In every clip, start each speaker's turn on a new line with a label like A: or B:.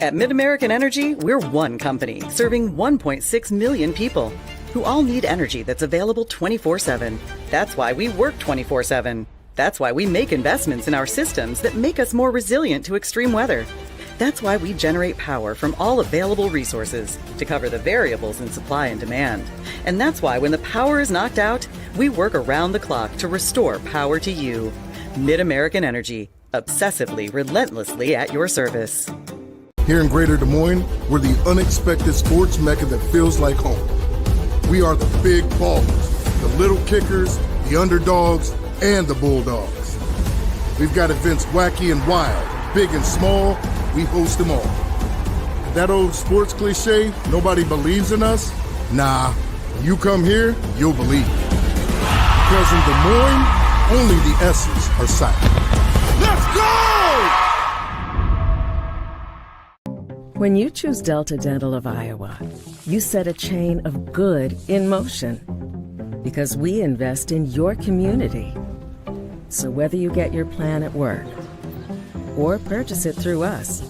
A: At Mid-American Energy, we're one company serving 1.6 million people who all need energy that's available 24/7. That's why we work 24/7. That's why we make investments in our systems that make us more resilient to extreme weather. That's why we generate power from all available resources to cover the variables in supply and demand. And that's why when the power is knocked out, we work around the clock to restore power to you. Mid-American Energy, obsessively, relentlessly at your service.
B: Here in Greater Des Moines, we're the unexpected sports mecca that feels like home. We are the big ballers, the little kickers, the underdogs, and the bulldogs. We've got events wacky and wild, big and small, we host them all. That old sports cliche, nobody believes in us? Nah, when you come here, you'll believe it. Because in Des Moines, only the S's are silent. Let's go!
C: When you choose Delta Dental of Iowa, you set a chain of good in motion. Because we invest in your community. So whether you get your plan at work or purchase it through us,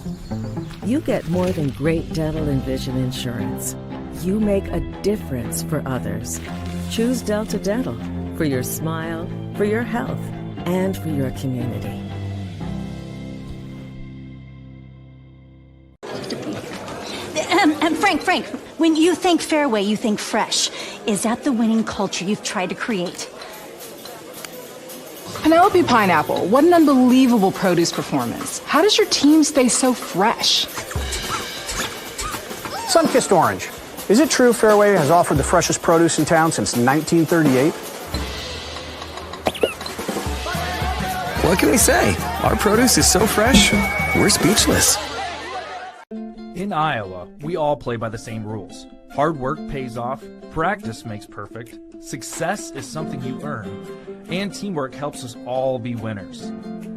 C: you get more than great dental and vision insurance. You make a difference for others. Choose Delta Dental for your smile, for your health, and for your community.
D: Frank, when you think Fareway, you think fresh. Is that the winning culture you've tried to create?
E: Penelope Pineapple, what an unbelievable produce performance. How does your team stay so fresh?
F: Sunkissed Orange. Is it true Fareway has offered the freshest produce in town since 1938?
G: What can we say? Our produce is so fresh, we're speechless.
H: In Iowa, we all play by the same rules. Hard work pays off, practice makes perfect, success is something you earn, and teamwork helps us all be winners.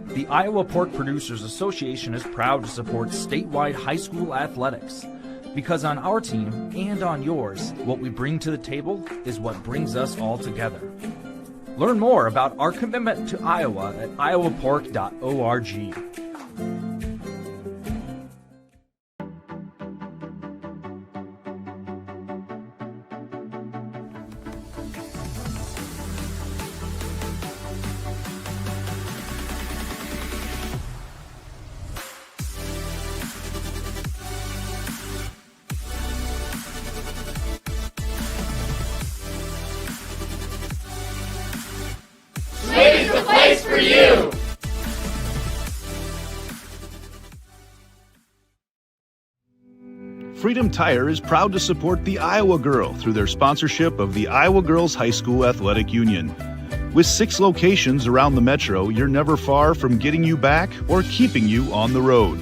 H: The Iowa Pork Producers Association is proud to support statewide high school athletics. Because on our team and on yours, what we bring to the table is what brings us all together. Learn more about our commitment to Iowa at iowapork.org.
I: Swing's the place for you!
J: Freedom Tire is proud to support the Iowa Girl through their sponsorship of the Iowa Girls High School Athletic Union. With 6 locations around the metro, you're never far from getting you back or keeping you on the road.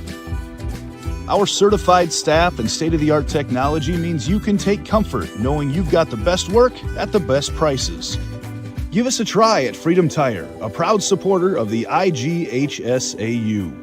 J: Our certified staff and state-of-the-art technology means you can take comfort knowing you've got the best work at the best prices. Give us a try at Freedom Tire, a proud supporter of the IGHSAU.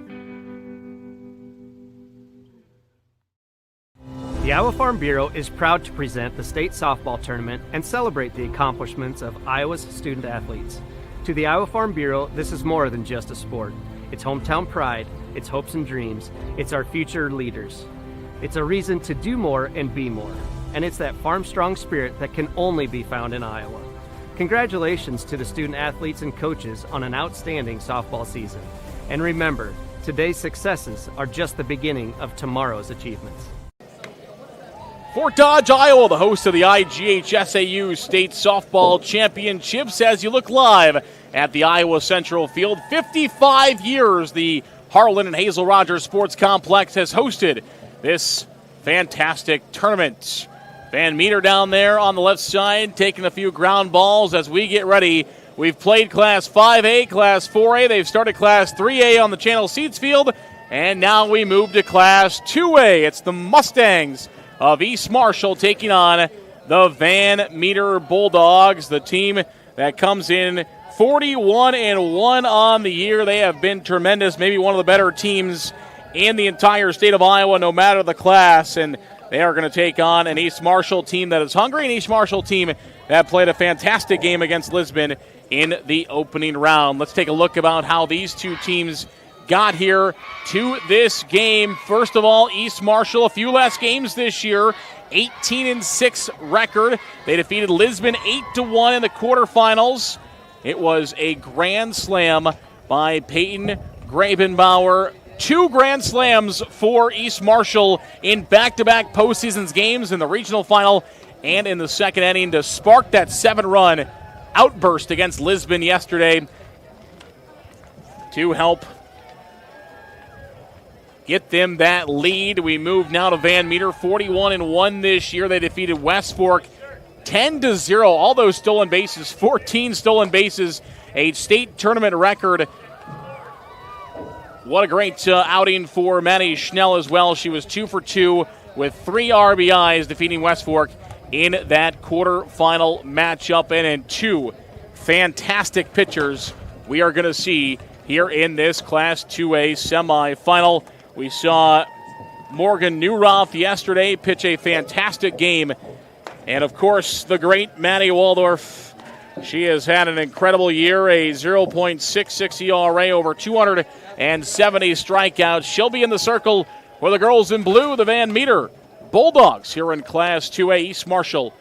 K: The Iowa Farm Bureau is proud to present the state softball tournament and celebrate the accomplishments of Iowa's student athletes. To the Iowa Farm Bureau, this is more than just a sport. It's hometown pride, it's hopes and dreams, it's our future leaders. It's a reason to do more and be more. And it's that farm-strong spirit that can only be found in Iowa. Congratulations to the student athletes and coaches on an outstanding softball season. And remember, today's successes are just the beginning of tomorrow's achievements.
L: Fort Dodge, Iowa, the host of the IGHSAU State Softball Championships as you look live at the Iowa Central Field. 55 years the Harlan and Hazel Rogers Sports Complex has hosted this fantastic tournament. Van Meter down there on the left side taking a few ground balls as we get ready. We've played Class 5A, Class 4A. They've started Class 3A on the Channel Seats field, and now we move to Class 2A. It's the Mustangs of East Marshall taking on the Van Meter Bulldogs, the team that comes in 41-1 on the year. They have been tremendous, maybe one of the better teams in the entire state of Iowa, no matter the class, and they are going to take on an East Marshall team that is hungry, an East Marshall team that played a fantastic game against Lisbon in the opening round. Let's take a look about how these two teams got here to this game. First of all, East Marshall, a few less games this year, 18-6 record. They defeated Lisbon 8-1 in the quarterfinals. It was a grand slam by Peyton Grabenbauer. 2 grand slams for East Marshall in back-to-back postseason games in the regional final and in the second inning to spark that 7-run outburst against Lisbon yesterday to help get them that lead. We move now to Van Meter, 41-1 this year. They defeated West Fork 10-0. All those stolen bases, 14 stolen bases, a state tournament record. What a great outing for Maddie Schnell as well. She was 2 for 2 with 3 RBIs, defeating West Fork in that quarterfinal matchup. And in 2 fantastic pitchers we are going to see here in this Class 2A semifinal. We saw Morgan Newroth yesterday pitch a fantastic game. And, of course, the great Maddie Waldorf. She has had an incredible year, a 0.66 ERA, over 270 strikeouts. She'll be in the circle for the girls in blue, the Van Meter Bulldogs here in Class 2A. East Marshall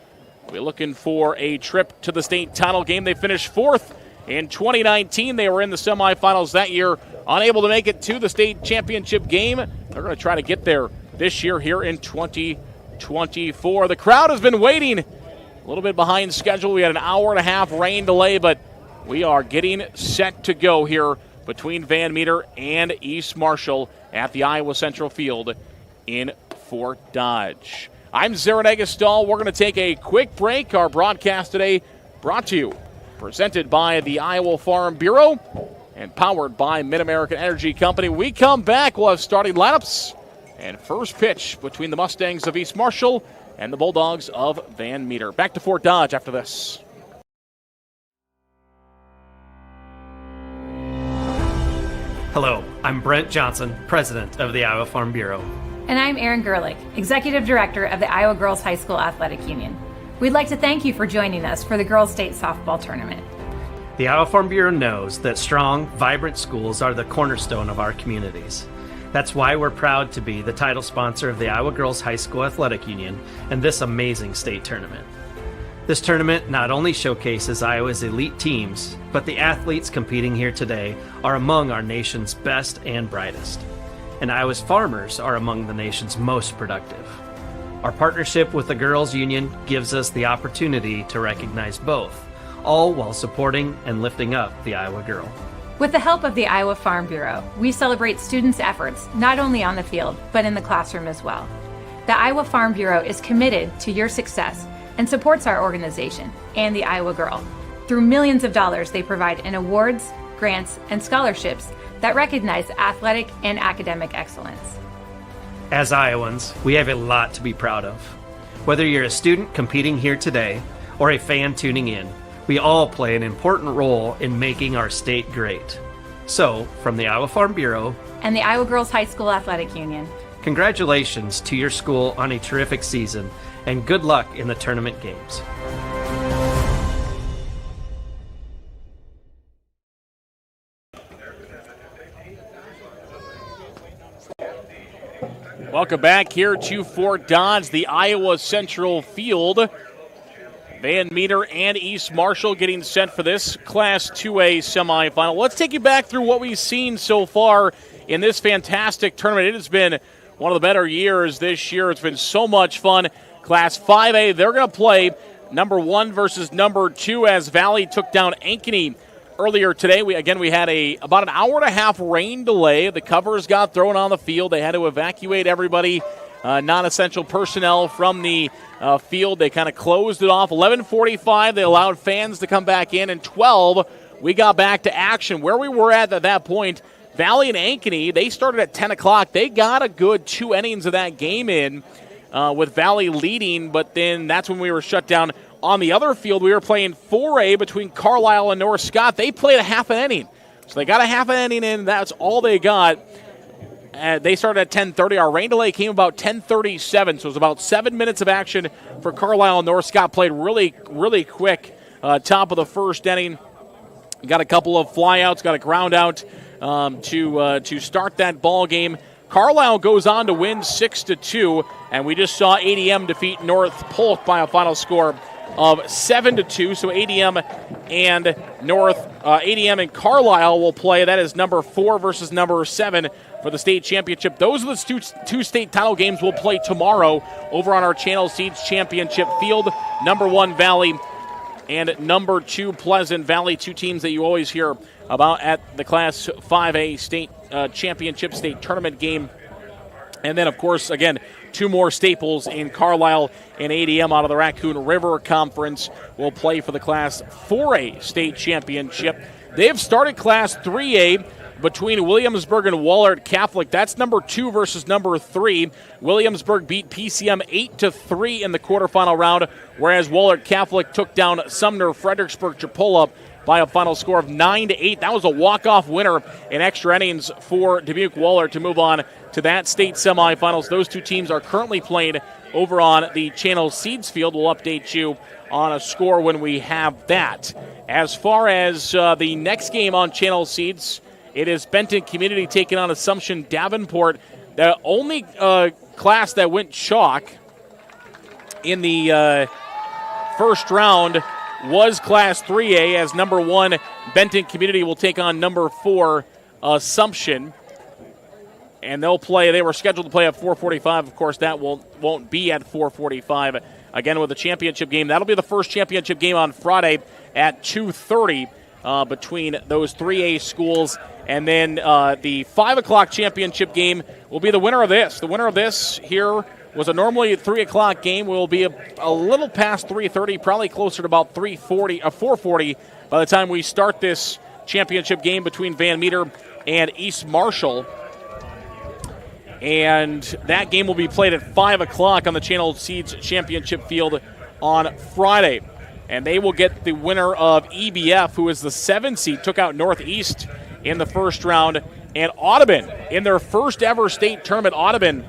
L: will be looking for a trip to the state title game. They finished 4th in 2019. They were in the semifinals that year, unable to make it to the state championship game. They're going to try to get there this year here in 2024. The crowd has been waiting a little bit behind schedule. We had an hour-and-a-half rain delay, but we are getting set to go here between Van Meter and East Marshall at the Iowa Central Field in Fort Dodge. I'm Zarin Egestal. We're going to take a quick break. Our broadcast today brought to you, presented by the Iowa Farm Bureau and powered by Mid-American Energy Company. We come back, we'll have starting lineups and first pitch between the Mustangs of East Marshall and the Bulldogs of Van Meter. Back to Fort Dodge after this.
K: Hello, I'm Brent Johnson, president of the Iowa Farm Bureau.
M: And I'm Erin Gerlich, executive director of the Iowa Girls High School Athletic Union. We'd like to thank you for joining us for the Girls State Softball Tournament.
K: The Iowa Farm Bureau knows that strong, vibrant schools are the cornerstone of our communities. That's why we're proud to be the title sponsor of the Iowa Girls High School Athletic Union and this amazing state tournament. This tournament not only showcases Iowa's elite teams, but the athletes competing here today are among our nation's best and brightest. And Iowa's farmers are among the nation's most productive. Our partnership with the Girls Union gives us the opportunity to recognize both, all while supporting and lifting up the Iowa girl.
M: With the help of the Iowa Farm Bureau, we celebrate students' efforts not only on the field, but in the classroom as well. The Iowa Farm Bureau is committed to your success and supports our organization and the Iowa girl. Through millions of dollars they provide in awards, grants, and scholarships that recognize athletic and academic excellence.
K: As Iowans, we have a lot to be proud of. Whether you're a student competing here today or a fan tuning in, we all play an important role in making our state great. So, from the Iowa Farm Bureau
M: and the Iowa Girls High School Athletic Union,
K: congratulations to your school on a terrific season, and good luck in the tournament games.
L: Welcome back here to Fort Dodge, the Iowa Central Field. Van Meter and East Marshall getting set for this Class 2A semifinal. Let's take you back through what we've seen so far in this fantastic tournament. It has been one of the better years this year. It's been so much fun. Class 5A, they're going to play number 1 versus number 2 as Valley took down Ankeny earlier today. We had about an hour-and-a-half rain delay. The covers got thrown on the field. They had to evacuate everybody, non-essential personnel from the field. They kind of closed it off. 11:45, they allowed fans to come back in. And 12, we got back to action. Where we were at that point, Valley and Ankeny, they started at 10 o'clock. They got a good 2 innings of that game in with Valley leading, but then that's when we were shut down. On the other field, we were playing 4A between Carlisle and North Scott. They played a half an inning. So they got a half an inning in. That's all they got. They started at 10:30. Our rain delay came about 10:37, so it was about 7 minutes of action for Carlisle and North Scott. Played really, really quick top of the first inning. Got a couple of flyouts, got a ground out to start that ball game. Carlisle goes on to win 6-2, and we just saw ADM defeat North Polk by a final score of 7-2. So ADM and Carlisle will play. That is number 4 versus number 7 for the state championship. Those are the two state title games we'll play tomorrow over on our Channel Seeds Championship field. Number 1 Valley and number 2 Pleasant Valley, 2 teams that you always hear about at the Class 5A state championship state tournament game. And then, of course, again, 2 more staples in Carlisle and ADM out of the Raccoon River Conference will play for the Class 4A state championship. They've started Class 3A between Williamsburg and Wahlert Catholic. That's number 2 versus number 3. Williamsburg beat PCM 8-3 in the quarterfinal round, whereas Wahlert Catholic took down Sumner Fredericksburg Chipola by a final score of 9-8. That was a walk-off winner in extra innings for Dubuque Wahlert to move on to that state semifinals. Those 2 teams are currently playing over on the Channel Seeds field. We'll update you on a score when we have that. As far as the next game on Channel Seeds, it is Benton Community taking on Assumption Davenport. The only class that went chalk in the first round was Class 3A, as number 1 Benton Community will take on number 4 Assumption. And they'll play. They were scheduled to play at 4:45. Of course, that won't be at 4:45. Again, with the championship game, that'll be the first championship game on Friday at 2:30 between those 3A schools. And then the 5 o'clock championship game will be the winner of this. The winner of this here was a normally 3 o'clock game. Will be a little past 3:30, probably closer to about 4:40 by the time we start this championship game between Van Meter and East Marshall. And that game will be played at 5 o'clock on the Channel Seeds Championship field on Friday. And they will get the winner of EBF, who is the 7 seed, took out Northeast in the first round. And Audubon, in their first ever state tournament, Audubon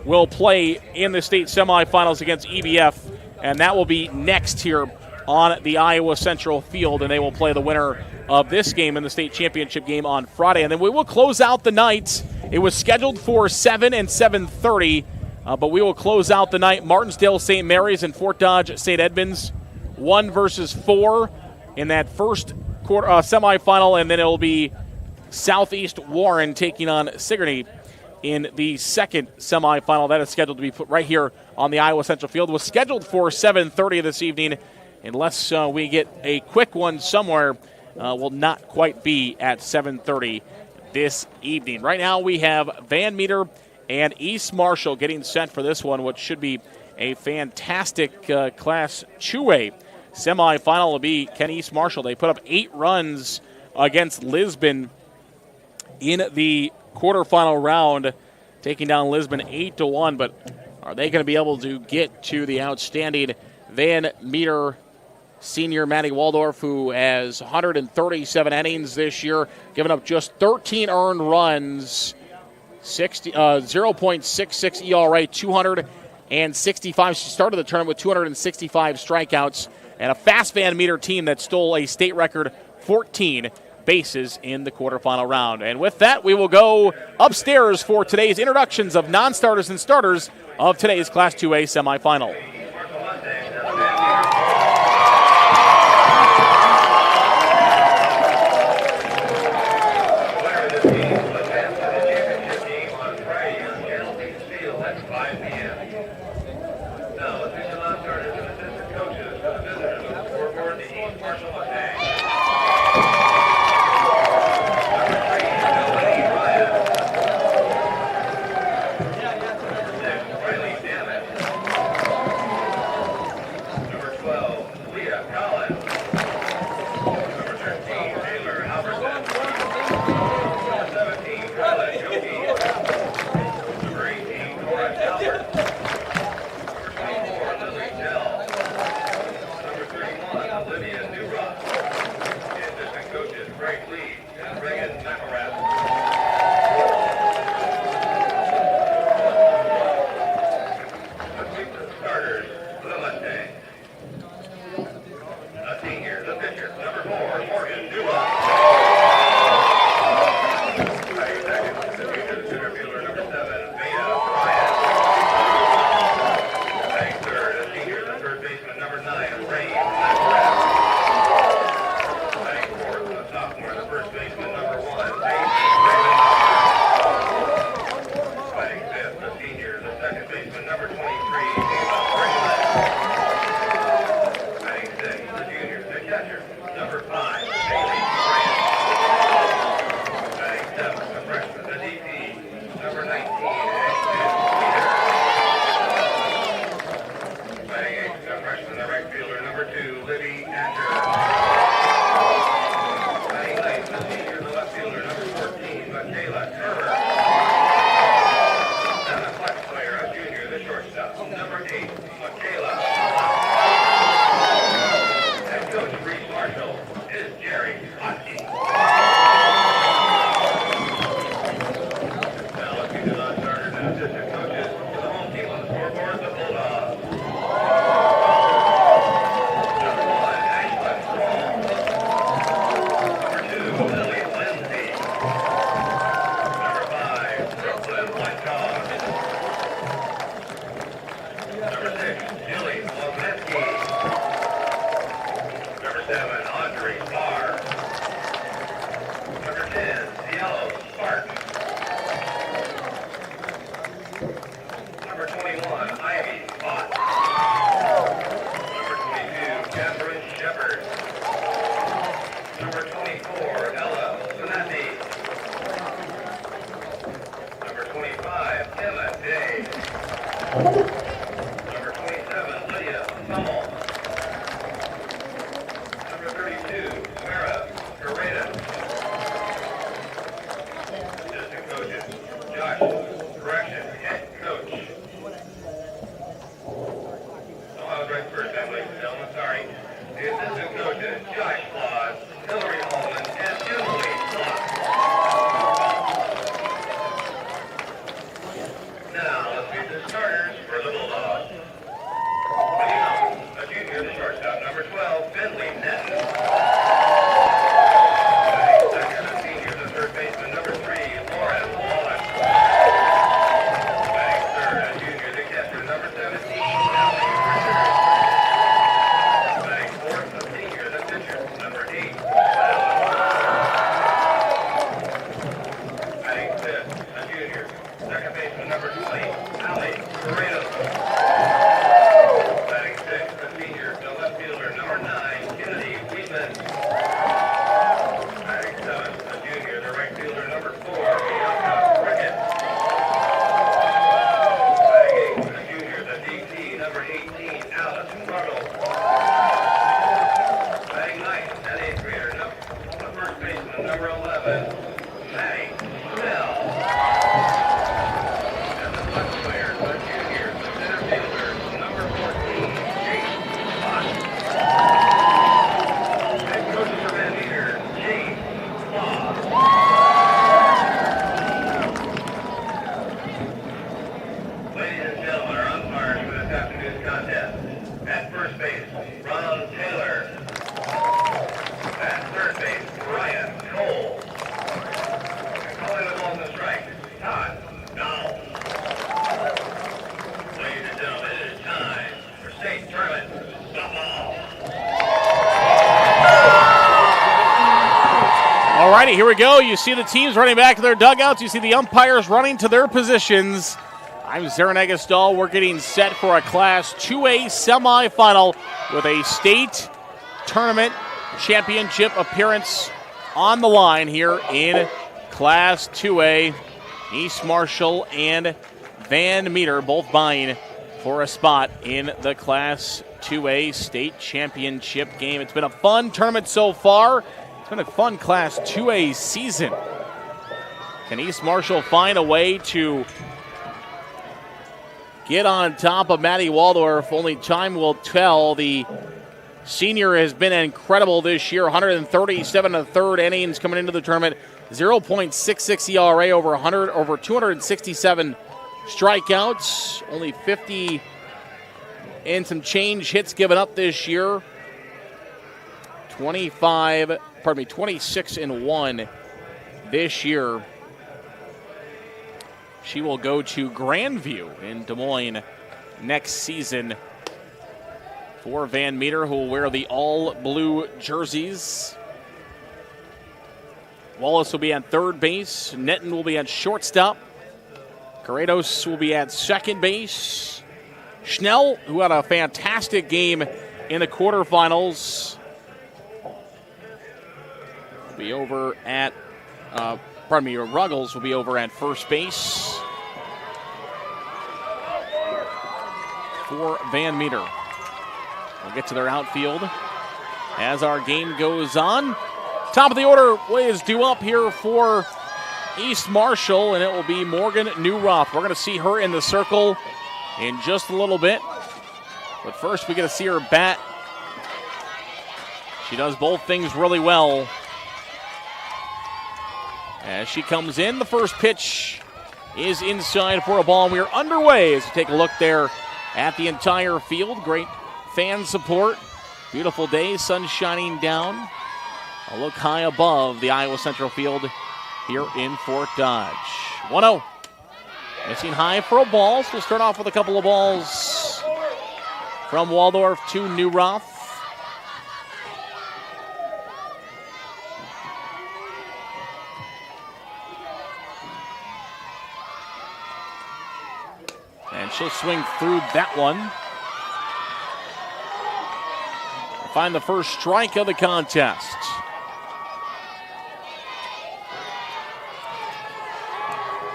L: will play in the state semifinals against EBF. And that will be next here on the Iowa Central field. And they will play the winner of this game in the state championship game on Friday. And then we will close out the night. It was scheduled for 7 and 7:30, but we will close out the night. Martinsdale St. Mary's and Fort Dodge St. Edmunds, 1 versus 4 in that first semifinal, and then it will be Southeast Warren taking on Sigourney in the second semifinal. That is scheduled to be put right here on the Iowa Central field. It was scheduled for 7:30 this evening. Unless we get a quick one somewhere, will not quite be at 7:30 this evening. Right now we have Van Meter and East Marshall getting set for this one, which should be a fantastic Class 2A semifinal. Will be Ken East Marshall. They put up 8 runs against Lisbon in the quarterfinal round, taking down Lisbon 8-1. But are they going to be able to get to the outstanding Van Meter senior Matty Waldorf, who has 137 innings this year, giving up just 13 earned runs, 0.66 ERA, 265. She started the tournament with 265 strikeouts, and a fast Van Meter team that stole a state record 14 bases in the quarterfinal round. And with that, we will go upstairs for today's introductions of non-starters and starters of today's Class 2A semifinal. Alrighty, here we go. You see the teams running back to their dugouts. You see the umpires running to their positions. I'm Zarin Egestal. We're getting set for a Class 2A semifinal with a state tournament championship appearance on the line here in Class 2A. East Marshall and Van Meter both vying for a spot in the Class 2A state championship game. It's been a fun tournament so far. It's been a fun Class 2A season. Can East Marshall find a way to get on top of Maddie Waldorf? Only time will tell. The senior has been incredible this year. 137 and a third innings coming into the tournament. 0.66 ERA over 267 strikeouts. Only 50 and some change hits given up this year. 26 and 1 this year. She will go to Grandview in Des Moines next season for Van Meter, who will wear the all-blue jerseys. Wallace will be at third base. Netton will be at shortstop. Corrados will be at second base. Schnell, who had a fantastic game in the quarterfinals, will be over at, Ruggles will be over at first base for Van Meter. We'll get to their outfield as our game goes on. Top of the order is due up here for East Marshall, and it will be Morgan Newroth. We're going to see her in the circle in just a little bit. But first, we get to see her bat. She does both things really well. As she comes in, the first pitch is inside for a ball. We are underway as we take a look there at the entire field. Great fan support. Beautiful day, sun shining down. A look high above the Iowa Central field here in Fort Dodge. 1-0. Missing high for a ball, so we'll start off with a couple of balls from Waldorf to Newroth. And she'll swing through that one. Find the first strike of the contest.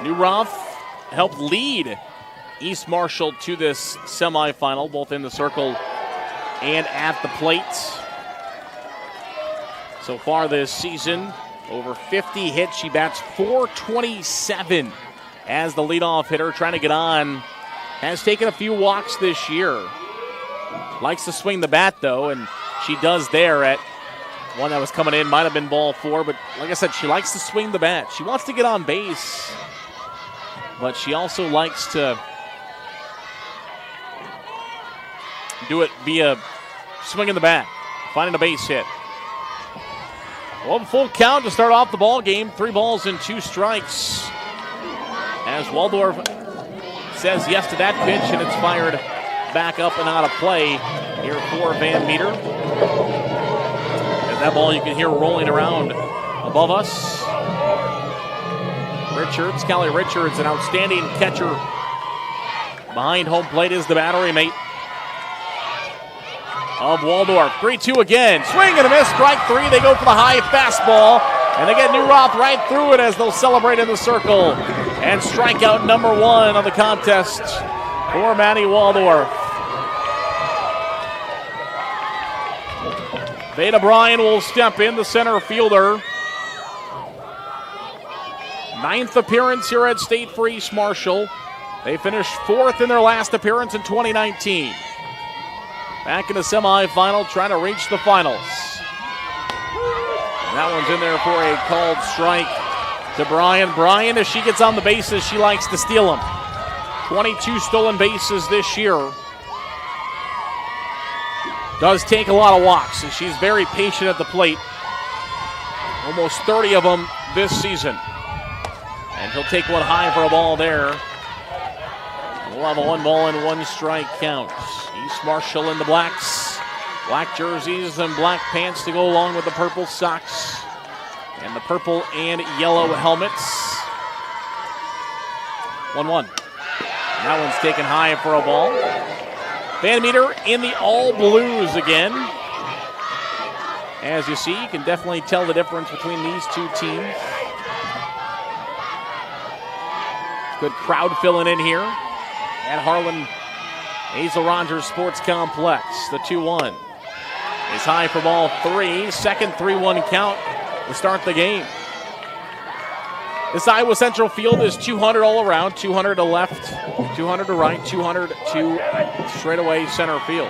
L: Newroth helped lead East Marshall to this semifinal, both in the circle and at the plate. So far this season, over 50 hits. She bats .427 as the leadoff hitter, trying to get on. Has taken a few walks this year. Likes to swing the bat, though, and she does there at one that was coming in. Might have been ball 4, but like I said, she likes to swing the bat. She wants to get on base, but she also likes to do it via swinging the bat, finding a base hit. Well, full count to start off the ball game. 3 balls and 2 strikes. As Waldorf says yes to that pitch, and it's fired back up and out of play here for Van Meter. And that ball you can hear rolling around above us. Richards, Kelly Richards, an outstanding catcher. Behind home plate is the battery mate of Waldorf. 3-2 again. Swing and a miss. Strike 3. They go for the high fastball. And they get Newroth right through it as they'll celebrate in the circle. And strikeout number 1 of the contest for Maddie Waldorf. Veda Bryan will step in, the center fielder. 9th appearance here at State for East Marshall. They finished 4th in their last appearance in 2019. Back in the semifinal, trying to reach the finals. And that one's in there for a called strike to Bryan. Bryan, as she gets on the bases, she likes to steal them. 22 stolen bases this year. Does take a lot of walks, and she's very patient at the plate. Almost 30 of them this season. And he'll take one high for a ball there. We'll have a 1 ball and 1 strike count. East Marshall in the blacks. Black jerseys and black pants to go along with the purple socks. And the purple and yellow helmets. 1-1. And that one's taken high for a ball. Van Meter in the all blues again. As you see, you can definitely tell the difference between these two teams. Good crowd filling in here at Harlan Hazel Rogers Sports Complex. The 2-1 is high for ball 3. Second 3-1 count to start the game. This Iowa Central field is 200 all around, 200 to left, 200 to right, 200 to straightaway center field.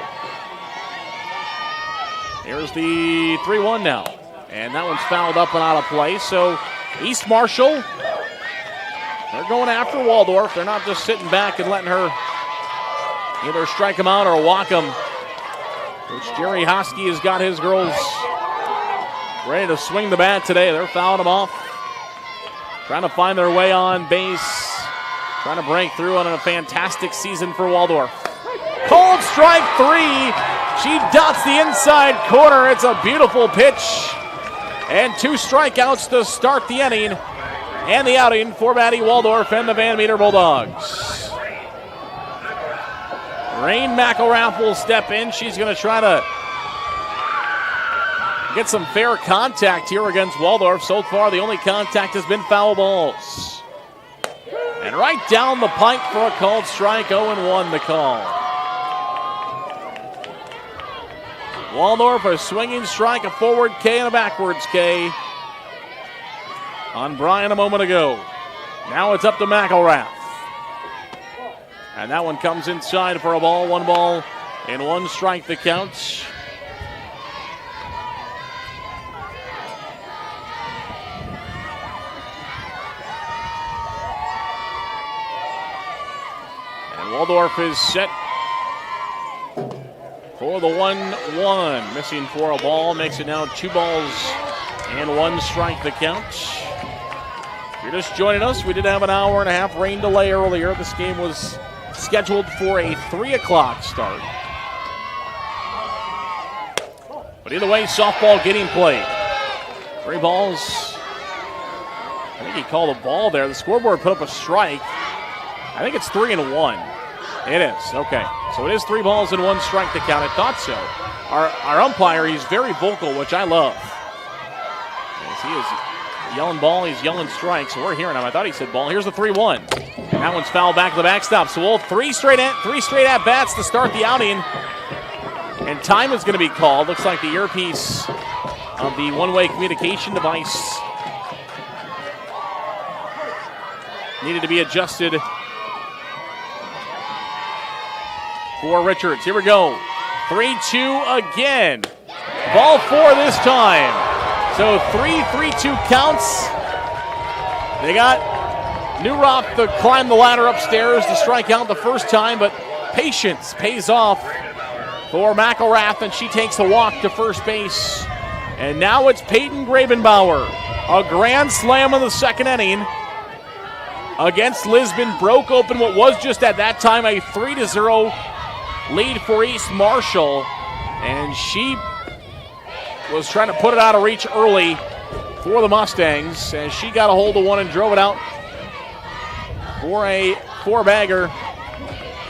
L: Here's the 3-1 now, and that one's fouled up and out of play. So East Marshall, they're going after Waldorf. They're not just sitting back and letting her either strike them out or walk them. Which Jerry Hosky has got his girls ready to swing the bat today. They're fouling them off. Trying to find their way on base. Trying to break through on a fantastic season for Waldorf. Called strike 3. She dots the inside corner. It's a beautiful pitch. And 2 strikeouts to start the inning. And the outing for Maddie Waldorf and the Van Meter Bulldogs. Rain McElrath will step in. She's going to try to get some fair contact here against Waldorf. So far, the only contact has been foul balls. And right down the pipe for a called strike, 0-1 the call. Waldorf, a swinging strike, a forward K and a backwards K. on Bryan a moment ago. Now it's up to McElrath. And that one comes inside for a ball. 1 ball and 1 strike the count. And Waldorf is set for the 1-1. Missing for a ball. Makes it now 2 balls and 1 strike the count. If you're just joining us, we did have an hour and a half rain delay earlier. This game was scheduled for a 3 o'clock start. But either way, softball getting played. 3 balls. I think he called a ball there. The scoreboard put up a strike. I think it's 3-1. It is. Okay. So it is 3 balls and 1 strike to count. I thought so. Our umpire, he's very vocal, which I love. Yes, he is yelling ball, he's yelling strike, so we're hearing him. I thought he said ball. Here's the 3-1. And that one's fouled back to the backstop. So we'll 3 straight at-bats to start the outing. And time is going to be called. Looks like the earpiece of the one-way communication device needed to be adjusted for Richards. Here we go. 3-2 again. Ball 4 this time. So 3-3-2 counts. They got Newroth to climb the ladder upstairs to strike out the first time, but patience pays off for McElrath, and she takes the walk to first base. And now it's Peyton Grabenbauer. A grand slam in the second inning against Lisbon. Broke open what was just at that time a 3-0 lead for East Marshall. And she was trying to put it out of reach early for the Mustangs. And she got a hold of one and drove it out for a 4-bagger.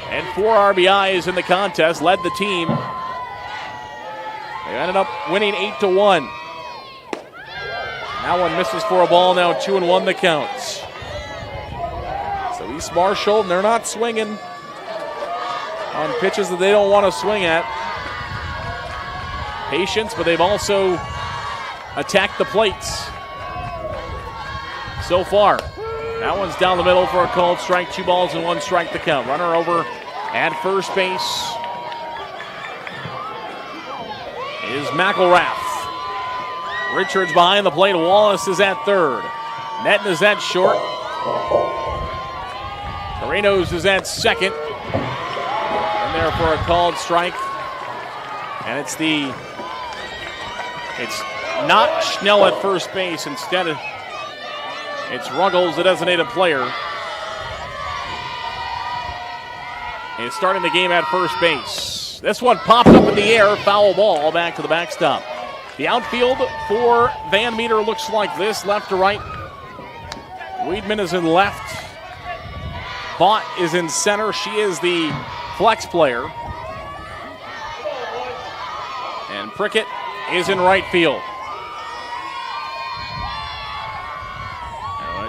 L: And 4 RBIs in the contest, led the team. They ended up winning 8-1. That one misses for a ball, now 2-1 the counts. So East Marshall, they're not swinging on pitches that they don't want to swing at. Patience, but they've also attacked the plates so far. That one's down the middle for a called strike. 2 balls and 1 strike to count. Runner over at first base is McElrath. Richards behind the plate. Wallace is at third. Netton is at short. Carrenos is at second. And there for a called strike. And it's not Schnell at first base. Instead, it's Ruggles, the designated player. And starting the game at first base. This one popped up in the air. Foul ball back to the backstop. The outfield for Van Meter looks like this, left to right. Weidman is in left. Vaught is in center. She is the flex player. And Prickett is in right field.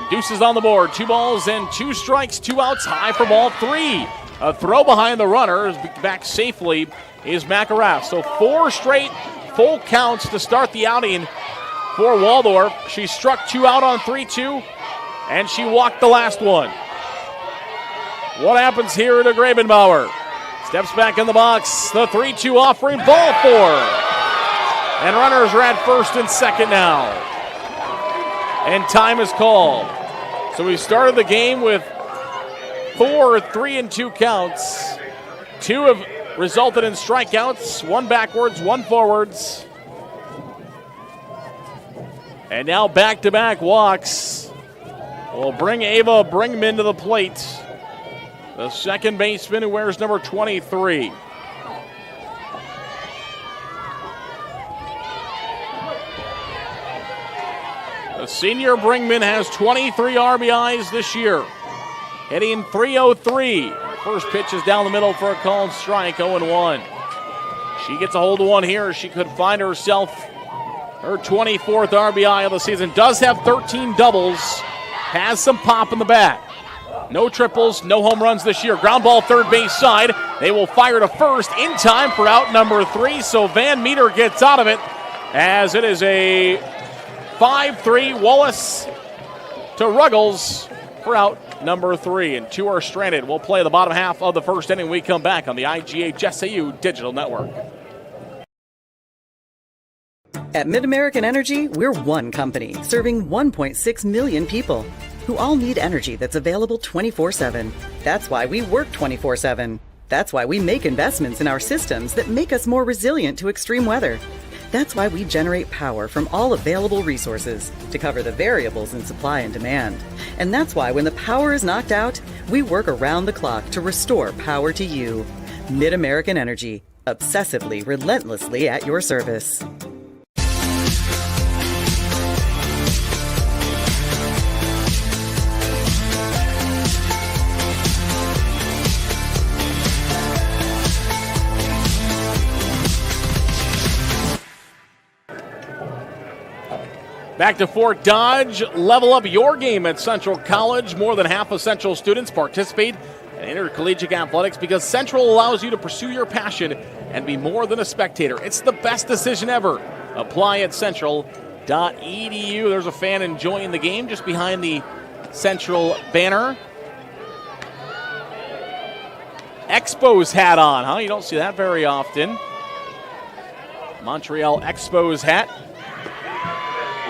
L: Deuces on the board. 2 balls and 2 strikes, 2 outs. High for ball 3. A throw behind the runner. Back safely is McElrath. So 4 straight full counts to start the outing for Waldorf. She struck 2 out on 3-2, and she walked the last one. What happens here to Grabenbauer? Steps back in the box. The 3-2 offering. Ball 4. And runners are at first and second now. And time is called. So we started the game with 4 3-2 counts. 2 have resulted in strikeouts, 1 backwards, 1 forwards. And now back-to-back walks will bring Ava Bringman to the plate. The second baseman who wears number 23. The senior Bringman has 23 RBIs this year, hitting .303. First pitch is down the middle for a called strike, 0-1. She gets a hold of one here. She could find herself her 24th RBI of the season. Does have 13 doubles, has some pop in the bat. No triples, no home runs this year. Ground ball third base side. They will fire to first in time for out number 3. So Van Meter gets out of it as it is a 5-3. Wallace to Ruggles for out number 3. And 2 are stranded. We'll play the bottom half of the first inning when we come back on the IGHSAU Digital Network.
A: At MidAmerican Energy, we're one company serving 1.6 million people who all need energy that's available 24/7. That's why we work 24/7. That's why we make investments in our systems that make us more resilient to extreme weather. That's why we generate power from all available resources to cover the variables in supply and demand. And that's why when the power is knocked out, we work around the clock to restore power to you. MidAmerican Energy, obsessively, relentlessly at your service.
L: Back to Fort Dodge. Level up your game at Central College. More than half of Central students participate in intercollegiate athletics because Central allows you to pursue your passion and be more than a spectator. It's the best decision ever. Apply at central.edu. There's a fan enjoying the game just behind the Central banner. Expos hat on, huh? You don't see that very often. Montreal Expos hat.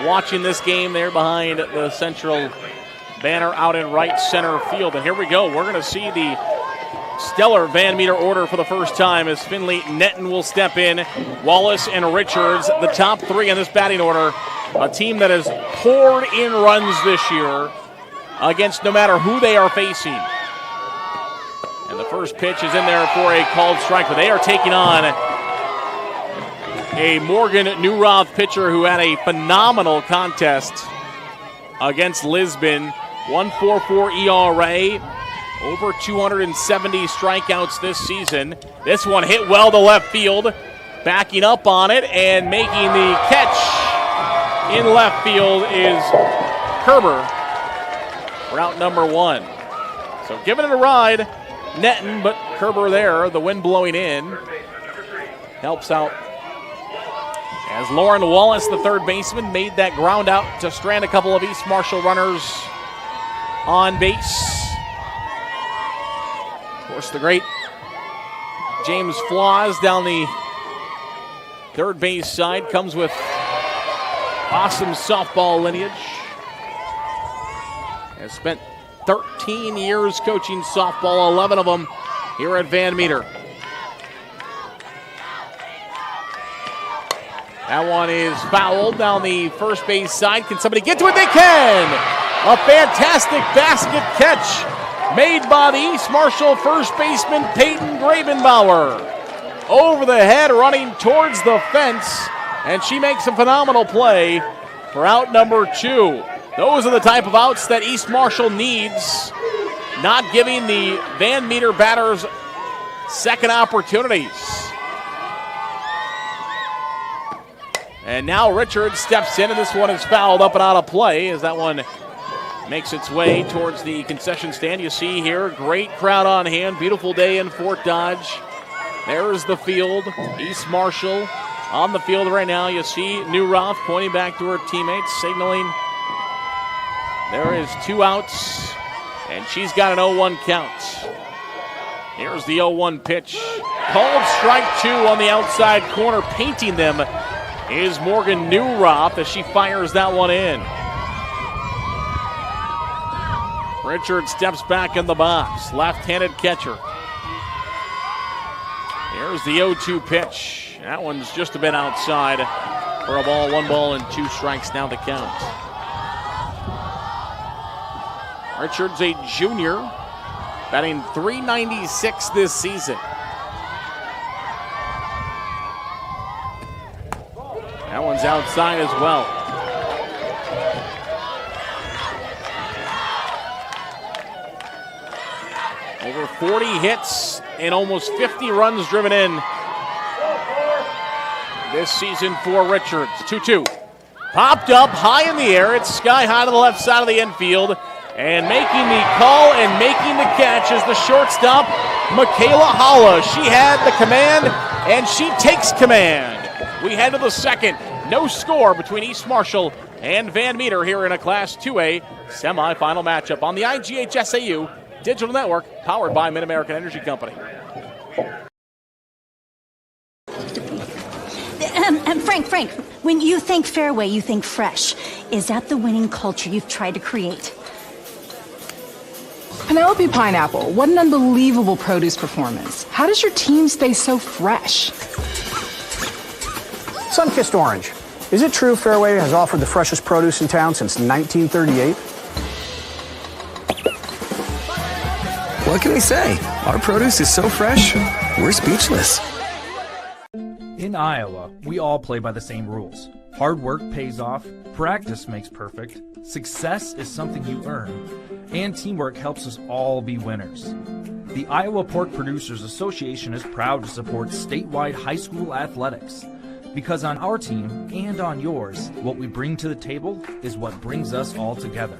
L: Watching this game there behind the Central banner out in right center field. And here we go. We're going to see the stellar Van Meter order for the first time as Finley Netton will step in. Wallace and Richards, the top 3 in this batting order. A team that has poured in runs this year against no matter who they are facing. And the first pitch is in there for a called strike, but they are taking on a Morgan Newroth pitcher who had a phenomenal contest against Lisbon. 1.44 ERA, over 270 strikeouts this season. This one hit well to left field, backing up on it and making the catch in left field is Kerber for out number 1. So giving it a ride, Netton, but Kerber there, the wind blowing in, helps out. As Lauren Wallace, the third baseman, made that ground out to strand a couple of East Marshall runners on base. Of course, the great James Flaws down the third base side comes with awesome softball lineage. Has spent 13 years coaching softball, 11 of them here at Van Meter. That one is fouled down the first base side. Can somebody get to it? They can! A fantastic basket catch made by the East Marshall first baseman Peyton Gravenbauer. Over the head, running towards the fence, and she makes a phenomenal play for out number 2. Those are the type of outs that East Marshall needs, not giving the Van Meter batters second opportunities. And now Richards steps in, and this one is fouled up and out of play as that one makes its way towards the concession stand. You see here, great crowd on hand. Beautiful day in Fort Dodge. There's the field. East Marshall on the field right now. You see Newroth pointing back to her teammates, signaling there is 2 outs, and she's got an 0-1 count. Here's the 0-1 pitch. Called strike 2 on the outside corner. Painting them is Morgan Newroth as she fires that one in. Richard steps back in the box. Left-handed catcher. Here's the 0-2 pitch. That one's just a bit outside for a ball. 1 ball and 2 strikes now the count. Richards, a junior, batting .396 this season. That one's outside as well. Over 40 hits and almost 50 runs driven in this season for Richards. 2-2. Popped up high in the air. It's sky high to the left side of the infield. And making the call and making the catch is the shortstop, Michaela Holla. She had the command, and she takes command. We head to the second. No score between East Marshall and Van Meter here in a Class 2A semifinal matchup on the IGHSAU Digital Network, powered by Mid-American Energy Company.
D: Frank, when you think Fareway, you think fresh. Is that the winning culture you've tried to create?
E: Penelope Pineapple, what an unbelievable produce performance. How does your team stay so fresh?
F: Sun-kissed orange. Is it true Fareway has offered the freshest produce in town since 1938?
G: What can we say? Our produce is so fresh, we're speechless.
H: In Iowa, we all play by the same rules. Hard work pays off, practice makes perfect, success is something you earn, and teamwork helps us all be winners. The Iowa Pork Producers Association is proud to support statewide high school athletics. Because on our team and on yours, what we bring to the table is what brings us all together.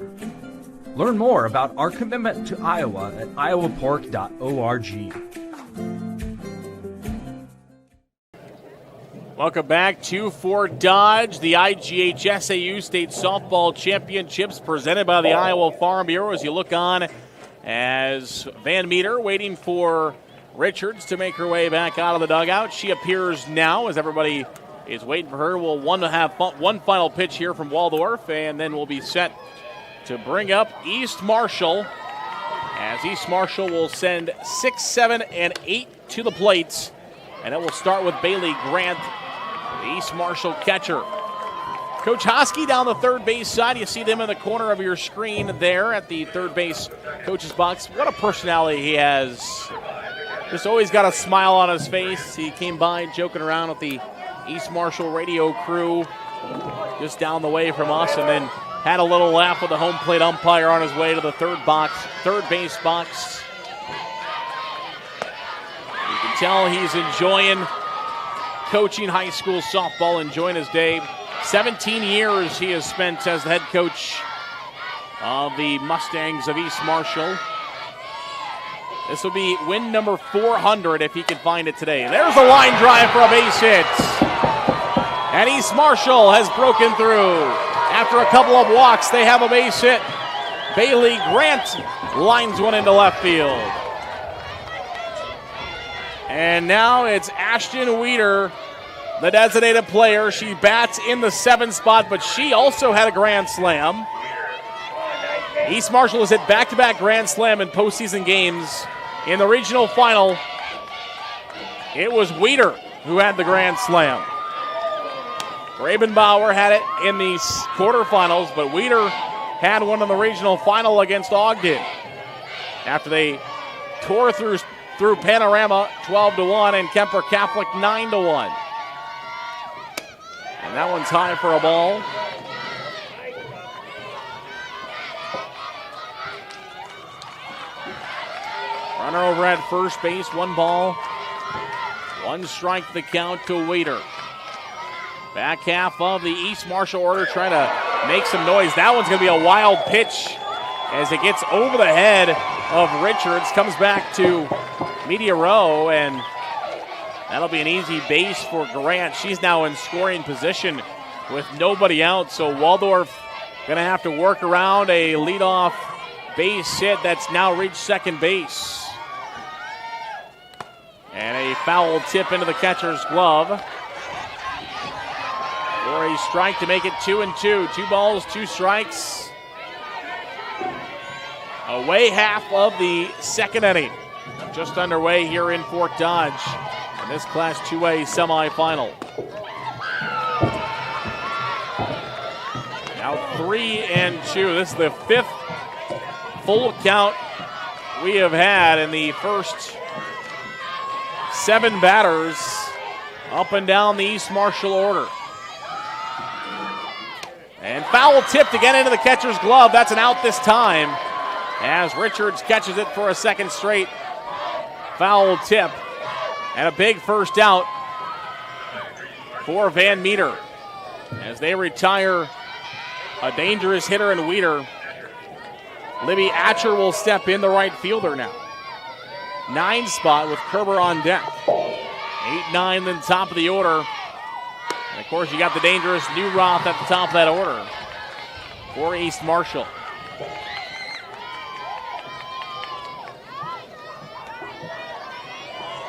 H: Learn more about our commitment to Iowa at iowapork.org.
L: Welcome back to Fort Dodge, the IGHSAU State Softball Championships presented by the Iowa Farm Bureau. As you look on as Van Meter waiting for Richards to make her way back out of the dugout. She appears now as everybody is waiting for her. We'll have one final pitch here from Waldorf, and then we'll be set to bring up East Marshall, as East Marshall will send 6, 7, and 8 to the plates. And it will start with Bailey Grant, the East Marshall catcher. Coach Hosky down the third base side. You see them in the corner of your screen there at the third base coach's box. What a personality he has. Just always got a smile on his face. He came by joking around with the East Marshall radio crew just down the way from us, and then had a little laugh with the home plate umpire on his way to the third base box. You can tell he's enjoying coaching high school softball, enjoying his day. 17 years he has spent as the head coach of the Mustangs of East Marshall. This will be win number 400 if he can find it today. There's a line drive for a base hit. And East Marshall has broken through. After a couple of walks, they have a base hit. Bailey Grant lines one into left field. And now it's Ashton Weeder, the designated player. She bats in the 7th spot, but she also had a grand slam. East Marshall has hit back-to-back grand slam in postseason games. In the regional final, it was Weeder who had the grand slam. Grabenbauer had it in the quarterfinals, but Weeder had one in the regional final against Ogden after they tore through Panorama 12-1 and Kemper Catholic 9-1. And that one's high for a ball. Runner over at first base, 1 ball, 1 strike the count to Weeder. Back half of the East Marshall order trying to make some noise. That one's going to be a wild pitch as it gets over the head of Richards. Comes back to media row, and that'll be an easy base for Grant. She's now in scoring position with nobody out, so Waldorf going to have to work around a leadoff base hit that's now reached second base. And a foul tip into the catcher's glove for a strike to make it 2-2. 2 balls, 2 strikes. Away half of the second inning. Just underway here in Fort Dodge in this Class 2A semifinal. Now 3-2. This is the 5th full count we have had in the first 7 batters up and down the East Marshall order. And foul tipped again into the catcher's glove. That's an out this time as Richards catches it for a second straight foul tip. And a big first out for Van Meter as they retire a dangerous hitter in Weeder. Libby Atcher will step in, the right fielder now. 9 spot with Kerber on deck. 8-9 then top of the order. And of course you got the dangerous New Roth at the top of that order for East Marshall.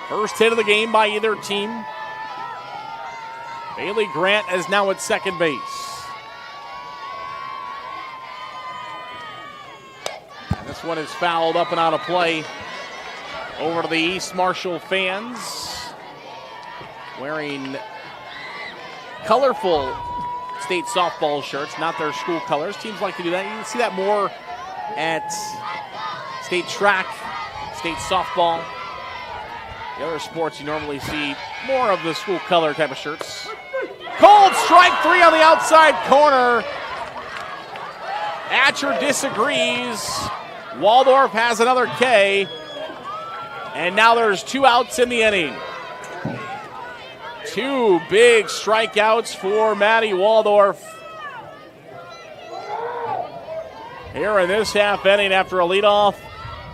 L: First hit of the game by either team. Bailey Grant is now at second base. And this one is fouled up and out of play. Over to the East Marshall fans wearing colorful state softball shirts, not their school colors. Teams like to do that. You can see that more at state track, state softball. The other sports you normally see more of the school color type of shirts. Cold strike three on the outside corner. Atcher disagrees. Waldorf has another K. And now there's 2 outs in the inning. 2 big strikeouts for Maddie Waldorf here in this half inning after a leadoff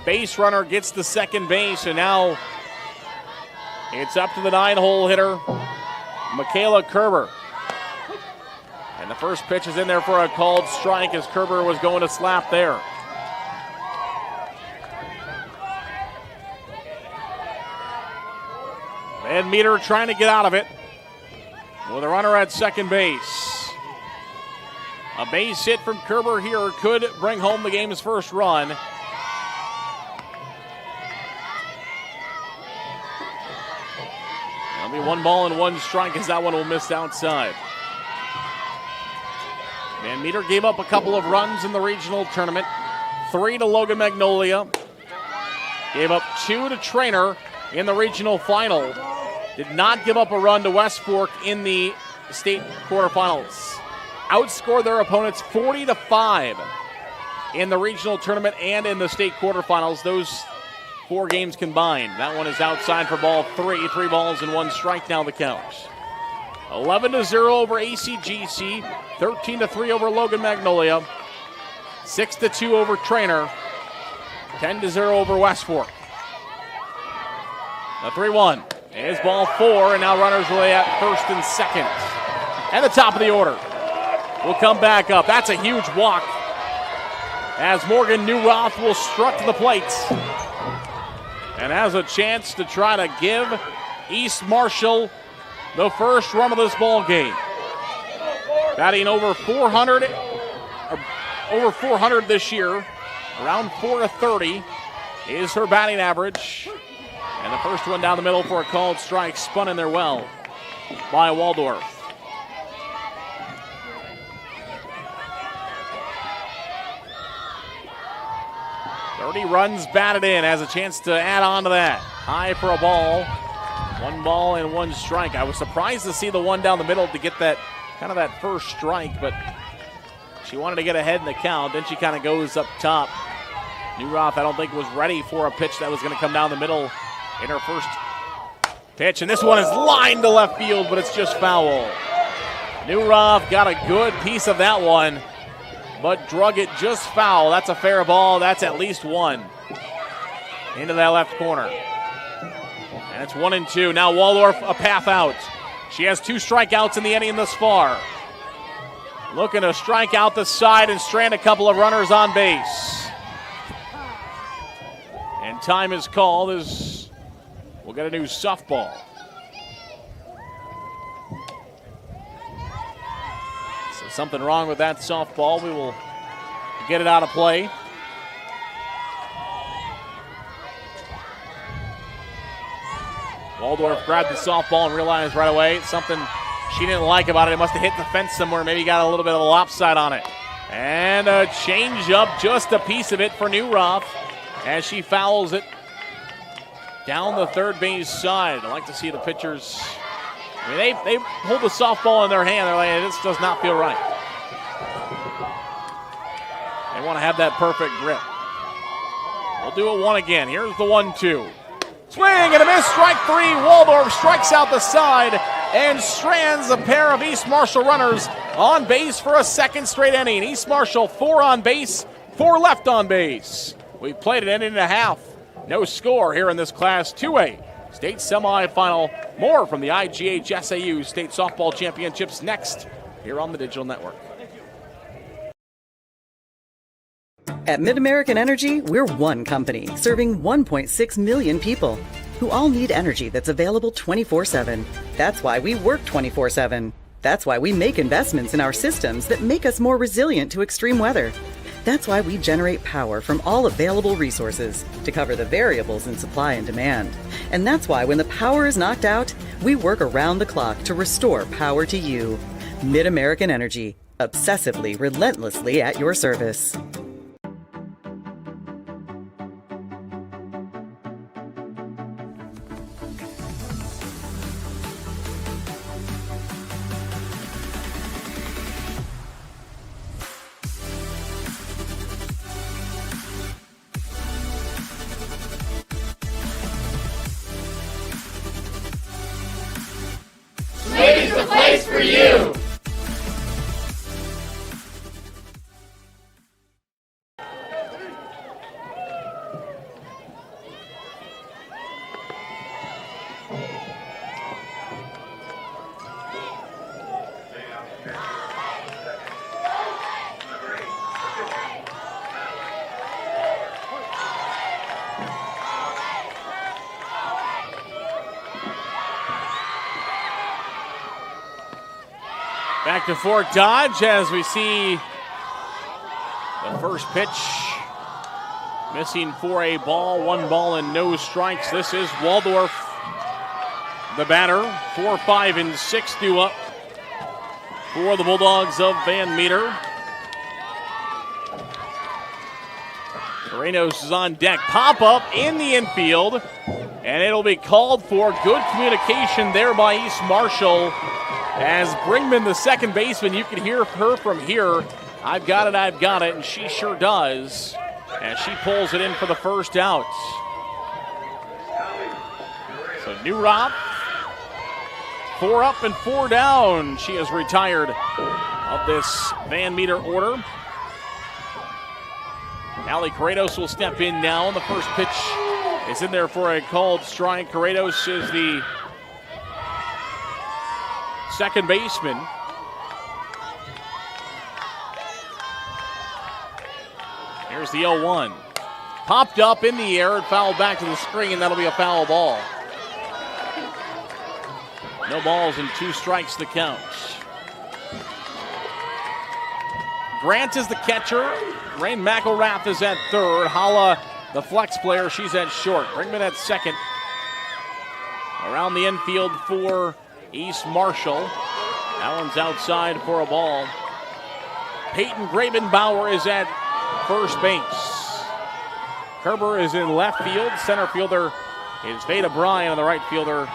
L: base runner gets to second base, and now it's up to the 9-hole hitter, Michaela Kerber. And the first pitch is in there for a called strike as Kerber was going to slap there. Van Meter trying to get out of it with a runner at second base. A base hit from Kerber here could bring home the game's first run. That'll be 1 ball and 1 strike as that one will miss outside. Van Meter gave up a couple of runs in the regional tournament. 3 to Logan Magnolia. Gave up 2 to Trainer in the regional final. Did not give up a run to West Fork in the state quarterfinals. Outscored their opponents 40-5 in the regional tournament and in the state quarterfinals. Those 4 games combined. That one is outside for ball 3. 3 balls and 1 strike now the count. 11-0 over ACGC. 13-3 over Logan Magnolia. 6-2 over Trainer. 10-0 over West Fork. The 3-1 is ball 4, and now runners really at first and second. And the top of the order will come back up. That's a huge walk as Morgan Newroth will strut to the plate and has a chance to try to give East Marshall the first run of this ball game. Batting over 400 this year, around 430 is her batting average. And the first one down the middle for a called strike, spun in there well by Waldorf. Thirty runs batted in, has a chance to add on to that. High for a ball. 1 ball and 1 strike. I was surprised to see the one down the middle to get that kind of that first strike, but she wanted to get ahead in the count. Then she kind of goes up top. Newroth, I don't think, was ready for a pitch that was going to come down the middle in her first pitch, and this one is lined to left field, but it's just foul. Newroth got a good piece of that one, but drug it just foul. That's a fair ball. That's at least 1 into that left corner. And it's 1-2. Now Waldorf a path out. She has 2 strikeouts in the inning thus far. Looking to strike out the side and strand a couple of runners on base. And time is called as we'll get a new softball. So something wrong with that softball. We will get it out of play. Waldorf grabbed the softball and realized right away something she didn't like about it. It must have hit the fence somewhere. Maybe got a little bit of a lopside on it. And a change up, just a piece of it for Newroth as she fouls it down the third base side. I like to see the pitchers. I mean, they hold the softball in their hand. They're like, this does not feel right. They want to have that perfect grip. We'll do it 1 again. Here's the 1-2. Swing and a miss, strike 3. Waldorf strikes out the side and strands a pair of East Marshall runners on base for a second straight inning. East Marshall 4 on base, 4 left on base. We've played an inning and a half. No score here in this Class 2A state semifinal. More from the IGHSAU State Softball Championships next here on the Digital Network.
A: At MidAmerican Energy, we're one company serving 1.6 million people who all need energy that's available 24/7. That's why we work 24/7. That's why we make investments in our systems that make us more resilient to extreme weather. That's why we generate power from all available resources to cover the variables in supply and demand. And that's why when the power is knocked out, we work around the clock to restore power to you. Mid-American Energy, obsessively, relentlessly at your service.
I: Slade's the place for you!
L: Back to Fort Dodge as we see the first pitch missing for a ball, 1 ball and no strikes. This is Waldorf, the batter. 4, 5, and 6 due up for the Bulldogs of Van Meter. Carrenos is on deck. Pop up in the infield, and it'll be called for. Good communication there by East Marshall. As Brinkman, the second baseman, you can hear her from here. I've got it, and she sure does. As she pulls it in for the first out. So New Rob, 4 up and 4 down. She is retired of this Van Meter order. Allie Carrenos will step in now, and the first pitch is in there for a called strike. Carrenos is the second baseman. Here's the 0-1. Popped up in the air and fouled back to the screen. That'll be a foul ball. No balls and 2 strikes to count. Grant is the catcher. Rain McElrath is at third. Hala, the flex player, she's at short. Brinkman at second. Around the infield for East Marshall. That one's outside for a ball. Peyton Grabenbauer is at first base. Kerber is in left field. Center fielder is Veda Bryan, and the right fielder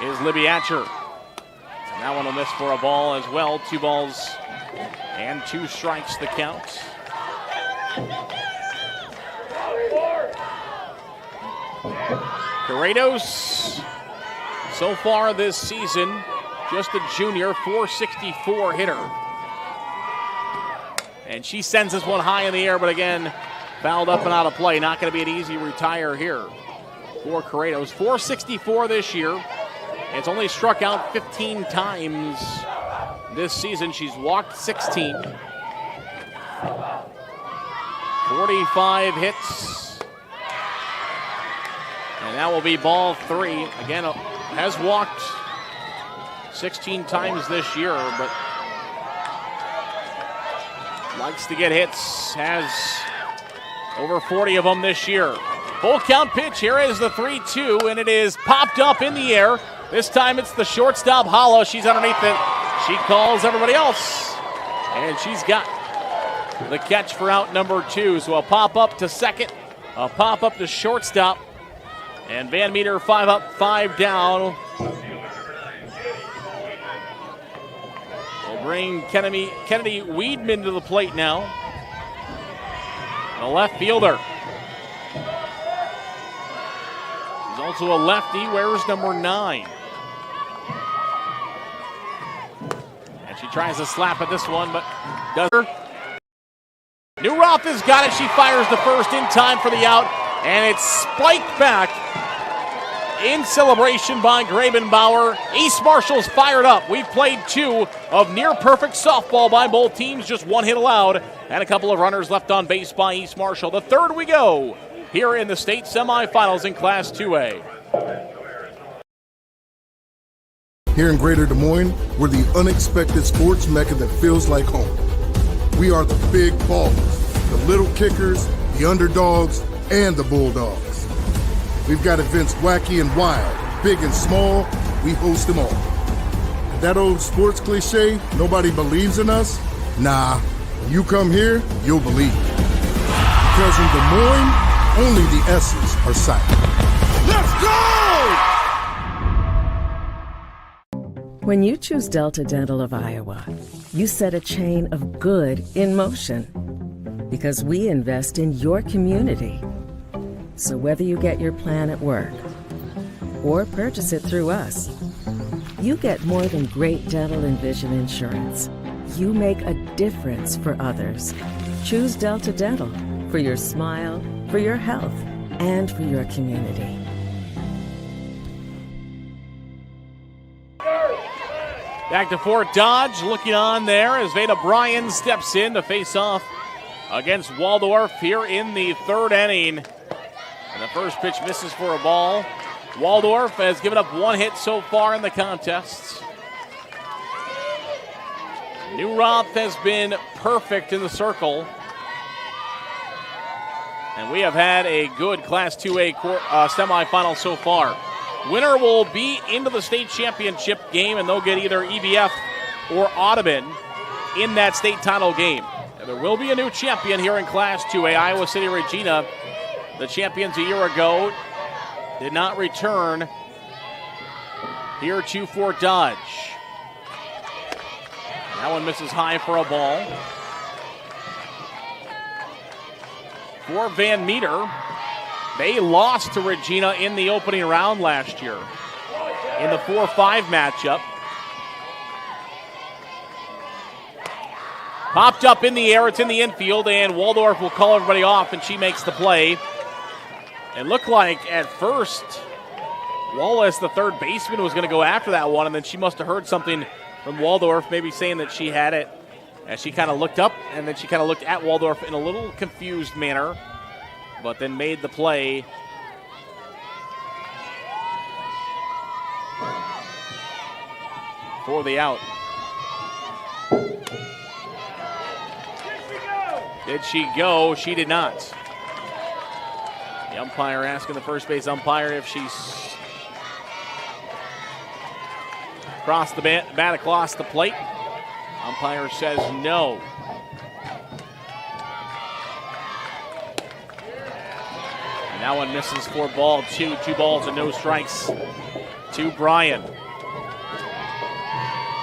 L: is Libby Atcher. And that one will miss for a ball as well. 2 balls and 2 strikes to count. Carrenos, so far this season, just a junior, 464 hitter. And she sends this one high in the air, but again, fouled up and out of play. Not going to be an easy retire here for Carrenos. 464 this year. It's only struck out 15 times this season. She's walked 16. 45 hits. And that will be ball 3. Again, has walked 16 times this year, but likes to get hits. Has over 40 of them this year. Full count pitch. Here is the 3-2, and it is popped up in the air. This time it's the shortstop, Hala. She's underneath it. She calls everybody else, and she's got the catch for out number 2. So a pop up to second, a pop up to shortstop, and Van Meter 5 up, 5 down. We'll bring Kennedy Weedman to the plate now. The left fielder. He's also a lefty, wears number 9. And she tries to slap at this one, but doesn't. Newroth has got it. She fires the first in time for the out, and it's spiked back in celebration by Grabenbauer. East Marshall's fired up. We've played 2 of near-perfect softball by both teams. Just 1 hit allowed, and a couple of runners left on base by East Marshall. The third we go here in the state semifinals in Class 2A.
B: Here in Greater Des Moines, we're the unexpected sports mecca that feels like home. We are the big ballers, the little kickers, the underdogs, and the bulldogs. We've got events wacky and wild, big and small, we host them all. And that old sports cliche, nobody believes in us? Nah, when you come here, you'll believe it. Because in Des Moines, only the S's are silent. Let's go!
C: When you choose Delta Dental of Iowa, you set a chain of good in motion. Because we invest in your community. So whether you get your plan at work or purchase it through us, you get more than great dental and vision insurance. You make a difference for others. Choose Delta Dental for your smile, for your health, and for your community.
L: Back to Fort Dodge, looking on there as Veda Bryan steps in to face off against Waldorf here in the third inning. And the first pitch misses for a ball. Waldorf has given up one hit so far in the contest. New Roth has been perfect in the circle. And we have had a good Class 2A semifinal so far. Winner will be into the state championship game, and they'll get either EBF or Audubon in that state title game. And there will be a new champion here in Class 2A. Iowa City Regina, the champions a year ago, did not return here to Fort Dodge. That one misses high for a ball. For Van Meter, they lost to Regina in the opening round last year in the 4-5 matchup. Popped up in the air, it's in the infield, and Waldorf will call everybody off, and she makes the play. It looked like at first Wallace, the third baseman, was going to go after that one, and then she must have heard something from Waldorf, maybe saying that she had it, as she kind of looked up, and then she kind of looked at Waldorf in a little confused manner, but then made the play. For the out. Did she go? She did not. The umpire asking the first base umpire if she's crossed the bat across the plate. Umpire says no. And that one misses for ball two. 2 balls and no strikes to Bryan.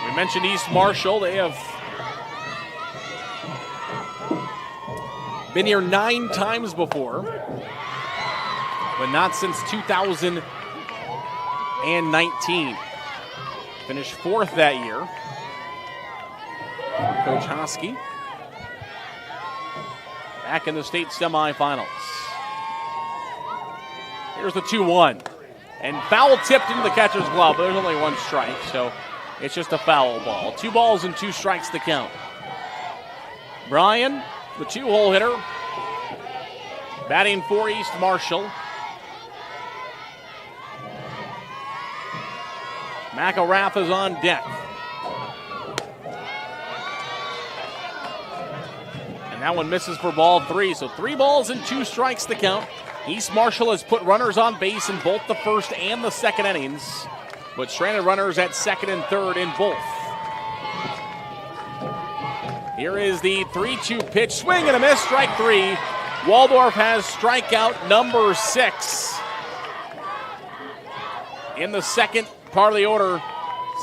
L: We mentioned East Marshall. They have been here 9 times before, but not since 2019. Finished 4th that year. Coach Hosky back in the state semifinals. Here's the 2-1. And foul tipped into the catcher's glove, but there's only 1 strike, so it's just a foul ball. 2 balls and 2 strikes to count. Bryan, the 2-hole hitter, batting for East Marshall. McElrath is on deck. And that one misses for ball 3. So 3 balls and 2 strikes to count. East Marshall has put runners on base in both the first and the second innings, but stranded runners at second and third in both. Here is the 3-2 pitch. Swing and a miss, strike 3. Waldorf has strikeout number 6 in the second part of the order.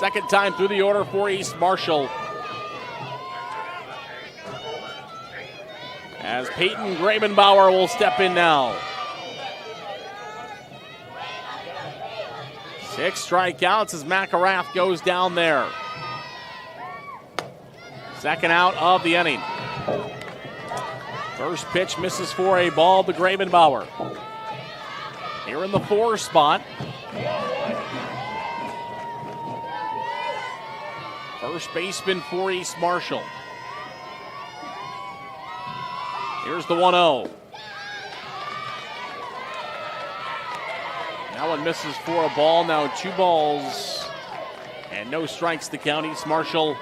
L: Second time through the order for East Marshall. As Peyton Grabenbauer will step in now. 6 strikeouts as McElrath goes down there. Second out of the inning. First pitch misses for a ball to Grabenbauer. Here in the 4 spot. First baseman for East Marshall. Here's the 1-0. That one misses for a ball. Now 2 balls and no strikes to count. East Marshall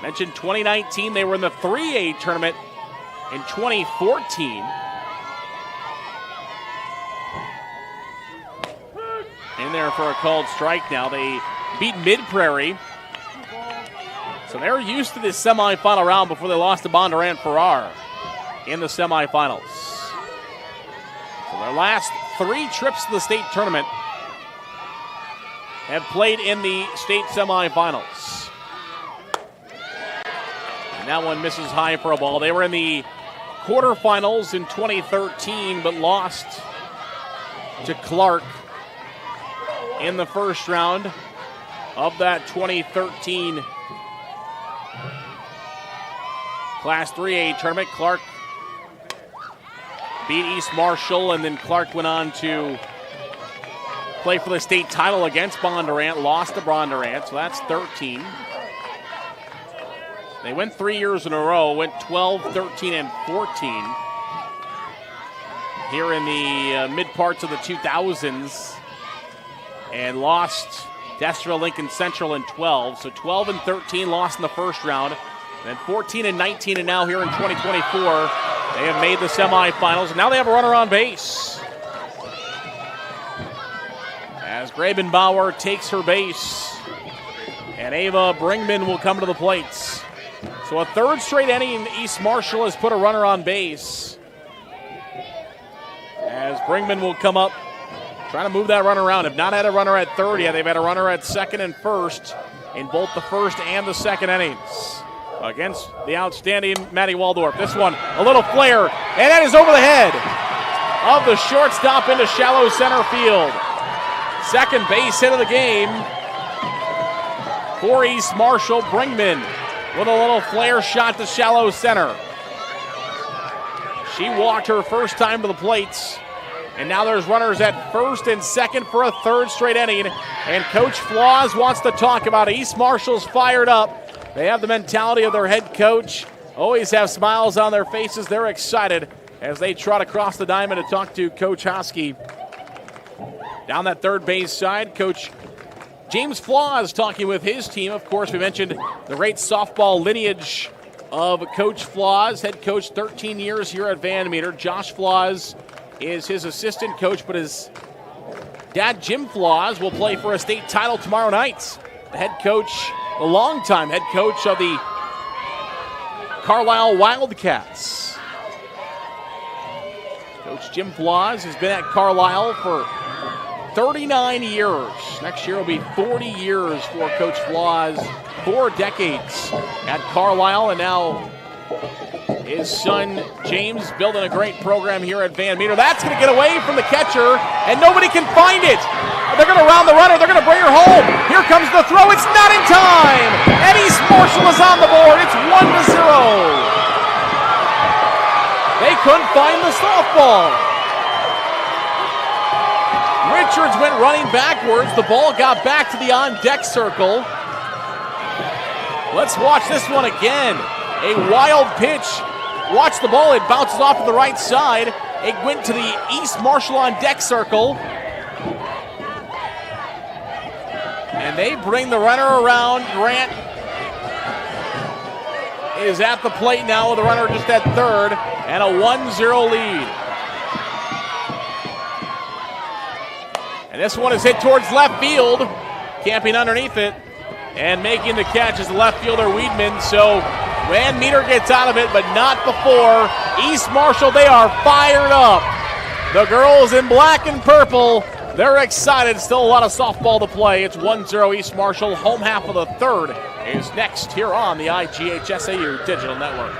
L: mentioned 2019. They were in the 3A tournament in 2014. In there for a called strike now. They beat Mid-Prairie. So they're used to this semifinal round before they lost to Bondurant Farrar in the semifinals. So their last 3 trips to the state tournament have played in the state semifinals. And that one misses high for a ball. They were in the quarterfinals in 2013, but lost to Clark in the first round of that 2013 Class 3A tournament. Clark beat East Marshall, and then Clark went on to play for the state title against Bondurant, lost to Bondurant, so that's 13. They went 3 years in a row, went 12, 13, and 14 here in the mid parts of the 2000s, and lost to Estra Lincoln Central in 12. So 12 and 13 lost in the first round. Then 14 and 19, and now here in 2024, they have made the semifinals, and now they have a runner on base. As Grabenbauer takes her base, and Ava Bringman will come to the plates. So a third straight inning, East Marshall has put a runner on base. As Bringman will come up, trying to move that runner around. Have not had a runner at third yet. They've had a runner at second and first in both the first and the second innings against the outstanding Maddie Waldorf. This one, a little flare, and that is over the head of the shortstop into shallow center field. Second base hit of the game for East Marshall. Bringman with a little flare shot to shallow center. She walked her first time to the plates, and now there's runners at first and second for a third straight inning. And Coach Flaws wants to talk about it. East Marshall's fired up. They have the mentality of their head coach. Always have smiles on their faces. They're excited as they trot across the diamond to talk to Coach Hosky. Down that third base side, Coach James Flaws talking with his team. Of course, we mentioned the great softball lineage of Coach Flaws, head coach 13 years here at Van Meter. Josh Flaws is his assistant coach, but his dad, Jim Flaws, will play for a state title tomorrow night. The head coach, the longtime head coach of the Carlisle Wildcats. Coach Jim Flaws has been at Carlisle for 39 years. Next year will be 40 years for Coach Flaws, 4 decades at Carlisle, and now his son James building a great program here at Van Meter. That's going to get away from the catcher, and nobody can find it. They're going to round the runner. They're going to bring her home. Here comes the throw. It's not in time. And East Marshall is on the board. It's 1-0. They couldn't find the softball. Richards went running backwards. The ball got back to the on-deck circle. Let's watch this one again. A wild pitch. Watch the ball. It bounces off to the right side. It went to the East Marshall on-deck circle. And they bring the runner around. Grant is at the plate now with a runner just at third, and a 1-0 lead. And this one is hit towards left field, camping underneath it, and making the catch is the left fielder Weedman. So Van Meter gets out of it, but not before. East Marshall, they are fired up. The girls in black and purple, they're excited. Still a lot of softball to play. It's 1-0 East Marshall. Home half of the third is next here on the IGHSAU Digital Network.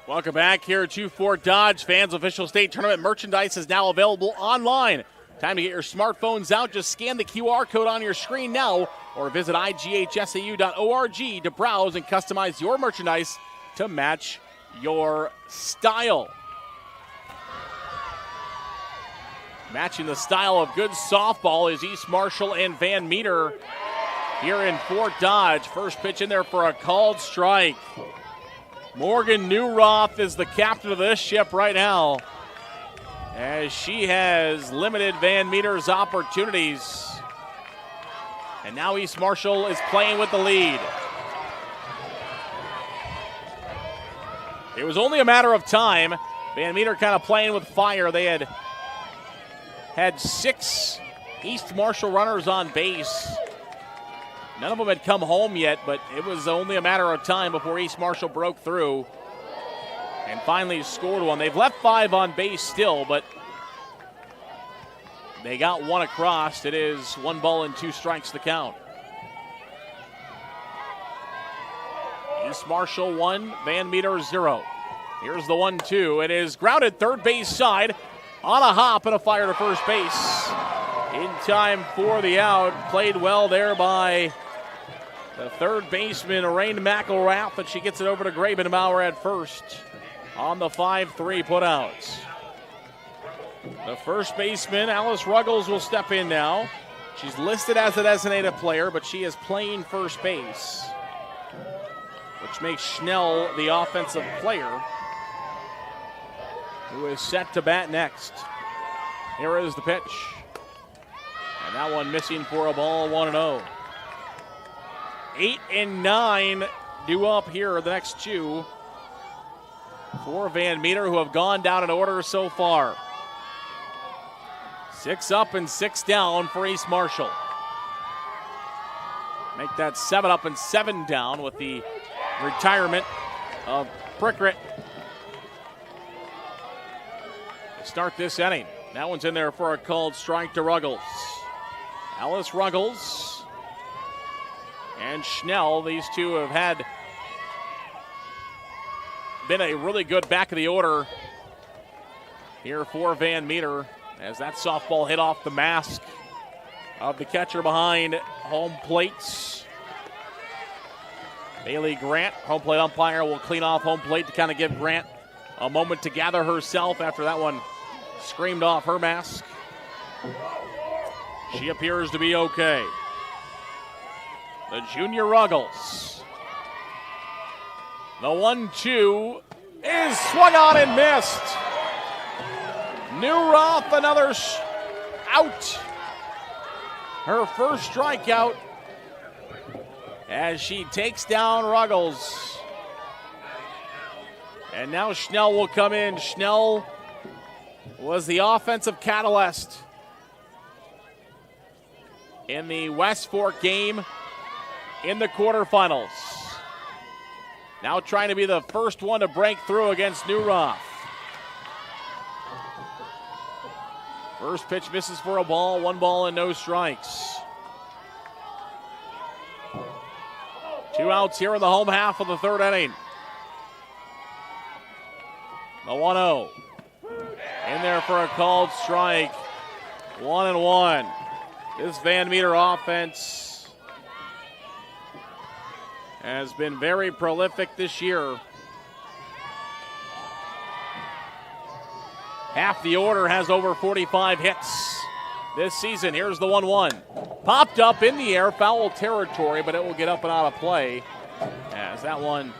L: Welcome back here to Fort Dodge. Fans official state tournament merchandise is now available online. Time to get your smartphones out. Just scan the QR code on your screen now or visit IGHSAU.org to browse and customize your merchandise to match your style. Matching the style of good softball is East Marshall and Van Meter here in Fort Dodge. First pitch in there for a called strike. Morgan Newroth is the captain of this ship right now, as she has limited Van Meter's opportunities. And now East Marshall is playing with the lead. It was only a matter of time. Van Meter kind of playing with fire. They had 6 East Marshall runners on base. None of them had come home yet, but it was only a matter of time before East Marshall broke through and finally scored one. They've left 5 on base still, but they got 1 across. It is 1 ball and 2 strikes to count. East Marshall 1, Van Meter 0. Here's the 1-2. It is grounded third base side on a hop and a fire to first base. In time for the out. Played well there by the third baseman, Rain McElrath, but she gets it over to Grabenbauer at first on the 5-3 putouts. The first baseman, Alice Ruggles, will step in now. She's listed as a designated player, but she is playing first base, which makes Schnell the offensive player, who is set to bat next. Here is the pitch. And that one missing for a ball, 1-0. 8 and 9 due up here, the next 2 for Van Meter, who have gone down in order so far. 6 up and 6 down for East Marshall. Make that 7 up and 7 down with the retirement of Prickett to start this inning. That one's in there for a called strike to Ruggles. Alice Ruggles and Schnell, these two have been a really good back of the order here for Van Meter, as that softball hit off the mask of the catcher behind home plates. Bailey Grant, home plate umpire, will clean off home plate to kind of give Grant a moment to gather herself after that one screamed off her mask. She appears to be okay. The junior Ruggles. The 1-2 is swung on and missed. Newroth, another out. Her first strikeout as she takes down Ruggles. And now Schnell will come in. Schnell was the offensive catalyst in the West Fork game in the quarterfinals. Now trying to be the first one to break through against Newroth. First pitch misses for a ball, 1 ball and no strikes. 2 outs here in the home half of the third inning. The 1-0. In there for a called strike. 1-1. This Van Meter offense has been very prolific this year. Half the order has over 45 hits this season. Here's the 1-1. Popped up in the air, foul territory, but it will get up and out of play as that one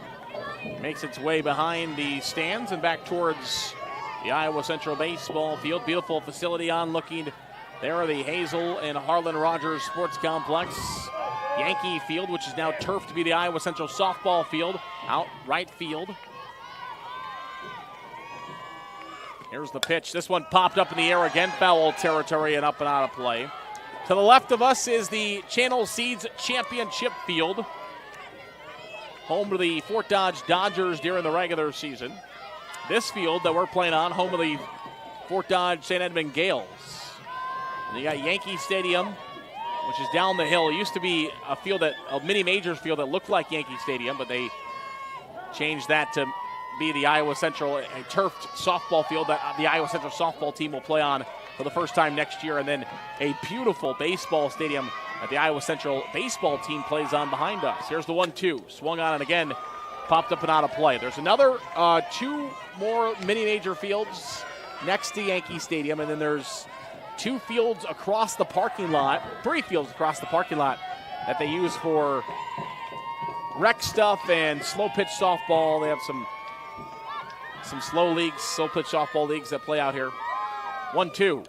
L: makes its way behind the stands and back towards the Iowa Central baseball field. Beautiful facility on looking. There are the Hazel and Harlan Rogers Sports Complex. Yankee Field, which is now turfed to be the Iowa Central softball field, out right field. Here's the pitch. This one popped up in the air again, foul territory and up and out of play. To the left of us is the Channel Seeds Championship Field, home to the Fort Dodge Dodgers during the regular season. This field that we're playing on, home of the Fort Dodge St. Edmund Gales. And you got Yankee Stadium, which is down the hill. It used to be a mini majors field that looked like Yankee Stadium, but they changed that to be the Iowa Central turfed softball field that the Iowa Central softball team will play on for the first time next year, and then a beautiful baseball stadium that the Iowa Central baseball team plays on behind us. Here's the 1-2, swung on and again, popped up and out of play. There's another 2 more mini-major fields next to Yankee Stadium, and then there's 2 fields across the parking lot, 3 fields across the parking lot that they use for rec stuff and slow pitch softball. They have some slow leagues, slow pitch softball leagues that play out here. 1-2.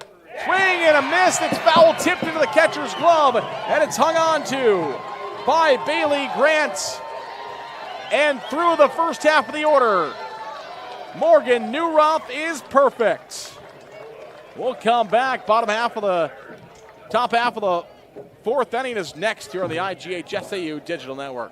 L: Swing and a miss. It's foul tipped into the catcher's glove, and it's hung on to by Bailey Grant. And through the first half of the order, Morgan Newroth is perfect. We'll come back. Top half of the 4th inning is next here on the IGHSAU Digital Network.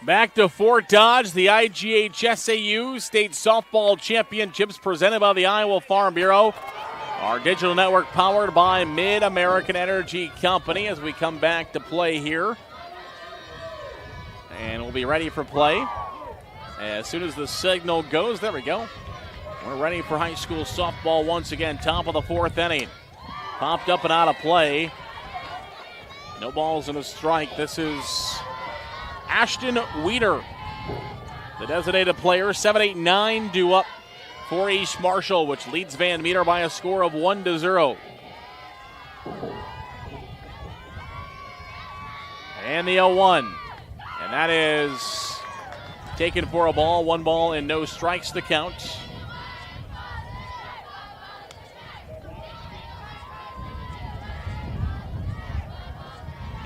L: Back to Fort Dodge, the IGHSAU State Softball Championships presented by the Iowa Farm Bureau. Our digital network powered by Mid-American Energy Company as we come back to play here. And we'll be ready for play as soon as the signal goes. There we go. We're ready for high school softball once again. Top of the 4th inning. Popped up and out of play. No balls and a strike. This is Ashton Weeder, the designated player. 7-8-9 due up for East Marshall, which leads Van Meter by a score of 1-0. And the 0-1. And that is taken for a ball. 1 ball and no strikes to count.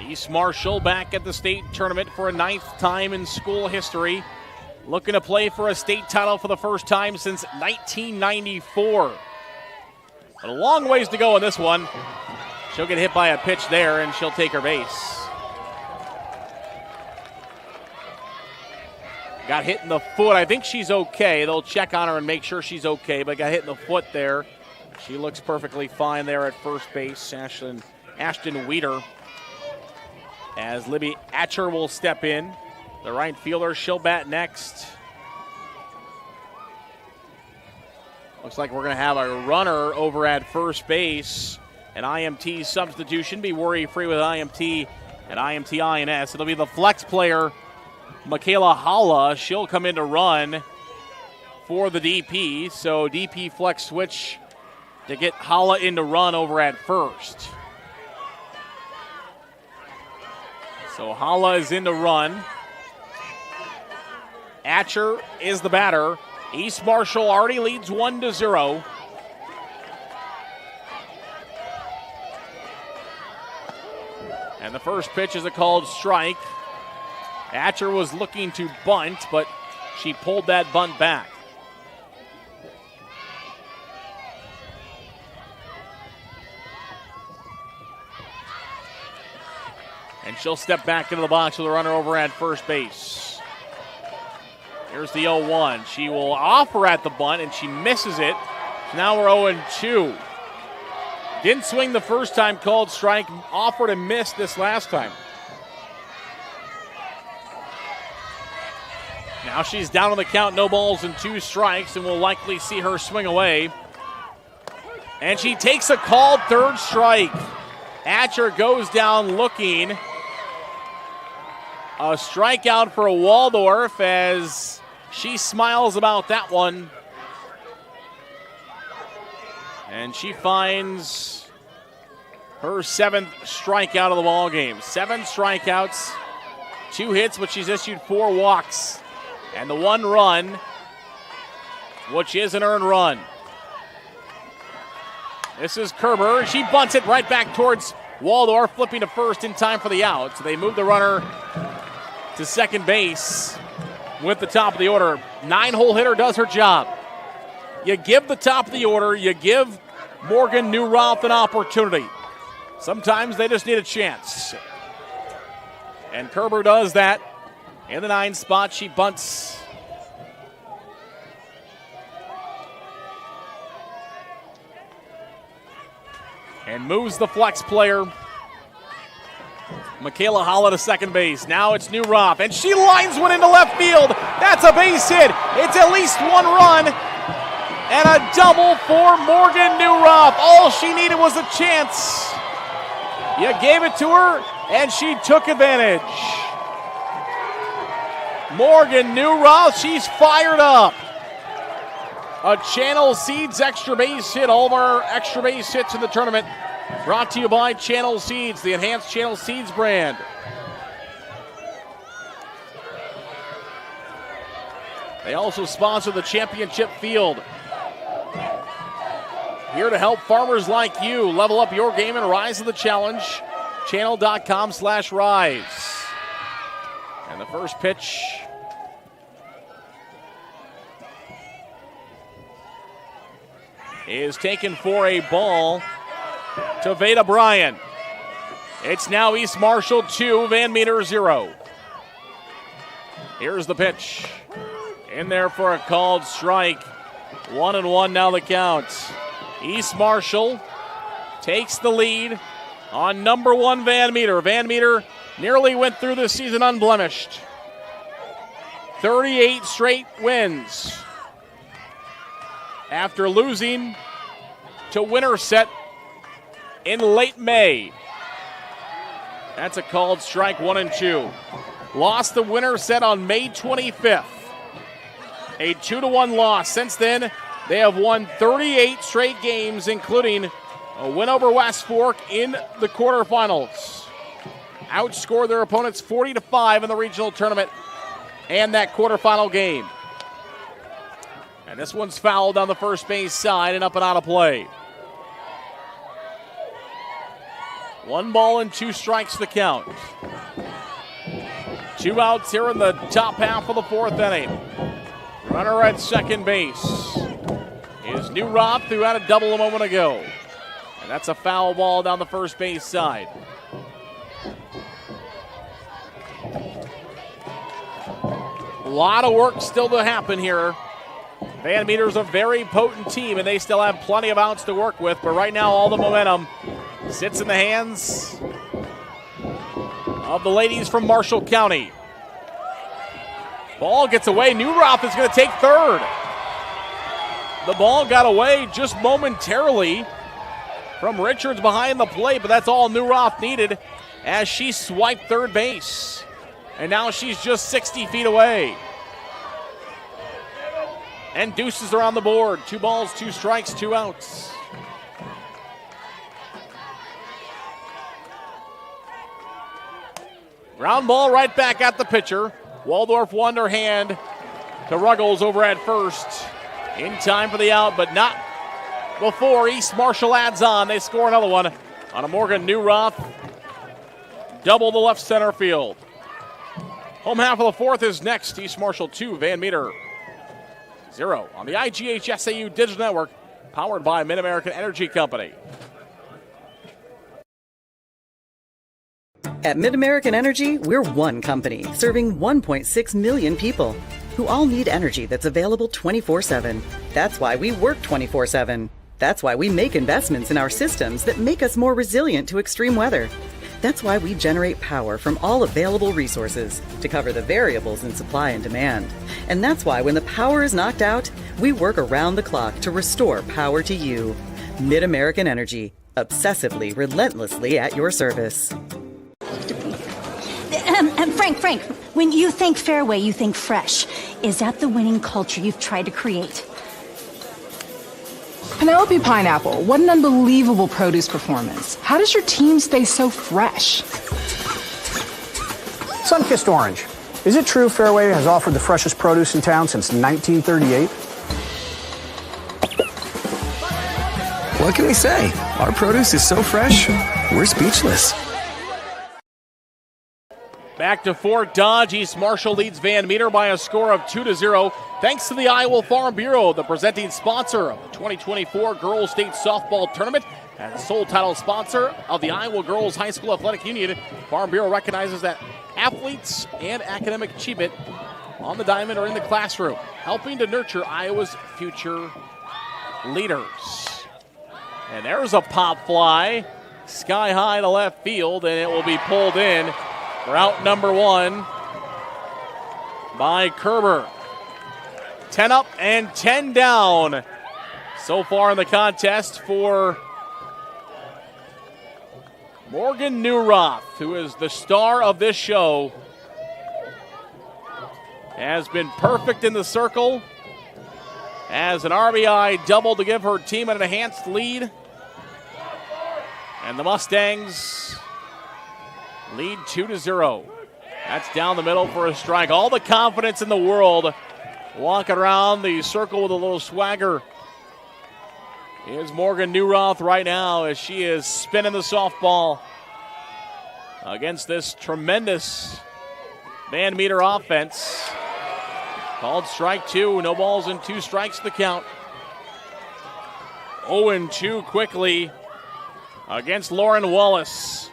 L: East Marshall back at the state tournament for a 9th time in school history. Looking to play for a state title for the first time since 1994. But a long ways to go in this one. She'll get hit by a pitch there, and she'll take her base. Got hit in the foot. I think she's okay. They'll check on her and make sure she's okay, but got hit in the foot there. She looks perfectly fine there at first base. Ashton Weeder. As Libby Atcher will step in. The right fielder, she'll bat next. Looks like we're going to have a runner over at first base. An IMT substitution. Be worry-free with IMT and IMT INS. It'll be the flex player, Michaela Holla. She'll come in to run for the DP. So DP flex switch to get Holla in to run over at first. So Holla is in to run. Atcher is the batter. East Marshall already leads 1-0. And the first pitch is a called strike. Atcher was looking to bunt, but she pulled that bunt back. And she'll step back into the box with a runner over at first base. Here's the 0-1. She will offer at the bunt, and she misses it. Now we're 0-2. Didn't swing the first time, called strike. Offered and missed this last time. Now she's down on the count, no balls and 2 strikes, and we'll likely see her swing away. And she takes a called third strike. Atcher goes down looking. A strikeout for Waldorf as She smiles about that one. And she finds her 7th strikeout of the ball game. 7 strikeouts, 2 hits, but she's issued 4 walks. And the 1 run, which is an earned run. This is Kerber, and she bunts it right back towards Waldorf, flipping to first in time for the out. So they move the runner to second base with the top of the order. 9-hole hitter does her job. You give the top of the order, you give Morgan Newroth an opportunity. Sometimes they just need a chance. And Kerber does that. In the 9 spot, she bunts. And moves the flex player. Michaela Holla to second base. Now it's Newroth, and she lines one into left field. That's a base hit. It's at least 1 run. And a double for Morgan Newroth. All she needed was a chance. You gave it to her, and she took advantage. Morgan Newroth, she's fired up. A Channel Seeds extra base hit. All of our extra base hits in the tournament brought to you by Channel Seeds, the enhanced Channel Seeds brand. They also sponsor the championship field. Here to help farmers like you level up your game and rise to the challenge. Channel.com/rise. And the first pitch is taken for a ball to Veda Bryan. It's now East Marshall 2, Van Meter 0. Here's the pitch. In there for a called strike. 1-1 now the count. East Marshall takes the lead on number 1 Van Meter. Van Meter nearly went through the season unblemished. 38 straight wins after losing to Winterset in late May. That's a called strike, 1-2. Lost to Winterset on May 25th. A 2-1 loss. Since then, they have won 38 straight games, including a win over West Fork in the quarterfinals. Outscored their opponents 40-5 in the regional tournament and that quarterfinal game. And this one's fouled on the first base side and up and out of play. 1 ball and 2 strikes to count. 2 outs here in the top half of the 4th inning. Runner at second base is Newroth, who had a double a moment ago. And that's a foul ball down the first base side. A lot of work still to happen here. Van Meter's a very potent team, and they still have plenty of outs to work with. But right now, all the momentum sits in the hands of the ladies from Marshall County. Ball gets away. Newroth is going to take third. The ball got away just momentarily from Richards behind the plate, but that's all Newroth needed as she swiped third base. And now she's just 60 feet away. And deuces are on the board. 2 balls, 2 strikes, 2 outs. Ground ball right back at the pitcher. Waldorf underhand to Ruggles over at first. In time for the out, but not before East Marshall adds on. They score another one on a Morgan Newroth. Double the left center field. Home half of the 4th is next. East Marshall 2, Van Meter 0 on the IGHSAU Digital Network, powered by Mid-American Energy Company.
A: At Mid-American Energy, we're one company serving 1.6 million people who all need energy that's available 24/7. That's why we work 24/7. That's why we make investments in our systems that make us more resilient to extreme weather. That's why we generate power from all available resources to cover the variables in supply and demand. And that's why when the power is knocked out, we work around the clock to restore power to you. Mid-American Energy, obsessively, relentlessly at your service.
D: Frank, when you think Fareway, you think fresh. Is that the winning culture you've tried to create?
E: Penelope Pineapple, what an unbelievable produce performance. How does your team stay so fresh?
F: Sun-kissed orange. Is it true Fareway has offered the freshest produce in town since 1938?
G: What can we say? Our produce is so fresh, we're speechless.
L: Back to Fort Dodge. East Marshall leads Van Meter by a score of 2-0. Thanks to the Iowa Farm Bureau, the presenting sponsor of the 2024 Girls State Softball Tournament and the sole title sponsor of the Iowa Girls High School Athletic Union. Farm Bureau recognizes that athletes and academic achievement on the diamond or in the classroom, helping to nurture Iowa's future leaders. And there's a pop fly, sky high to left field, and it will be pulled in for out number one by Kerber. 10 up and 10 down so far in the contest for Morgan Newroth, who is the star of this show. Has been perfect in the circle. Has an RBI double to give her team an enhanced lead. And the Mustangs lead 2-0. That's down the middle for a strike. All the confidence in the world walking around the circle with a little swagger. Here's Morgan Newroth right now as she is spinning the softball against this tremendous Van Meter offense. Called strike two. No balls and 2 strikes to count. 0-2 quickly against Lauren Wallace,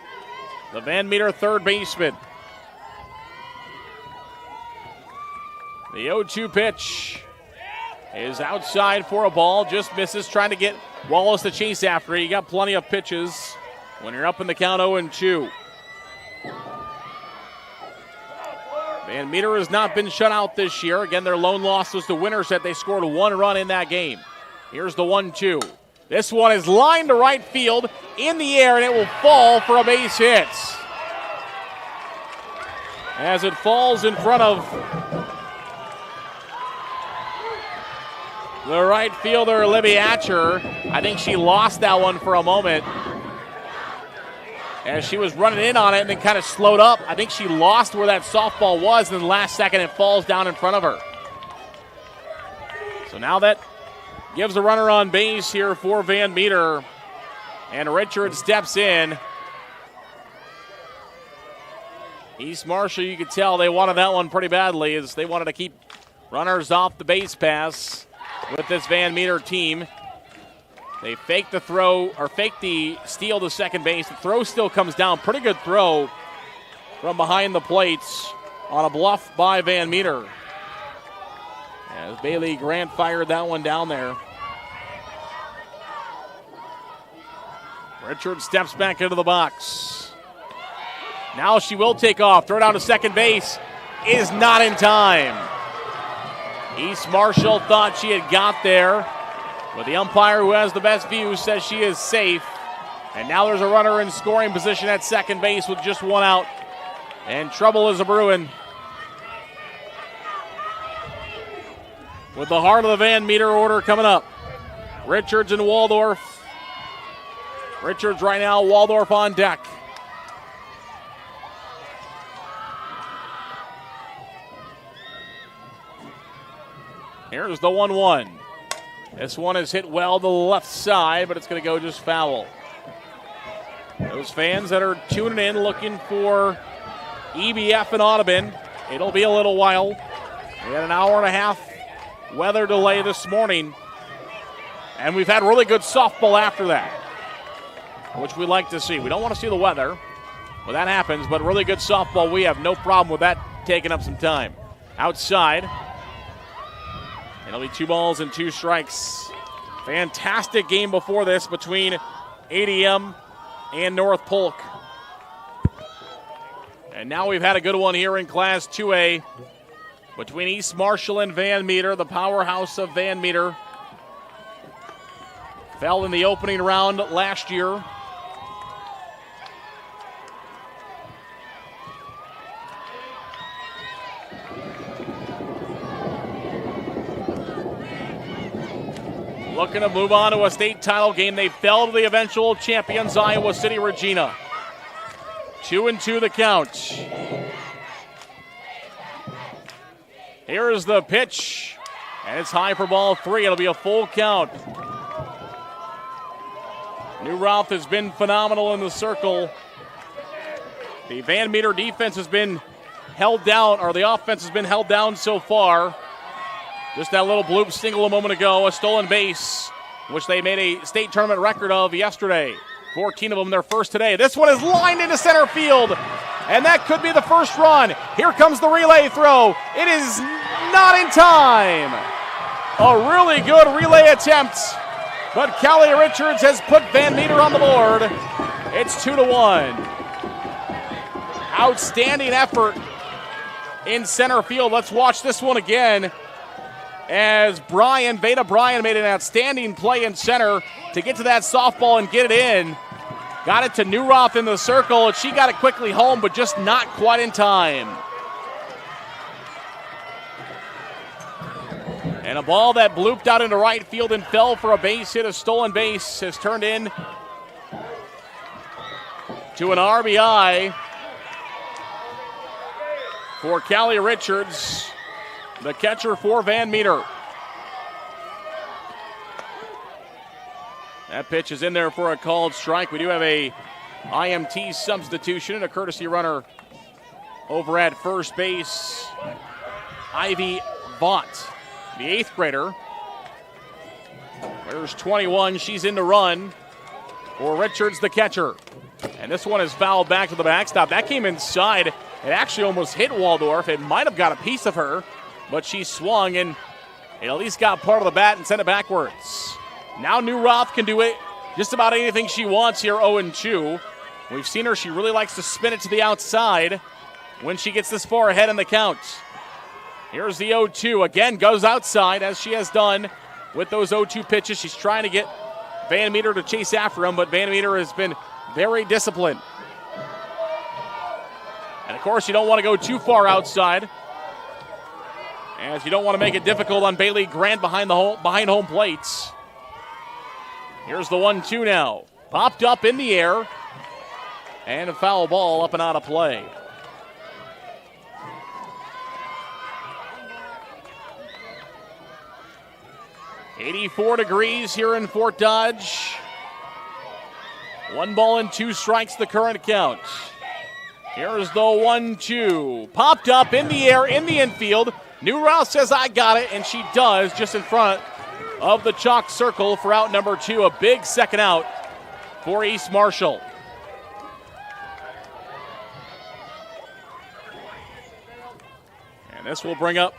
L: the Van Meter third baseman. The 0-2 pitch is outside for a ball. Just misses, trying to get Wallace to chase after it. You got plenty of pitches when you're up in the count 0-2. Van Meter has not been shut out this year. Again, their lone loss was the winner set. They scored 1 run in that game. Here's the 1-2. This one is lined to right field in the air, and it will fall for a base hit. As it falls in front of the right fielder, Libby Atcher. I think she lost that one for a moment as she was running in on it and then kind of slowed up. I think she lost where that softball was, and then last second it falls down in front of her. So now that gives a runner on base here for Van Meter, and Richard steps in. East Marshall, you could tell they wanted that one pretty badly, as they wanted to keep runners off the base pass with this Van Meter team. They fake the throw, or fake the steal to second base. The throw still comes down. Pretty good throw from behind the plates on a bluff by Van Meter. As Bailey Grant fired that one down there. Richard steps back into the box. Now she will take off. Throw down to second base. Is not in time. East Marshall thought she had got there, but the umpire, who has the best view, says she is safe. And now there's a runner in scoring position at second base with just 1 out. And trouble is a-brewing with the heart of the Van Meter order coming up. Richards and Waldorf. Richards right now, Waldorf on deck. Here's the 1-1. This one is hit well to the left side, but it's going to go just foul. Those fans that are tuning in looking for EBF and Audubon, it'll be a little while. We had an hour and a half weather delay this morning, and we've had really good softball after that, which we like to see. We don't want to see the weather when that happens, but really good softball, we have no problem with that taking up some time. Outside, it'll be 2 balls and 2 strikes. Fantastic game before this between ADM and North Polk. And now we've had a good one here in Class 2A between East Marshall and Van Meter, the powerhouse of Van Meter. Fell in the opening round last year. looking to move on to a state title game. They fell to the eventual champions, Iowa City Regina. 2-2 the count. Here is the pitch, and it's high for ball 3. It'll be a full count. New Roth has been phenomenal in the circle. The Van Meter defense has been held down, or the offense has been held down so far. Just that little bloop single a moment ago, a stolen base, which they made a state tournament record of yesterday. 14 of them, their first today. This one is lined into center field, and that could be the first run. Here comes the relay throw. It is not in time. A really good relay attempt, but Callie Richards has put Van Meter on the board. It's 2-1. Outstanding effort in center field. Let's watch this one again as Veda Bryan made an outstanding play in center to get to that softball and get it in. Got it to Newroth in the circle, and she got it quickly home, but just not quite in time. And a ball that blooped out into right field and fell for a base hit, a stolen base, has turned in to an RBI for Callie Richards, the catcher for Van Meter. That pitch is in there for a called strike. We do have a IMT substitution and a courtesy runner over at first base. Ivy Vaught, the 8th grader. There's 21. She's in to run for Richards, the catcher. And this one is fouled back to the backstop. That came inside. It actually almost hit Waldorf. It might have got a piece of her, but she swung and it at least got part of the bat and sent it backwards. Now New Roth can do it just about anything she wants here, 0-2. We've seen her. She really likes to spin it to the outside when she gets this far ahead in the count. Here's the 0-2. Again, goes outside as she has done with those 0-2 pitches. She's trying to get Van Meter to chase after him, but Van Meter has been very disciplined. And, of course, you don't want to go too far outside, as you don't want to make it difficult on Bailey Grant behind home plates. Here's the 1-2 now. Popped up in the air, and a foul ball up and out of play. .84 degrees here in Fort Dodge. 1 ball and 2 strikes, the current count. Here's the 1-2. Popped up in the air in the infield. New Rouse says, I got it, and she does, just in front of the chalk circle for out number 2. A big second out for East Marshall. And this will bring up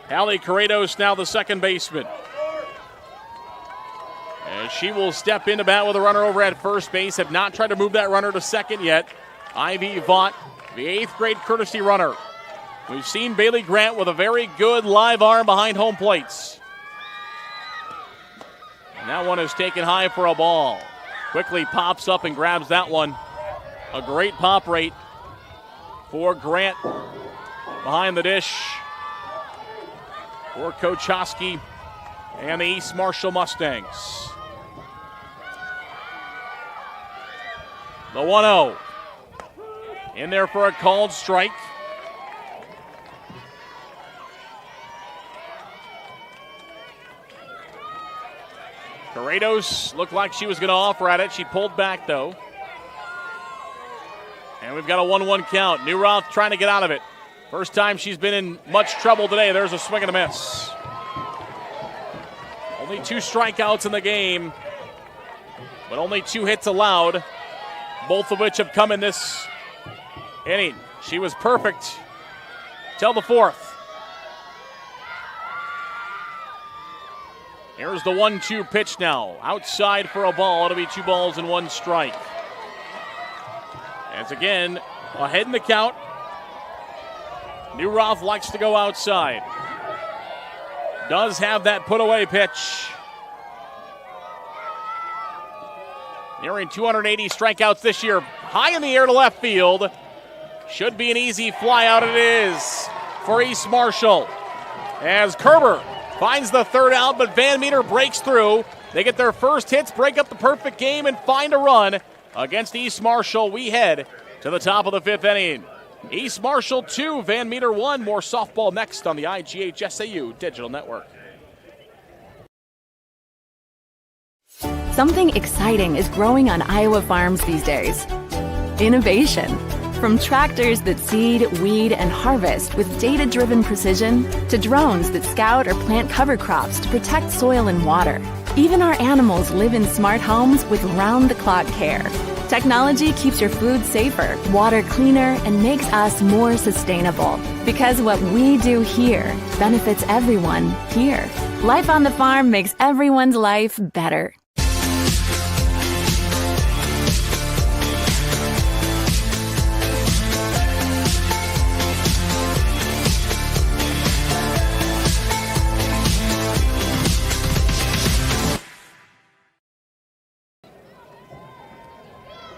L: Hallie Corrados, now the second baseman. And she will step into bat with a runner over at first base. Have not tried to move that runner to second yet. Ivy Vaught, the 8th grade courtesy runner. We've seen Bailey Grant with a very good live arm behind home plates. And that one is taken high for a ball. Quickly pops up and grabs that one. A great pop rate for Grant behind the dish for Coach Hosky and the East Marshall Mustangs. The 1-0. In there for a called strike. Corrados looked like she was going to offer at it. She pulled back, though. And we've got a 1-1 count. New Roth trying to get out of it. First time she's been in much trouble today. There's a swing and a miss. Only 2 strikeouts in the game, but only 2 hits allowed, both of which have come in this inning. She was perfect till the 4th. Here's the 1-2 pitch now. Outside for a ball. It'll be 2 balls and 1 strike. As again, ahead in the count. New Roth likes to go outside. Does have that put away pitch. Nearing 280 strikeouts this year. High in the air to left field. Should be an easy fly out. It is for East Marshall. As Kerber Finds the third out, but Van Meter breaks through. They get their first hits, break up the perfect game, and find a run against East Marshall. We head to the top of the 5th inning. East Marshall 2, Van Meter 1. More softball next on the IGHSAU Digital Network.
N: Something exciting is growing on Iowa farms these days. Innovation. From tractors that seed, weed, and harvest with data-driven precision to drones that scout or plant cover crops to protect soil and water. Even our animals live in smart homes with round-the-clock care. Technology keeps your food safer, water cleaner, and makes us more sustainable. Because what we do here benefits everyone here. Life on the farm makes everyone's life better.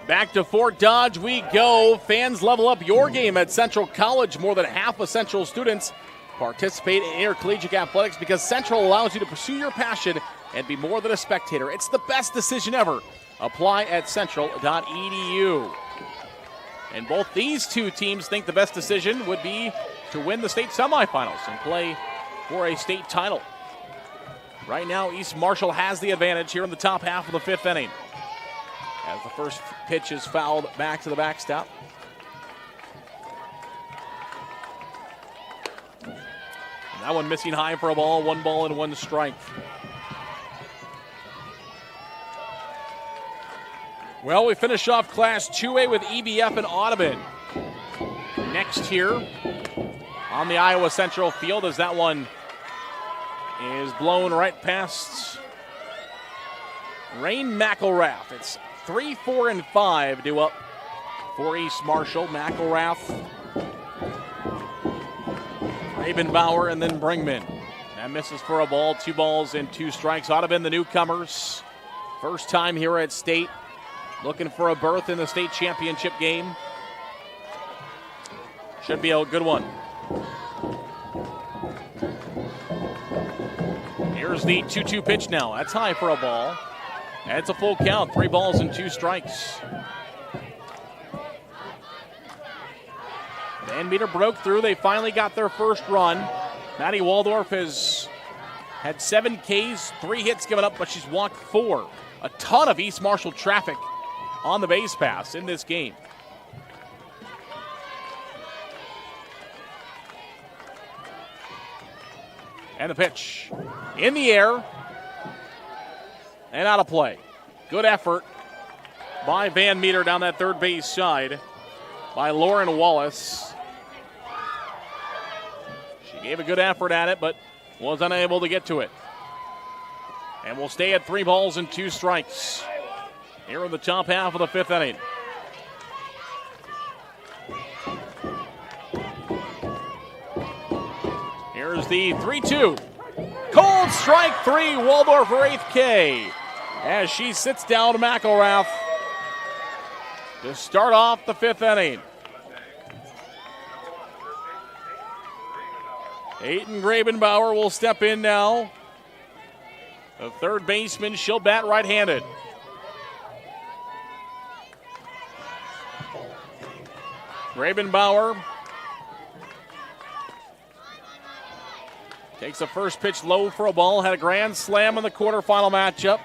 L: Back to Fort Dodge we go. Fans level up your game at Central College. More than half of Central students participate in intercollegiate athletics because Central allows you to pursue your passion and be more than a spectator. It's the best decision ever. Apply at central.edu. And both these two teams think the best decision would be to win the state semifinals and play for a state title. Right now, East Marshall has the advantage here in the top half of the 5th inning. As the first pitch is fouled back to the backstop. And that one missing high for a ball, 1 ball and 1 strike. Well, we finish off Class 2A with EBF and Audubon. Next here on the Iowa Central field as that one is blown right past Rain McElrath. It's 3, 4, and 5 due up for East Marshall. McElrath, Ravenbauer, and then Bringman. That misses for a ball, 2 balls and 2 strikes. Audubon, the newcomers. First time here at state. Looking for a berth in the state championship game. Should be a good one. Here's the 2-2 pitch now. That's high for a ball. That's a full count, 3 balls and 2 strikes. Van Meter broke through. They finally got their first run. Maddie Waldorf has had 7 Ks, 3 hits given up, but she's walked 4. A ton of East Marshall traffic on the base pass in this game. And the pitch in the air. And out of play. Good effort by Van Meter down that third base side by Lauren Wallace. She gave a good effort at it, but was unable to get to it. And we'll stay at 3 balls and 2 strikes here in the top half of the 5th inning. Here's the 3-2. Cold strike 3, Waldorf for 8th K. As she sits down McElrath to start off the 5th inning. Aiton Grabenbauer will step in now. The third baseman, she'll bat right-handed. Grabenbauer takes the first pitch low for a ball, had a grand slam in the quarterfinal matchup.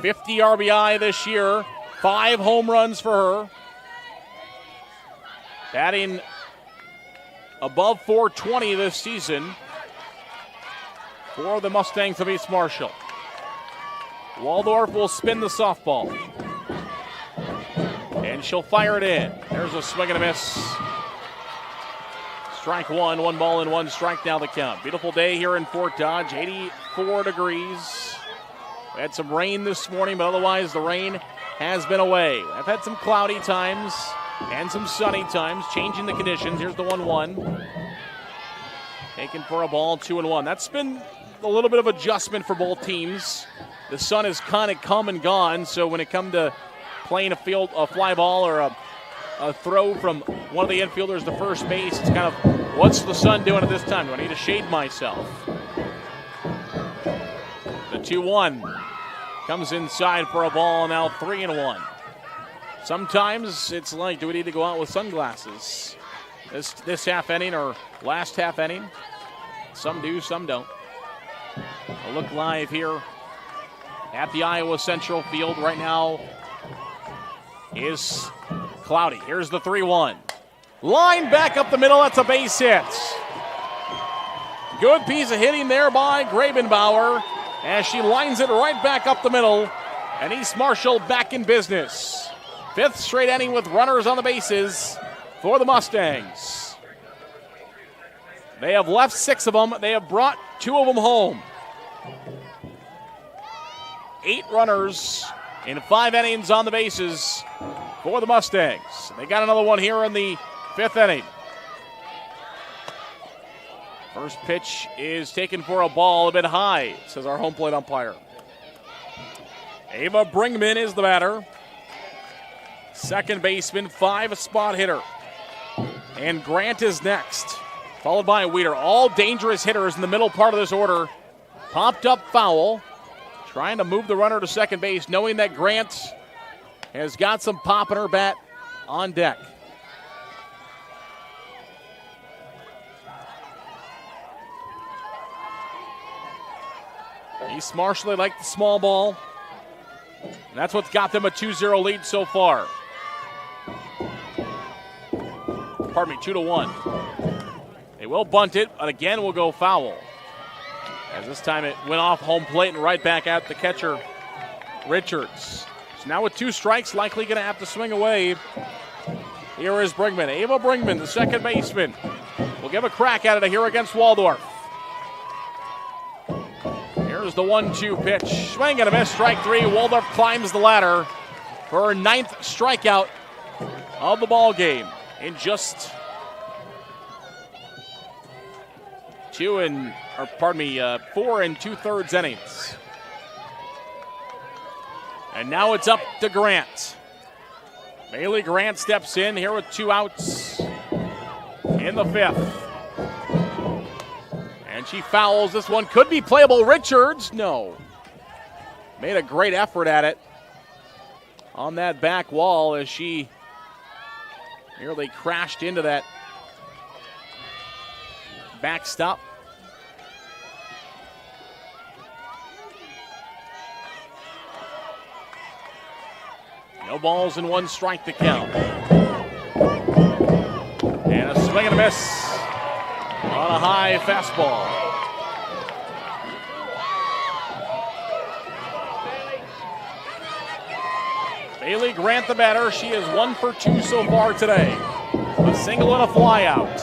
L: 50 RBI this year, 5 home runs for her. Batting above .420 this season for the Mustangs of East Marshall. Waldorf will spin the softball. And she'll fire it in. There's a swing and a miss. Strike 1, 1 ball and 1 strike now the count. Beautiful day here in Fort Dodge, 84 degrees. We had some rain this morning, but otherwise the rain has been away. I've had some cloudy times and some sunny times, changing the conditions. Here's the 1-1. Taken for a ball, 2-1. That's been a little bit of adjustment for both teams. The sun has kind of come and gone, so when it comes to playing a fly ball or a throw from one of the infielders to first base, it's kind of What's the sun doing at this time? Do I need to shade myself? The 2-1 comes inside for a ball, now 3-1. Sometimes it's like, do we need to go out with sunglasses? This half inning or last half inning? Some do, some don't. A look live here at the Iowa Central field right now is cloudy. Here's the 3-1. Line back up the middle, that's a base hit. Good piece of hitting there by Grabenbauer as she lines it right back up the middle. And East Marshall back in business. 5th straight inning with runners on the bases for the Mustangs. They have left 6 of them. They have brought 2 of them home. 8 runners in 5 innings on the bases for the Mustangs. They got another one here in the 5th inning. First pitch is taken for a ball a bit high, says our home plate umpire. Ava Bringman is the batter. Second baseman, 5-spot hitter. And Grant is next, followed by Weeder. All dangerous hitters in the middle part of this order. Popped up foul, trying to move the runner to second base, knowing that Grant has got some pop in her bat on deck. East Marshall, they like the small ball. And that's what's got them a 2-0 lead so far. Pardon me, 2-1. They will bunt it, but again will go foul. As this time it went off home plate and right back at the catcher, Richards. So now with 2 strikes, likely going to have to swing away. Here is Bringman. Ava Bringman, the second baseman, will give a crack at it here against Waldorf. Here's the 1-2 pitch. Swing and a miss, strike 3. Waldorf climbs the ladder for her 9th strikeout of the ball game in just 4 2/3 innings. And now it's up to Grant. Bailey Grant steps in here with 2 outs in the 5th. And she fouls. This one could be playable. Richards, no. Made a great effort at it on that back wall as she nearly crashed into that backstop. No balls and 1 strike to count. And a swing and a miss on a high fastball. Bailey Grant the batter. She is 1 for 2 so far today. A single and a fly out.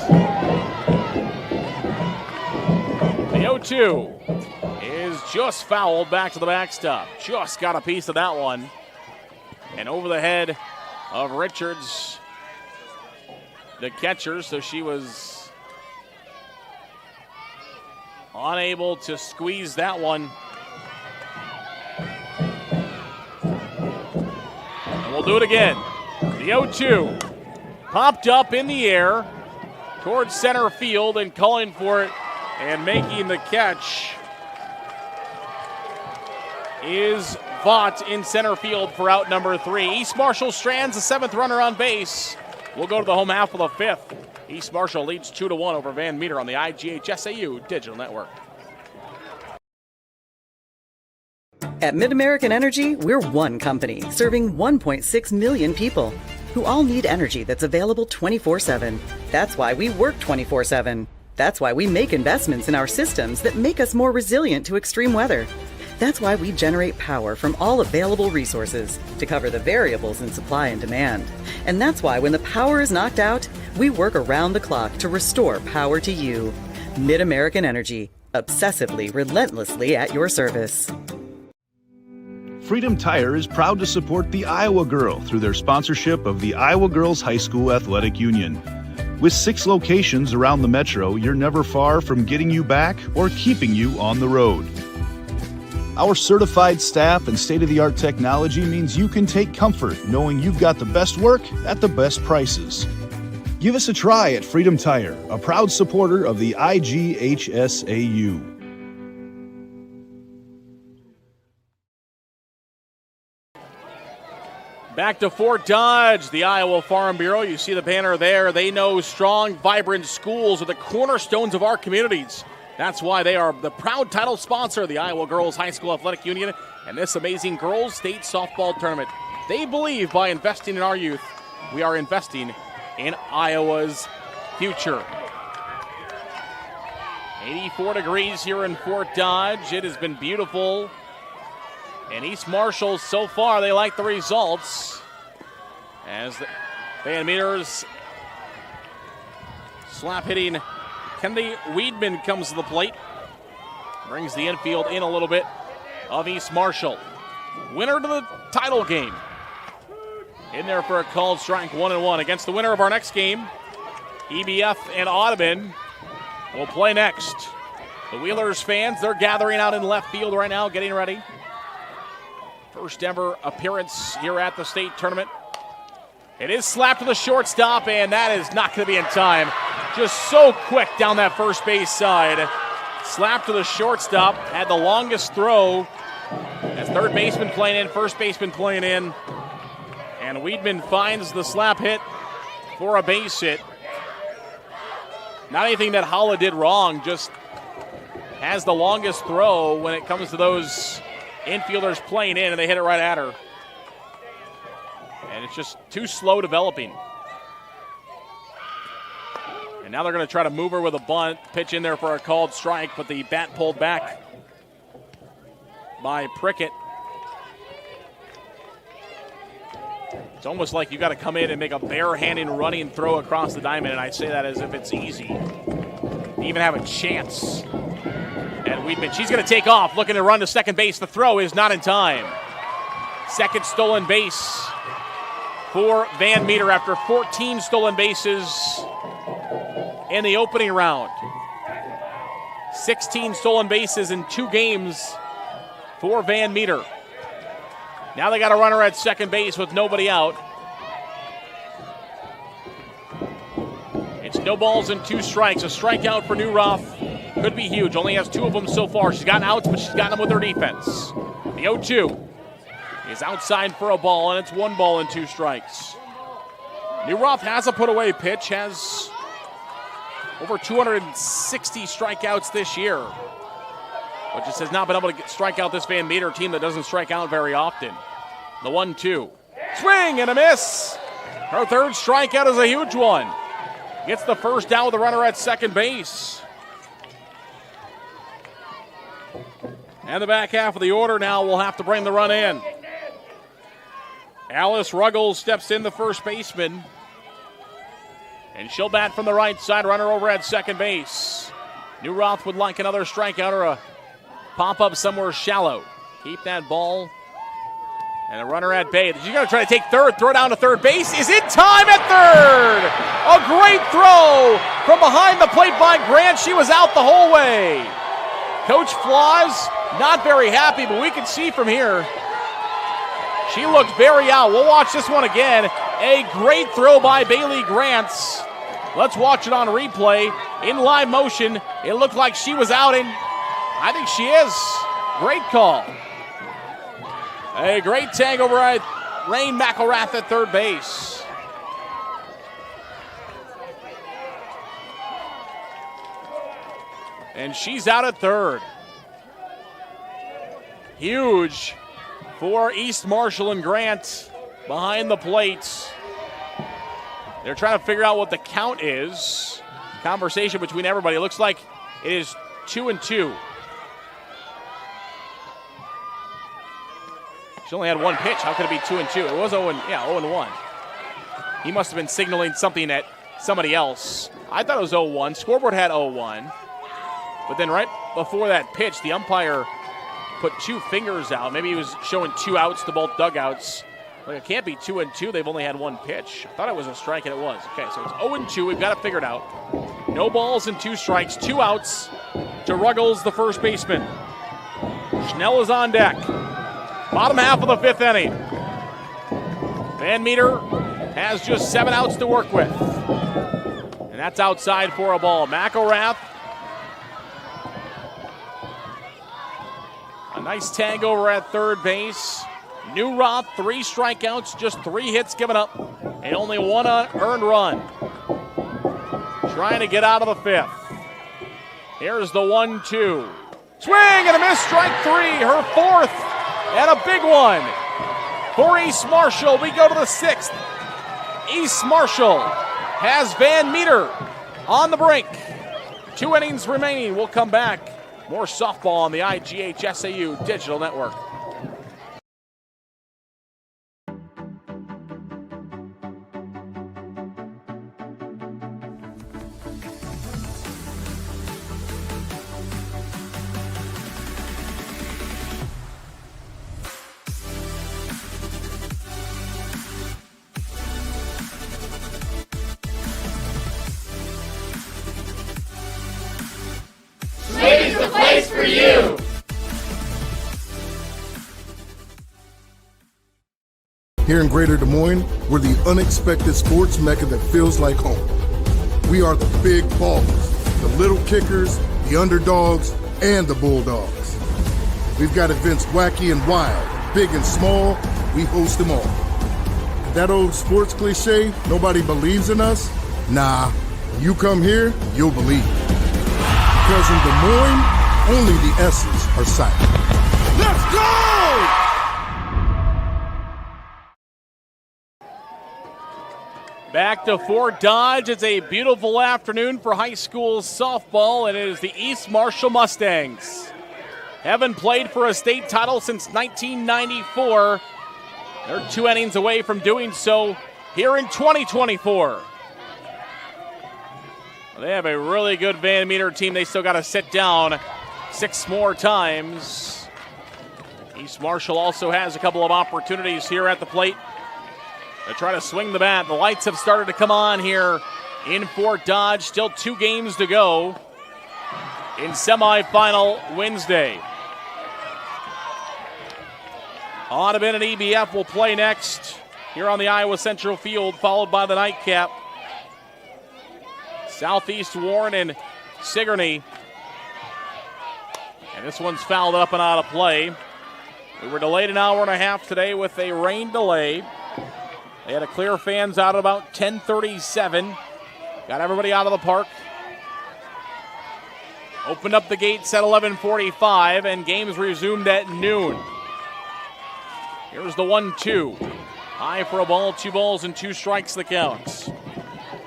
L: The 0-2 is just fouled back to the backstop. Just got a piece of that one. And over the head of Richards, the catcher, so she was unable to squeeze that one. And we'll do it again. The 0-2 popped up in the air towards center field and calling for it and making the catch is Vaught in center field for out number 3. East Marshall strands the 7th runner on base. We'll go to the home half of the 5th. East Marshall leads 2-1 over Van Meter on the IGHSAU Digital Network.
A: At MidAmerican Energy, we're one company serving 1.6 million people who all need energy that's available 24/7. That's why we work 24/7. That's why we make investments in our systems that make us more resilient to extreme weather. That's why we generate power from all available resources to cover the variables in supply and demand. And that's why when the power is knocked out, we work around the clock to restore power to you. MidAmerican Energy, obsessively, relentlessly at your service.
J: Freedom Tire is proud to support the Iowa Girl through their sponsorship of the Iowa Girls High School Athletic Union. With 6 locations around the metro, you're never far from getting you back or keeping you on the road. Our certified staff and state-of-the-art technology means you can take comfort knowing you've got the best work at the best prices. Give us a try at Freedom Tire, a proud supporter of the IGHSAU.
L: Back to Fort Dodge, the Iowa Farm Bureau. You see the banner there. They know strong, vibrant schools are the cornerstones of our communities. That's why they are the proud title sponsor of the Iowa Girls High School Athletic Union and this amazing girls state softball tournament. They believe by investing in our youth, we are investing in Iowa's future. 84 degrees here in Fort Dodge. It has been beautiful. And East Marshall, so far, they like the results. As the Van Meters slap hitting Kennedy Weedman comes to the plate. Brings the infield in a little bit of East Marshall. Winner to the title game. In there for a called strike, 1-1. Against the winner of our next game, EBF and Audubon will play next. The Wheelers fans, they're gathering out in left field right now, getting ready. First ever appearance here at the state tournament. It is slapped to the shortstop, and that is not going to be in time. Just so quick down that first base side. Slapped to the shortstop, had the longest throw. As third baseman playing in, first baseman playing in. And Weedman finds the slap hit for a base hit. Not anything that Holla did wrong, just has the longest throw when it comes to those infielders playing in, and they hit it right at her. And it's just too slow developing. And now they're going to try to move her with a bunt, pitch in there for a called strike, but the bat pulled back by Prickett. It's almost like you got to come in and make a barehanded running throw across the diamond, and I say that as if it's easy. To even have a chance. And Weedman, she's going to take off, looking to run to second base. The throw is not in time. Second stolen base for Van Meter after 14 stolen bases in the opening round. 16 stolen bases in 2 games for Van Meter. Now they got a runner at second base with nobody out. It's no balls and 2 strikes. A strikeout for Newroth could be huge. Only has 2 of them so far. She's gotten outs, but she's gotten them with her defense. The 0-2 is outside for a ball, and it's 1 ball and 2 strikes. Newroth has a put-away pitch, has over 260 strikeouts this year, but just has not been able to strike out this Van Meter team that doesn't strike out very often. The 1-2. Swing and a miss. Her third strikeout is a huge one. Gets the first down with a runner at second base. And the back half of the order now will have to bring the run in. Alice Ruggles steps in, the first baseman. And she'll bat from the right side, runner over at second base. Newroth would like another strikeout or a pop-up somewhere shallow. Keep that ball. And a runner at bay. She's going to try to take third, throw down to third base. Is in time at third. A great throw from behind the plate by Grant. She was out the whole way. Coach Flaws not very happy, but we can see from here she looked very out. We'll watch this one again. A great throw by Bailey Grants. Let's watch it on replay. In live motion, it looked like she was out, and I think she is. Great call. A great tag over at Rain McElrath at third base. And she's out at third. Huge for East Marshall and Grant behind the plate. They're trying to figure out what the count is. Conversation between everybody. It looks like it is 2-2. She only had 1 pitch. How could it be 2-2? It was 0-1. He must have been signaling something at somebody else. I thought it was 0-1. Scoreboard had 0-1. But then right before that pitch, the umpire put 2 fingers out. Maybe he was showing 2 outs to both dugouts. Like, it can't be 2-2. They've only had 1 pitch. I thought it was a strike, and it was. Okay, so it's 0-2. We've got it figured out. No balls and 2 strikes. 2 outs to Ruggles, the first baseman. Schnell is on deck. Bottom half of the 5th inning. Van Meter has just 7 outs to work with. And that's outside for a ball. McElrath. A nice tag over at third base. Newroth, 3 strikeouts, just 3 hits given up, and only 1 earned run. Trying to get out of the 5th. Here's the 1-2. Swing and a miss, strike 3, her 4th, and a big one. For East Marshall, we go to the 6th. East Marshall has Van Meter on the brink. 2 innings remaining. We'll come back. More softball on the IGHSAU Digital Network.
I: Slate's the place for you!
B: Here in Greater Des Moines, we're the unexpected sports mecca that feels like home. We are the big ballers, the little kickers, the underdogs, and the bulldogs. We've got events wacky and wild, big and small, we host them all. That old sports cliche, nobody believes in us? Nah, when you come here, you'll believe. Because in Des Moines, only the S's are silent. Let's go!
L: Back to Fort Dodge. It's a beautiful afternoon for high school softball, and it is the East Marshall Mustangs. Haven't played for a state title since 1994. They're 2 innings away from doing so here in 2024. They have a really good Van Meter team. They still got to sit down 6 more times. East Marshall also has a couple of opportunities here at the plate to try to swing the bat. The lights have started to come on here in Fort Dodge. Still 2 games to go in semifinal Wednesday. Audubon and EBF will play next here on the Iowa Central Field, followed by the nightcap. Southeast Warren and Sigourney. And this one's fouled up and out of play. We were delayed an hour and a half today with a rain delay. They had to clear fans out at about 10:37. Got everybody out of the park. Opened up the gates at 11:45, and games resumed at noon. Here's the 1-2. High for a ball, 2 balls and 2 strikes the count.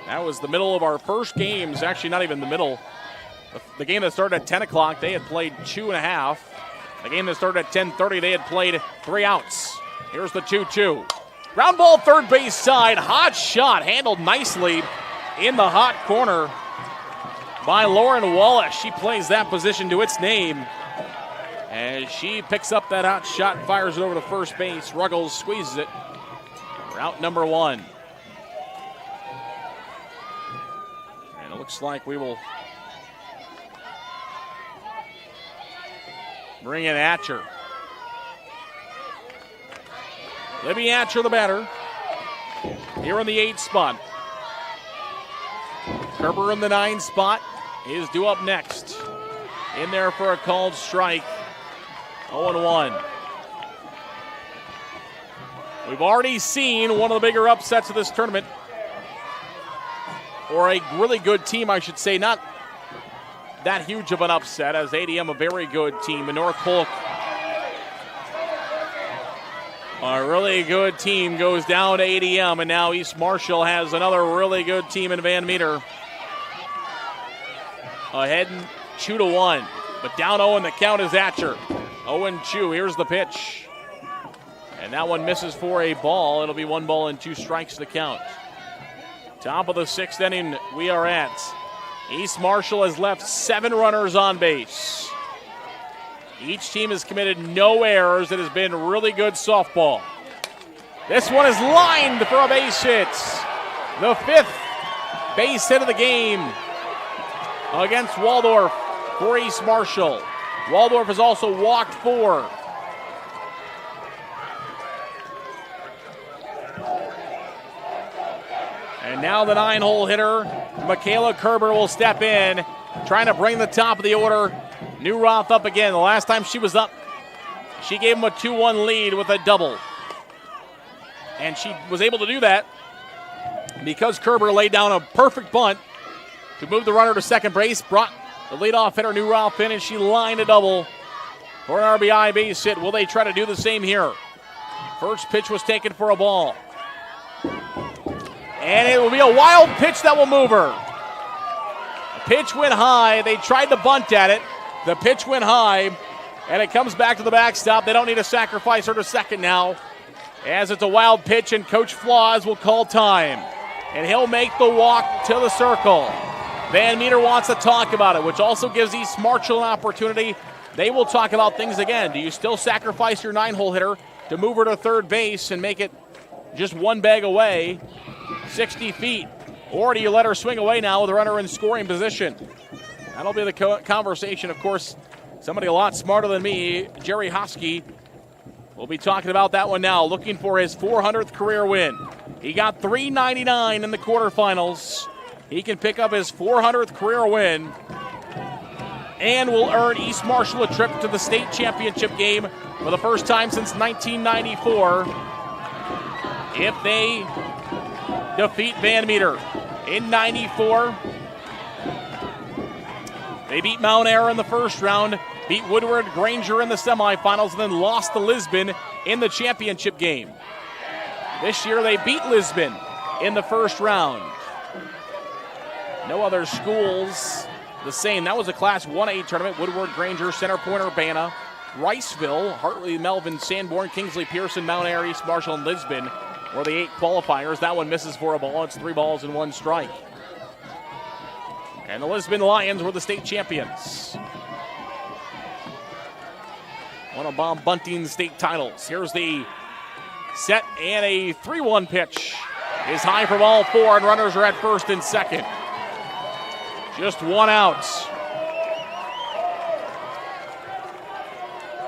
L: That was the middle of our first games. Actually, not even the middle. The game that started at 10 o'clock, they had played 2.5. The game that started at 10:30, they had played 3 outs. Here's the 2-2. Ground ball third base side. Hot shot handled nicely in the hot corner by Lauren Wallace. She plays that position to its name. As she picks up that hot shot and fires it over to first base. Ruggles squeezes it. Route number 1. And it looks like we will bring in Atcher. Libby Atcher, the batter, here in the 8 spot. Kerber in the 9 spot is due up next. In there for a called strike. 0-1. We've already seen one of the bigger upsets of this tournament. Or a really good team, I should say. Not that huge of an upset, as ADM, a very good team. And North Polk, a really good team, goes down to ADM. And now East Marshall has another really good team in Van Meter. Ahead 2-1. But down 0 in the count is Atcher. 0-2. Here's the pitch. And that one misses for a ball. It'll be 1 ball and 2 strikes to count. Top of the 6th inning we are at. East Marshall has left 7 runners on base. Each team has committed no errors. It has been really good softball. This one is lined for a base hit. The 5th base hit of the game against Waldorf for East Marshall. Waldorf has also walked 4. And now the 9-hole hitter, Michaela Kerber, will step in, trying to bring the top of the order. Newroth up again. The last time she was up, she gave him a 2-1 lead with a double. And she was able to do that because Kerber laid down a perfect bunt to move the runner to second base, brought the leadoff hitter Newroth in, and she lined a double for an RBI base hit. Will they try to do the same here? First pitch was taken for a ball. And it will be a wild pitch that will move her. The pitch went high. They tried to bunt at it. The pitch went high, and it comes back to the backstop. They don't need to sacrifice her to second now, as it's a wild pitch, and Coach Flaws will call time. And he'll make the walk to the circle. Van Meter wants to talk about it, which also gives East Marshall an opportunity. They will talk about things again. Do you still sacrifice your 9-hole hitter to move her to third base and make it just one bag away, 60 feet? Or do you let her swing away now with a runner in scoring position? That'll be the conversation. Of course, somebody a lot smarter than me, Jerry Hosky, will be talking about that one now, looking for his 400th career win. He got $3.99 in the quarterfinals. He can pick up his 400th career win and will earn East Marshall a trip to the state championship game for the first time since 1994 if they defeat Van Meter. In 94, they beat Mount Ayr in the first round, beat Woodward Granger in the semifinals, and then lost to Lisbon in the championship game. This year they beat Lisbon in the first round. No other schools the same. That was a Class 1A tournament. Woodward Granger, Center Point Urbana, Riceville, Hartley, Melvin, Sanborn, Kingsley, Pearson, Mount Ayr, East Marshall, and Lisbon were the 8 qualifiers. That one misses for a ball. It's 3 balls and 1 strike. And the Lisbon Lions were the state champions. One of Bob Bunting's state titles. Here's the set, and a 3-1 pitch is high for ball 4, and runners are at first and second. Just 1 out.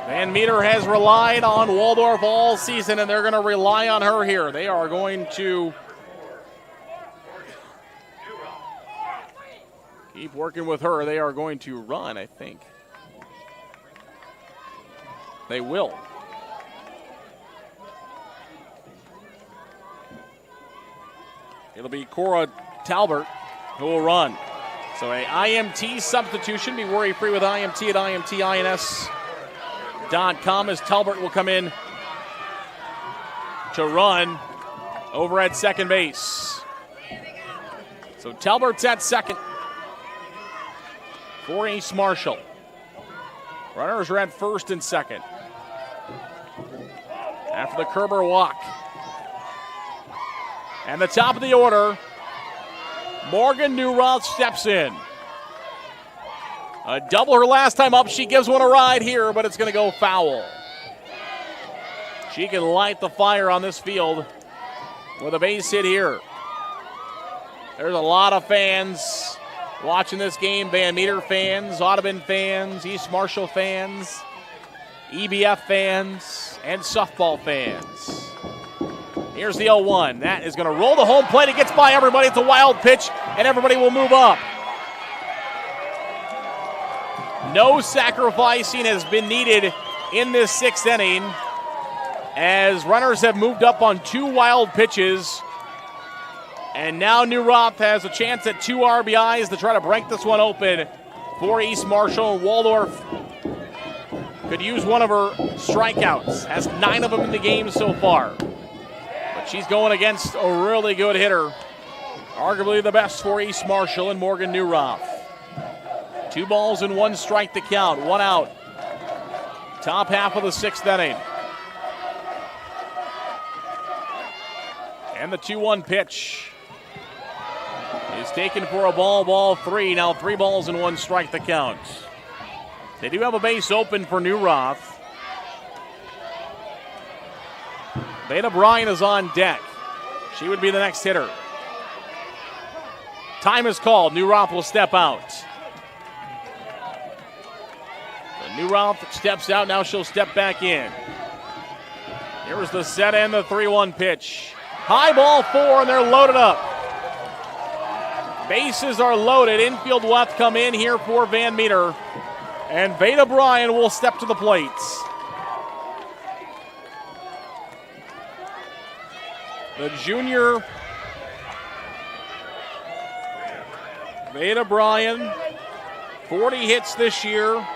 L: Van Meter has relied on Waldorf all season, and they're going to rely on her here. They are going to keep working with her. They are going to run, I think. They will. It'll be Cora Talbert who will run. So a IMT substitution. Be worry-free with IMT at IMTINS.com as Talbert will come in to run over at second base. So Talbert's at second for East Marshall. Runners are at first and second. After the Kerber walk. And the top of the order, Morgan Newroth steps in. A double her last time up. She gives one a ride here, but it's going to go foul. She can light the fire on this field with a base hit here. There's a lot of fans watching this game. Van Meter fans, Audubon fans, East Marshall fans, EBF fans, and softball fans. Here's the 0-1. That is going to roll the home plate. It gets by everybody. It's a wild pitch, and everybody will move up. No sacrificing has been needed in this 6th inning as runners have moved up on 2 wild pitches. And now Newroth has a chance at 2 RBIs to try to break this one open for East Marshall. Waldorf could use one of her strikeouts. Has 9 of them in the game so far. But she's going against a really good hitter. Arguably the best for East Marshall and Morgan Newroth. 2 balls and 1 strike to count. 1 out. Top half of the 6th inning. And the 2-1 pitch is taken for a ball 3. Now 3 balls and 1 strike to count. They do have a base open for Newroth. Beta Bryan is on deck. She would be the next hitter. Time is called. Newroth will step out. So Newroth steps out. Now she'll step back in. Here's the set and the 3-1 pitch. High ball 4, and they're loaded up. Bases are loaded. Infield will have to come in here for Van Meter. And Veda Bryan will step to the plate. The junior, Veda Bryan, 40 hits this year,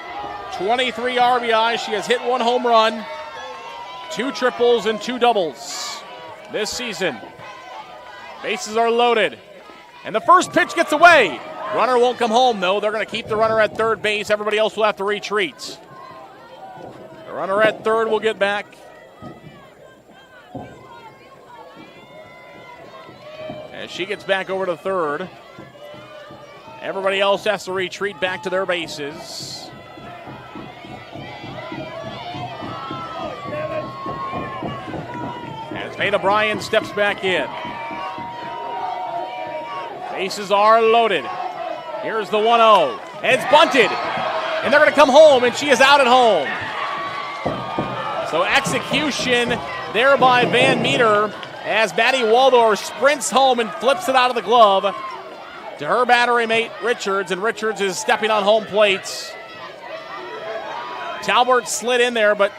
L: 23 RBIs. She has hit 1 home run, 2 triples, and 2 doubles this season. Bases are loaded. And the first pitch gets away. Runner won't come home, though. They're going to keep the runner at third base. Everybody else will have to retreat. The runner at third will get back. As she gets back over to third, everybody else has to retreat back to their bases. As Veda Bryan steps back in. Bases are loaded. Here's the 1-0. And it's bunted. And they're going to come home, and she is out at home. So execution there by Van Meter as Maddie Waldorf sprints home and flips it out of the glove to her battery mate, Richards, and Richards is stepping on home plate. Talbert slid in there, but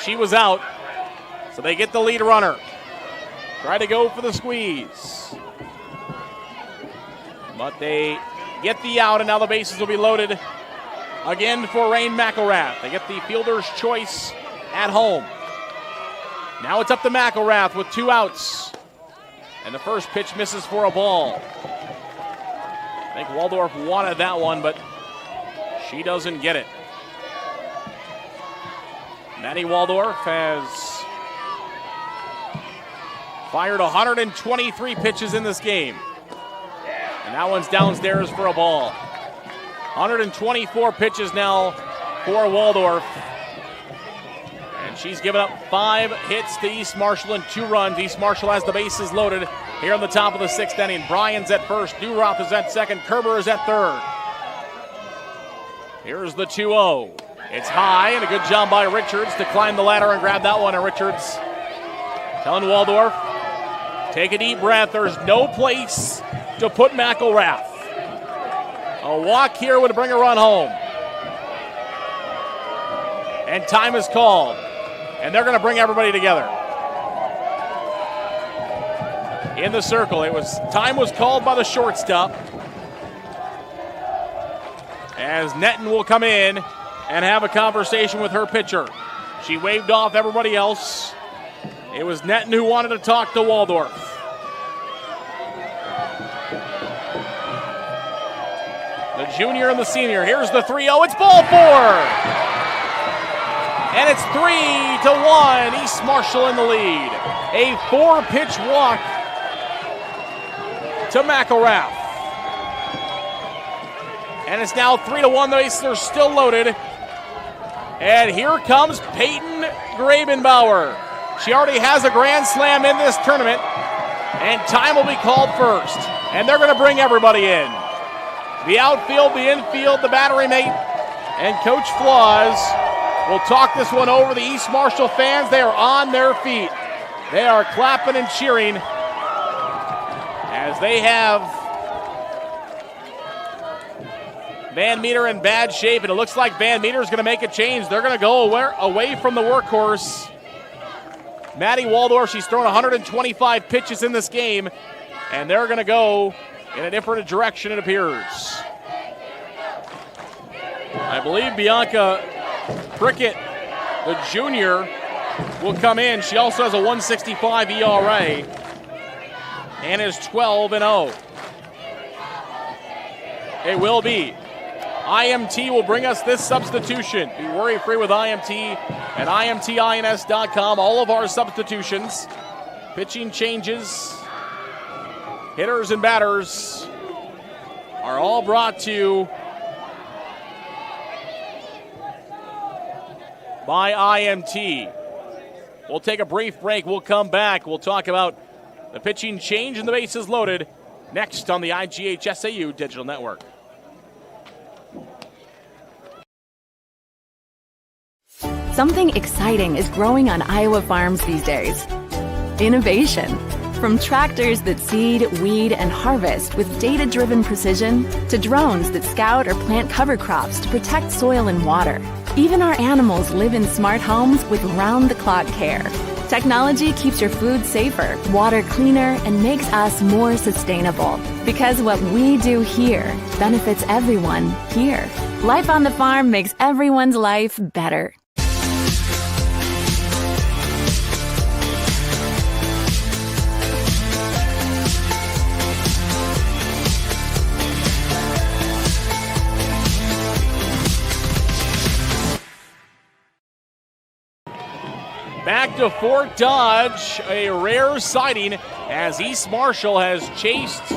L: she was out. So they get the lead runner. Try to go for the squeeze. But they get the out, and now the bases will be loaded again for Rain McElrath. They get the fielder's choice at home. Now it's up to McElrath with 2 outs. And the first pitch misses for a ball. I think Waldorf wanted that one, but she doesn't get it. Maddie Waldorf has fired 123 pitches in this game. And that one's downstairs for a ball. 124 pitches now for Waldorf. And she's given up 5 hits to East Marshall and 2 runs. East Marshall has the bases loaded here on the top of the 6th inning. Bryan's at first, Newroth is at second, Kerber is at third. Here's the 2-0. It's high, and a good job by Richards to climb the ladder and grab that one. And Richards telling Waldorf, take a deep breath. There's no place to put McElrath. A walk here would bring a run home. And time is called. And they're going to bring everybody together. In the circle, time was called by the shortstop. As Netton will come in and have a conversation with her pitcher. She waved off everybody else. It was Netton who wanted to talk to Waldorf. The junior and the senior. Here's the 3-0. It's ball 4. And it's 3-1. East Marshall in the lead. A 4-pitch walk to McElrath. And it's now 3-1. The bases are still loaded. And here comes Peyton Grabenbauer. She already has a grand slam in this tournament. And time will be called first. And they're going to bring everybody in. The outfield, the infield, the battery mate, and Coach Flaws will talk this one over. The East Marshall fans, they are on their feet. They are clapping and cheering as they have Van Meter in bad shape, and it looks like Van Meter is going to make a change. They're going to go away from the workhorse. Maddie Waldorf, she's thrown 125 pitches in this game, and they're going to go in a different direction, it appears. I believe Bianca Prickett, the junior, will come in. She also has a 165 ERA and is 12-0. It will be. IMT will bring us this substitution. Be worry-free with IMT at IMTINS.com. All of our substitutions, pitching changes, hitters and batters are all brought to you by IMT. We'll take a brief break. We'll come back. We'll talk about the pitching change and the bases loaded next on the IGHSAU Digital Network.
N: Something exciting is growing on Iowa farms these days. Innovation. From tractors that seed, weed, and harvest with data-driven precision to drones that scout or plant cover crops to protect soil and water. Even our animals live in smart homes with round-the-clock care. Technology keeps your food safer, water cleaner, and makes us more sustainable. Because what we do here benefits everyone here. Life on the farm makes everyone's life better.
L: Back to Fort Dodge, a rare sighting as East Marshall has chased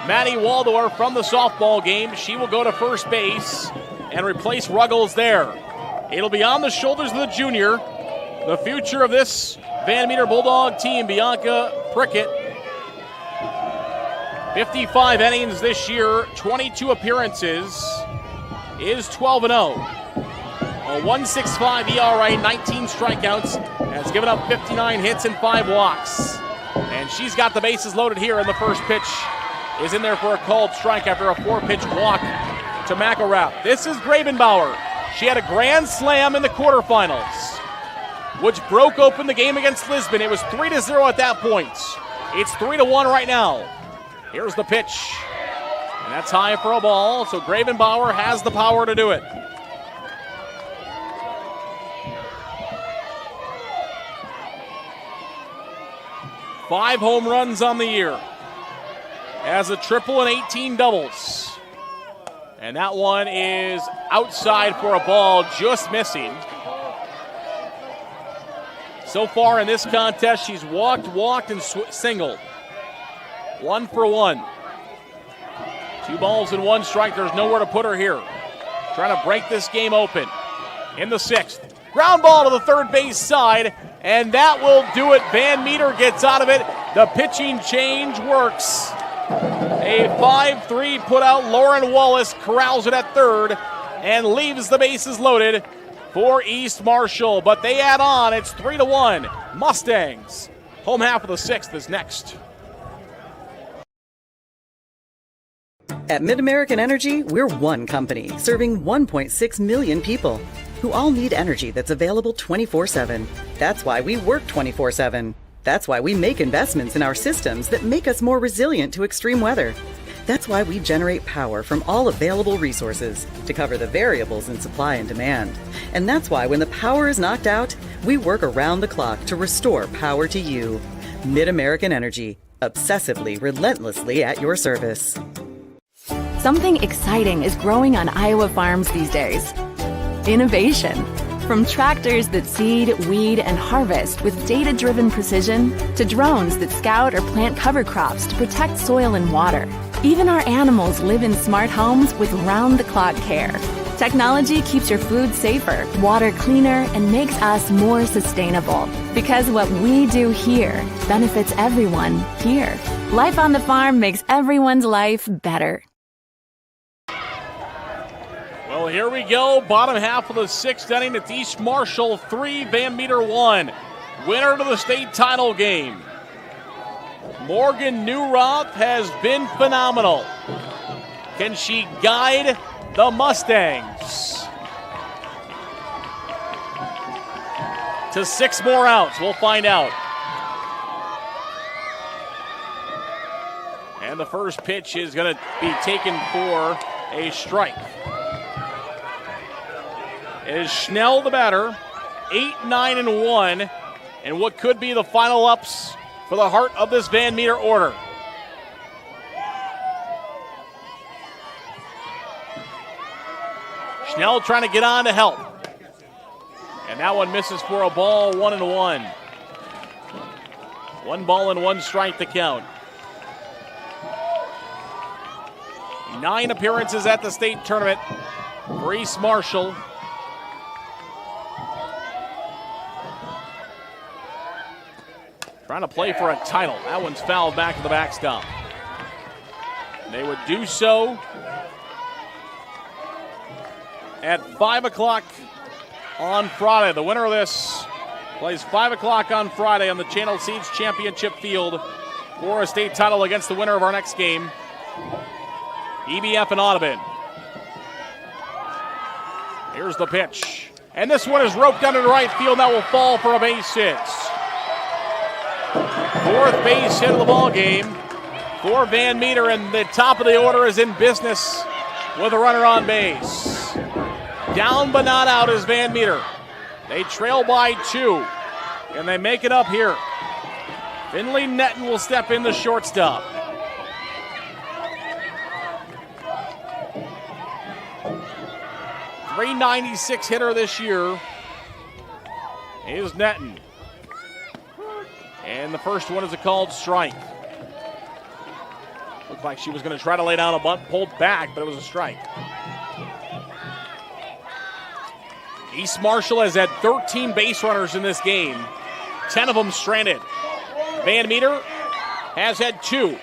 L: Maddie Waldorf from the softball game. She will go to first base and replace Ruggles there. It'll be on the shoulders of the junior, the future of this Van Meter Bulldog team, Bianca Prickett. 55 innings this year, 22 appearances, is 12-0. A 1.65 ERA, 19 strikeouts, has given up 59 hits and 5 walks. And she's got the bases loaded here, and the first pitch is in there for a called strike after a 4-pitch walk to McElrath. This is Gravenbauer. She had a grand slam in the quarterfinals, which broke open the game against Lisbon. It was 3-0 at that point. It's 3-1 right now. Here's the pitch, and that's high for a ball, so Gravenbauer has the power to do it. Five home runs on the year. Has a triple and 18 doubles. And that one is outside for a ball, just missing. So far in this contest, she's walked, and singled. 1 for 1. 2 balls and 1 strike. There's nowhere to put her here. Trying to break this game open. In the 6th. Ground ball to the third base side, and that will do it. Van Meter gets out of it. The pitching change works. A 5-3 put out. Lauren Wallace corrals it at third and leaves the bases loaded for East Marshall. But they add on. It's 3-1. Mustangs. Home half of the 6th is next.
A: At MidAmerican Energy, we're one company serving 1.6 million people who all need energy that's available 24/7. That's why we work 24/7. That's why we make investments in our systems that make us more resilient to extreme weather. That's why we generate power from all available resources to cover the variables in supply and demand. And that's why when the power is knocked out, we work around the clock to restore power to you. MidAmerican Energy, obsessively, relentlessly at your service.
N: Something exciting is growing on Iowa farms these days. Innovation. From tractors that seed, weed, and harvest with data-driven precision to drones that scout or plant cover crops to protect soil and water. Even our animals live in smart homes with round-the-clock care. Technology keeps your food safer, water cleaner, and makes us more sustainable. Because what we do here benefits everyone here. Life on the farm makes everyone's life better.
L: Well, here we go. Bottom half of the 6th inning. It's East Marshall 3, Van Meter 1. Winner to the state title game. Morgan Newroth has been phenomenal. Can she guide the Mustangs to 6 more outs? We'll find out. And the first pitch is going to be taken for a strike. It is Schnell the batter, 8-9-1, and what could be the final ups for the heart of this Van Meter order. Schnell trying to get on to help. And that one misses for a ball, 1-1. 1 ball and 1 strike to count. 9 appearances at the state tournament for East Marshall. Trying to play for a title. That one's fouled back to the backstop. They would do so at 5 o'clock on Friday. The winner of this plays 5 o'clock on Friday on the Channel Seeds Championship field for a state title against the winner of our next game, EBF and Audubon. Here's the pitch. And this one is roped down to the right field. That will fall for a base hit. Fourth base hit of the ball game for Van Meter, and the top of the order is in business with a runner on base. Down but not out is Van Meter. They trail by 2, and they make it up here. Finley Netton will step in, the shortstop. .396 hitter this year is Netton. And the first one is a called strike. Looked like she was going to try to lay down a bunt, pulled back, but it was a strike. East Marshall has had 13 base runners in this game, 10 of them stranded. Van Meter has had 2. And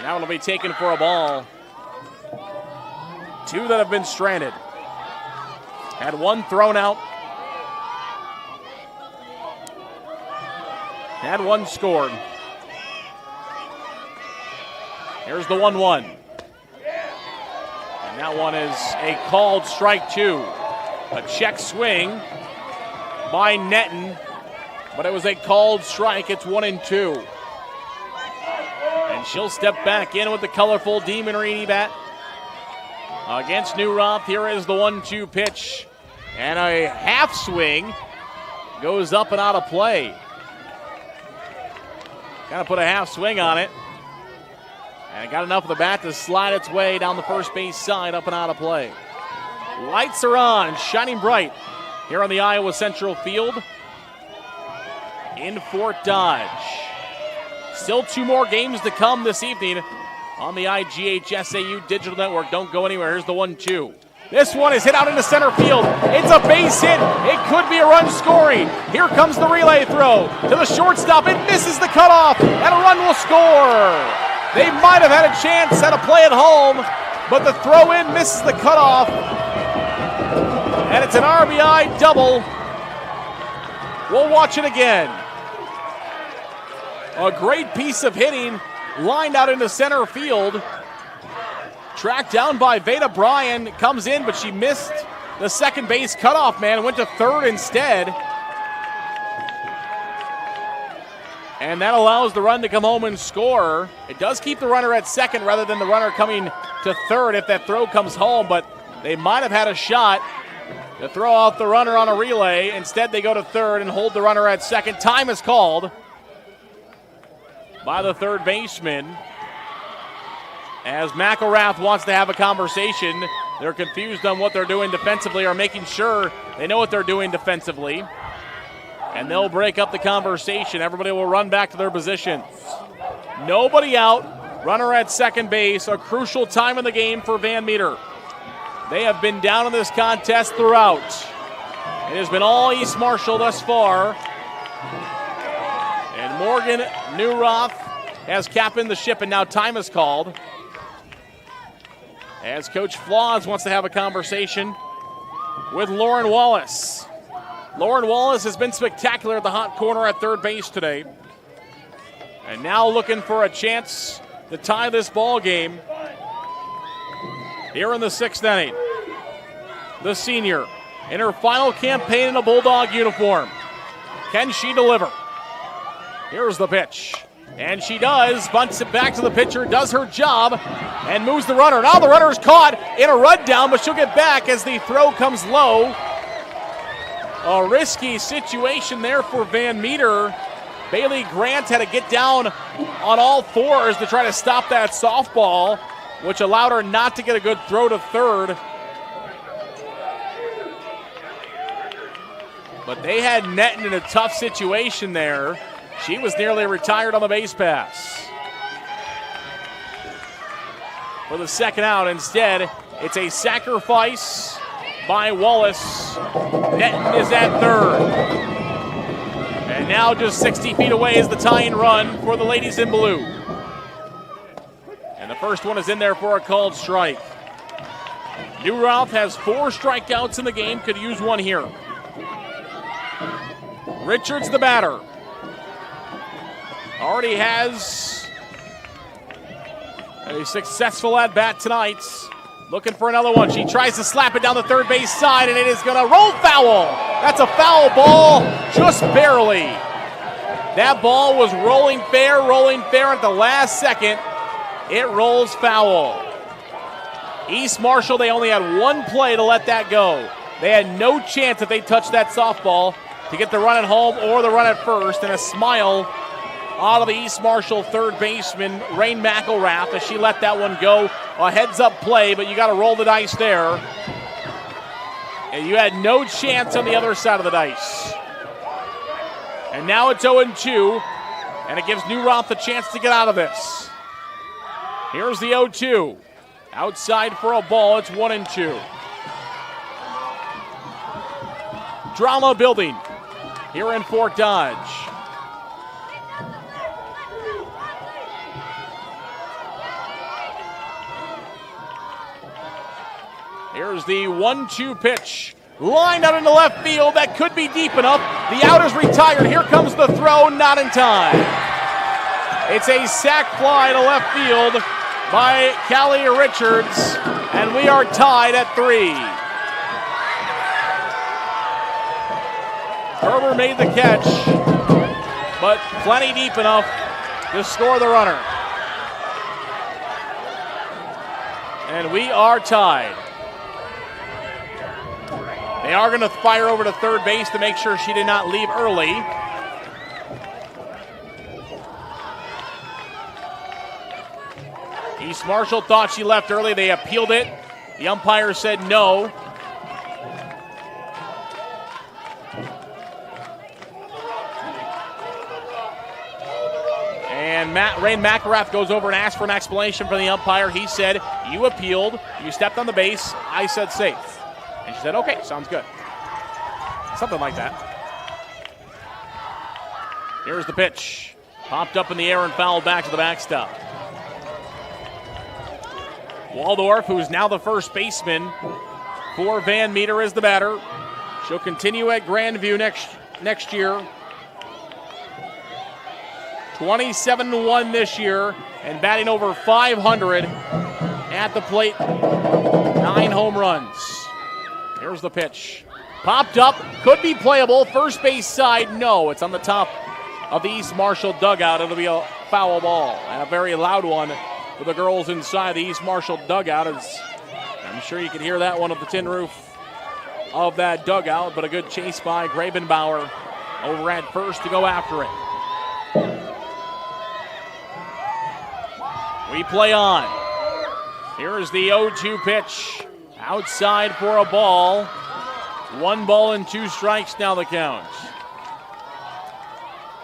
L: that one will be taken for a ball. 2 that have been stranded. Had 1 thrown out. Had 1 scored. Here's the 1-1. And that one is a called strike 2. A check swing by Netton, but it was a called strike. It's 1-2. And she'll step back in with the colorful Demon Reedy bat against New Roth. Here is the 1-2 pitch. And a half swing goes up and out of play. Kind of put a half swing on it. And it got enough of the bat to slide its way down the first base side, up and out of play. Lights are on, shining bright here on the Iowa Central Field in Fort Dodge. Still 2 more games to come this evening on the IGHSAU Digital Network. Don't go anywhere. Here's the 1-2. This one is hit out into center field. It's a base hit. It could be a run scoring. Here comes the relay throw to the shortstop. It misses the cutoff, and a run will score. They might have had a chance at a play at home, but the throw in misses the cutoff, and it's an RBI double. We'll watch it again. A great piece of hitting, lined out into center field. Tracked down by Veda Bryan, comes in, but she missed the second base cutoff man and went to third instead. And that allows the run to come home and score. It does keep the runner at second rather than the runner coming to third if that throw comes home, but they might have had a shot to throw out the runner on a relay. Instead, they go to third and hold the runner at second. Time is called by the third baseman as McElrath wants to have a conversation. They're confused on what they're doing defensively, or making sure they know what they're doing defensively. And they'll break up the conversation. Everybody will run back to their positions. Nobody out. Runner at second base. A crucial time in the game for Van Meter. They have been down in this contest throughout. It has been all East Marshall thus far. And Morgan Newroth has captained the ship, and now time is called as Coach Flaws wants to have a conversation with Lauren Wallace. Lauren Wallace has been spectacular at the hot corner at third base today. And now looking for a chance to tie this ball game here in the 6th inning. The senior in her final campaign in a Bulldog uniform. Can she deliver? Here's the pitch. And she does. Bunts it back to the pitcher, does her job, and moves the runner. Now the runner's caught in a run down, but she'll get back as the throw comes low. A risky situation there for Van Meter. Bailey Grant had to get down on all fours to try to stop that softball, which allowed her not to get a good throw to third. But they had Netton in a tough situation there. She was nearly retired on the base pass. For the second out, instead, it's a sacrifice by Wallace. Netton is at third. And now just 60 feet away is the tying run for the ladies in blue. And the first one is in there for a called strike. New Ralph has 4 strikeouts in the game, could use one here. Richards the batter. already has a successful at-bat tonight. Looking for another one. She tries to slap it down the third base side, and it is going to roll foul. That's a foul ball, just barely. That ball was rolling fair at the last second. It rolls foul. East Marshall, they only had one play to let that go. They had no chance if they touched that softball to get the run at home or the run at first, and a smile out of the East Marshall third baseman, Rain McElrath, as she let that one go. A heads-up play, but you got to roll the dice there. And you had no chance on the other side of the dice. And now it's 0-2, and it gives New Roth a chance to get out of this. Here's the 0-2. Outside for a ball, it's 1-2. Drama building here in Fort Dodge. Here's the 1-2 pitch. Lined out into left field. That could be deep enough. The out is retired. Here comes the throw. Not in time. It's a sac fly to left field by Callie Richards. And we are tied at 3. Kerber made the catch, but plenty deep enough to score the runner. And we are tied. They are going to fire over to third base to make sure she did not leave early. East Marshall thought she left early. They appealed it. The umpire said no. And Rain McElrath goes over and asks for an explanation from the umpire. He said, you appealed, you stepped on the base, I said safe. And she said, okay, sounds good. Something like that. Here's the pitch. Popped up in the air and fouled back to the backstop. Waldorf, who's now the first baseman for Van Meter, is the batter. She'll continue at Grandview next year. 27-1 this year and batting over 500 at the plate. 9 home runs. Here's the pitch. Popped up, could be playable. First base side, no. It's on the top of the East Marshall dugout. It'll be a foul ball, and a very loud one for the girls inside the East Marshall dugout. I'm sure you can hear that one of the tin roof of that dugout, but a good chase by Grabenbauer over at first to go after it. We play on. Here is the 0-2 pitch. Outside for a ball. 1 ball and 2 strikes now the count.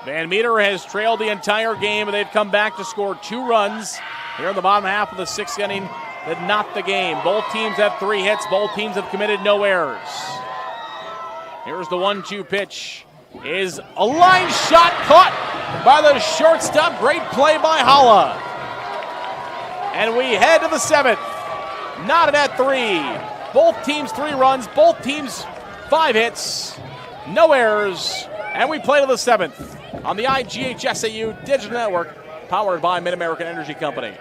L: Van Meter has trailed the entire game, and they've come back to score 2 runs here in the bottom half of the 6th inning. But not the game. Both teams have 3 hits. Both teams have committed no errors. Here's the 1-2 pitch. Is a line shot caught by the shortstop. Great play by Holla. And we head to the 7th. Knotted at 3. Both teams 3 runs. Both teams 5 hits. No errors. And we play to the 7th on the IGHSAU Digital Network, powered by Mid-American Energy Company.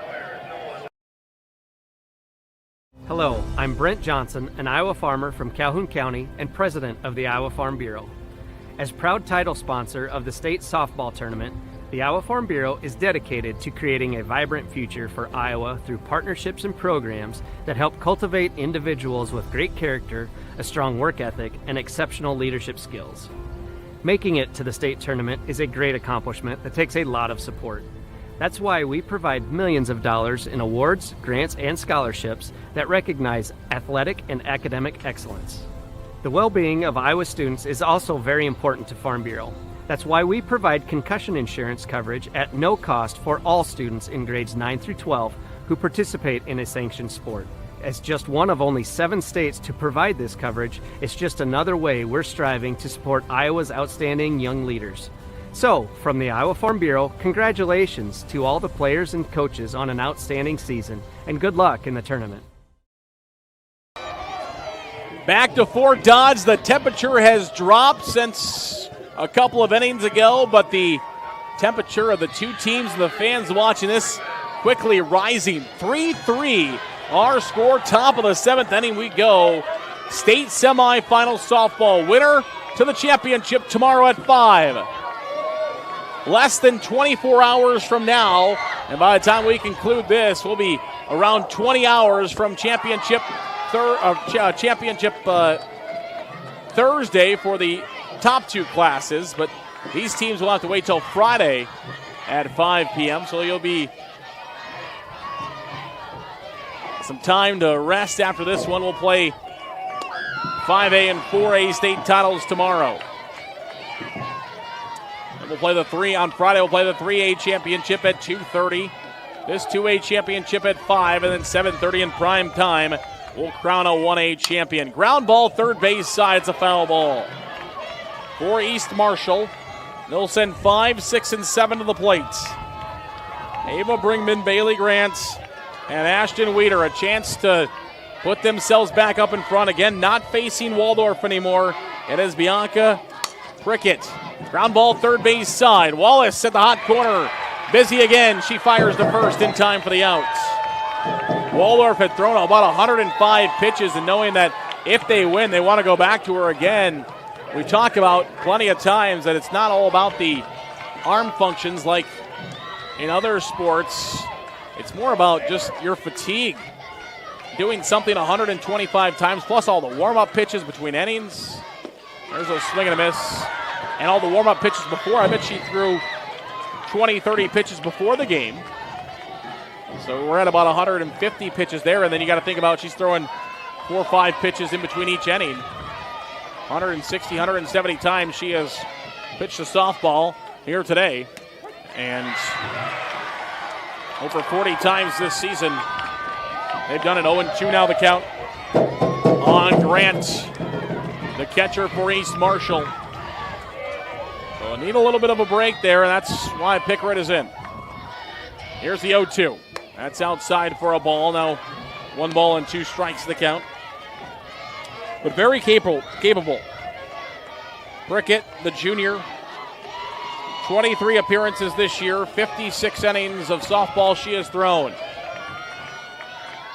K: Hello, I'm Brent Johnson, an Iowa farmer from Calhoun County and president of the Iowa Farm Bureau. As proud title sponsor of the state softball tournament, the Iowa Farm Bureau is dedicated to creating a vibrant future for Iowa through partnerships and programs that help cultivate individuals with great character, a strong work ethic, and exceptional leadership skills. Making it to the state tournament is a great accomplishment that takes a lot of support. That's why we provide millions of dollars in awards, grants, and scholarships that recognize athletic and academic excellence. The well-being of Iowa students is also very important to Farm Bureau. That's why we provide concussion insurance coverage at no cost for all students in grades 9 through 12 who participate in a sanctioned sport. As just one of only 7 states to provide this coverage, it's just another way we're striving to support Iowa's outstanding young leaders. So, from the Iowa Farm Bureau, congratulations to all the players and coaches on an outstanding season, and good luck in the tournament.
L: Back to Fort Dodge. The temperature has dropped since a couple of innings ago, but the temperature of the two teams and the fans watching this quickly rising. 3-3 our score, top of the 7th inning we go. State semifinal softball winner to the championship tomorrow at 5. Less than 24 hours from now, and by the time we conclude this, we'll be around 20 hours from championship Thursday for the top two classes, but these teams will have to wait till Friday at 5 p.m., so you'll be some time to rest after this one. We'll play 5A and 4A state titles tomorrow. And we'll play the 3 on Friday. We'll play the 3A championship at 2:30. This 2A championship at 5, and then 7:30 in prime time. We'll crown a 1A champion. Ground ball, third base side. It's a foul ball. For East Marshall, they'll send 5, 6, and 7 to the plates. Ava Bringman, Bailey Grant, and Ashton Weeder a chance to put themselves back up in front. Again, not facing Waldorf anymore. It is Bianca Prickett. Ground ball, third base side. Wallace at the hot corner. Busy again. She fires to first in time for the outs. Waldorf had thrown about 105 pitches, and knowing that if they win, they want to go back to her again. We talk about plenty of times that it's not all about the arm functions like in other sports. It's more about just your fatigue. Doing something 125 times, plus all the warm-up pitches between innings. There's a swing and a miss. And all the warm-up pitches before. I bet she threw 20, 30 pitches before the game. So we're at about 150 pitches there, and then you got to think about she's throwing 4 or 5 pitches in between each inning. 160, 170 times she has pitched a softball here today. And over 40 times this season. They've done it. 0-2 now the count on Grant, the catcher for East Marshall. So I need a little bit of a break there, and that's why Pickard is in. Here's the 0-2. That's outside for a ball. Now 1 ball and 2 strikes the count. But very capable. Prickett, the junior, 23 appearances this year, 56 innings of softball she has thrown.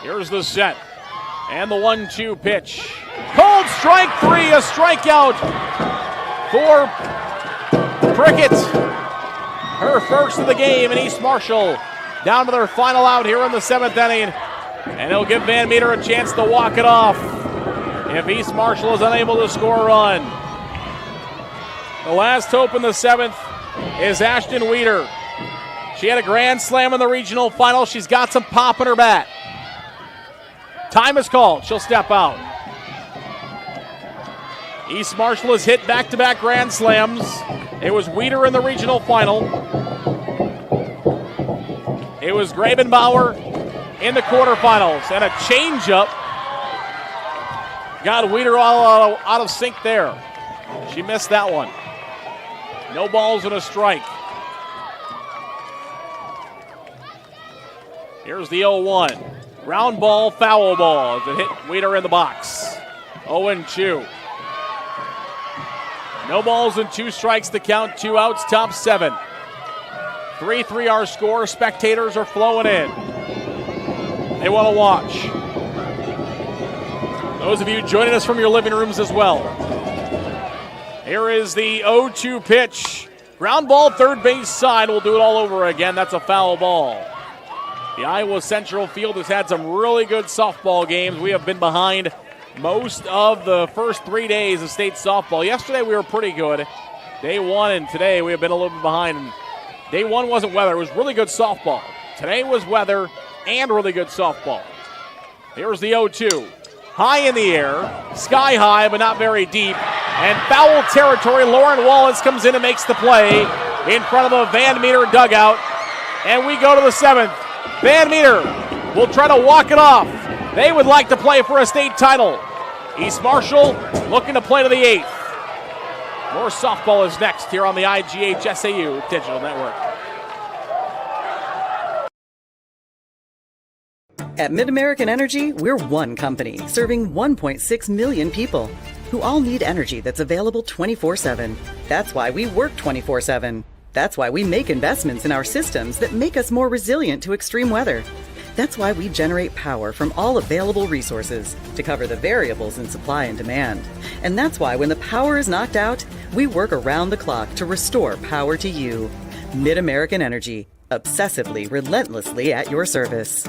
L: Here's the set. And the 1-2 pitch. Called strike 3, a strikeout for Prickett. Her first of the game, in East Marshall down to their final out here in the 7th inning. And it'll give Van Meter a chance to walk it off if East Marshall is unable to score a run. The last hope in the 7th is Ashton Weeder. She had a grand slam in the regional final. She's got some pop in her bat. Time is called. She'll step out. East Marshall has hit back-to-back grand slams. It was Weeder in the regional final. It was Grabenbauer in the quarterfinals. And a changeup got Weeder all out of sync there. She missed that one. No balls and a strike. Here's the 0-1. Ground ball, foul ball as it hit Weeder in the box. 0-2. No balls and 2 strikes to count, 2 outs, top 7. 3-3 our score. Spectators are flowing in. They want to watch. Those of you joining us from your living rooms as well. Here is the 0-2 pitch. Ground ball, third base side. We'll do it all over again. That's a foul ball. The Iowa Central field has had some really good softball games. We have been behind most of the first 3 days of state softball. Yesterday we were pretty good. Day 1 and today we have been a little bit behind. Day 1 wasn't weather. It was really good softball. Today was weather and really good softball. Here's the 0-2. High in the air, sky high but not very deep. And foul territory. Lauren Wallace comes in and makes the play in front of the Van Meter dugout. And we go to the 7th. Van Meter will try to walk it off. They would like to play for a state title. East Marshall looking to play to the 8th. More softball is next here on the IGHSAU Digital Network.
A: At MidAmerican Energy, we're one company serving 1.6 million people who all need energy that's available 24/7. That's why we work 24/7. That's why we make investments in our systems that make us more resilient to extreme weather. That's why we generate power from all available resources to cover the variables in supply and demand. And that's why when the power is knocked out, we work around the clock to restore power to you. Mid-American Energy, obsessively, relentlessly at your service.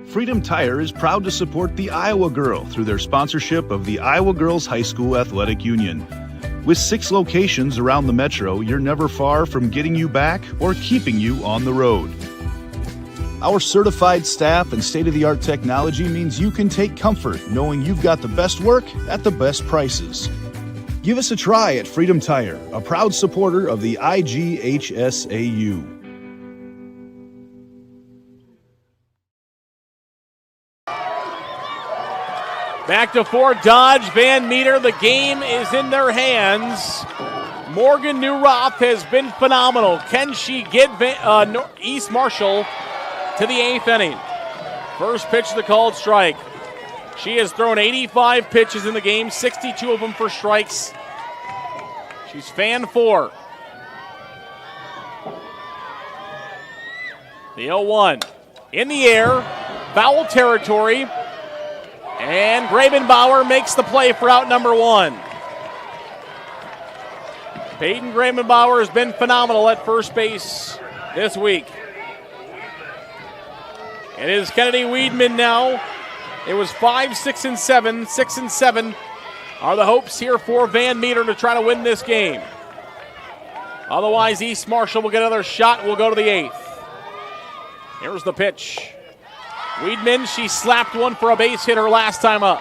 J: Freedom Tire is proud to support the Iowa Girl through their sponsorship of the Iowa Girls High School Athletic Union. With 6 locations around the metro, you're never far from getting you back or keeping you on the road. Our certified staff and state-of-the-art technology means you can take comfort knowing you've got the best work at the best prices. Give us a try at Freedom Tire, a proud supporter of the IGHSAU.
L: Back to Fort Dodge. Van Meter, the game is in their hands. Morgan Newroth has been phenomenal. Can she get East Marshall to the 8th inning? First pitch of the called strike. She has thrown 85 pitches in the game, 62 of them for strikes. She's fan 4. The 0-1 in the air, foul territory, and Grabenbauer makes the play for out number 1. Peyton Grabenbauer has been phenomenal at first base this week. It is Kennedy Weedman now. It was 5, 6, and 7. 6 and 7 are the hopes here for Van Meter to try to win this game. Otherwise, East Marshall will get another shot and will go to the 8th. Here's the pitch. Weedman, she slapped one for a base hit her last time up.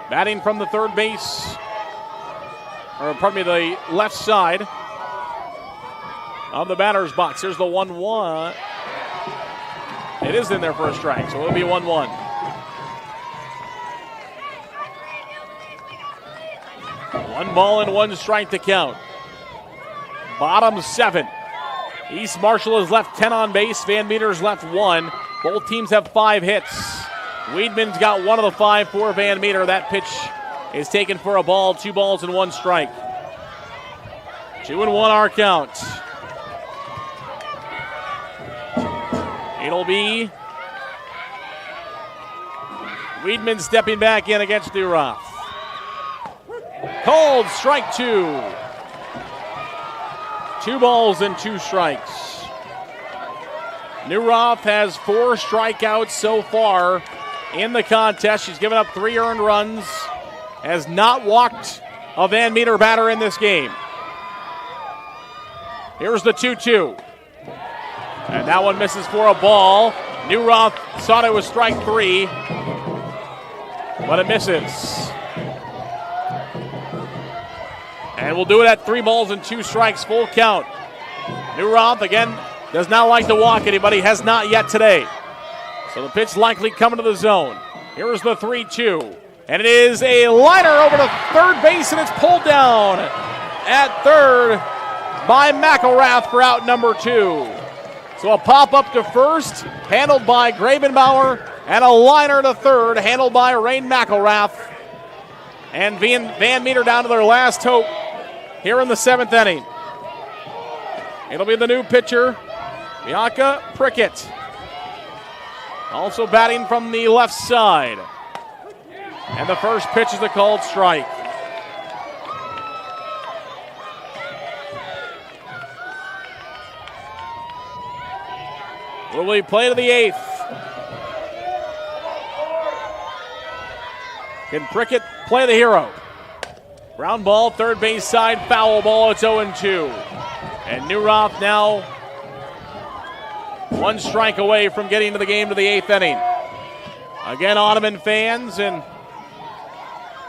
L: Batting from the third base, or pardon me, the left side of the batter's box. Here's the 1-1. It is in there for a strike, so it'll be 1-1. One ball and 1 strike to count. Bottom 7. East Marshall has left 10 on base. Van Meter's left 1. Both teams have 5 hits. Weedman's got 1 of the 5 for Van Meter. That pitch is taken for a ball. 2 balls and 1 strike. 2-1 our count. It'll be Weedman stepping back in against Newroth. Called strike 2. 2 balls and 2 strikes. Newroth has 4 strikeouts so far in the contest. She's given up 3 earned runs. Has not walked a Van Meter batter in this game. Here's the 2-2. And that one misses for a ball. Newroth thought it was strike 3, but it misses. And we'll do it at 3 balls and 2 strikes, full count. Newroth, again, does not like to walk anybody, has not yet today. So the pitch likely coming to the zone. Here's the 3-2. And it is a liner over to third base, and it's pulled down at third by McElrath for out number 2. So a pop-up to first, handled by Grabenbauer, and a liner to third, handled by Rain McElrath. And Van Meter down to their last hope here in the 7th inning. It'll be the new pitcher, Bianca Prickett. Also batting from the left side. And the first pitch is a called strike. Will we play to the 8th? Can Prickett play the hero? Ground ball, third base side, foul ball. It's 0-2. And Newroth now 1 strike away from getting to the game to the 8th inning. Again, Ottoman fans and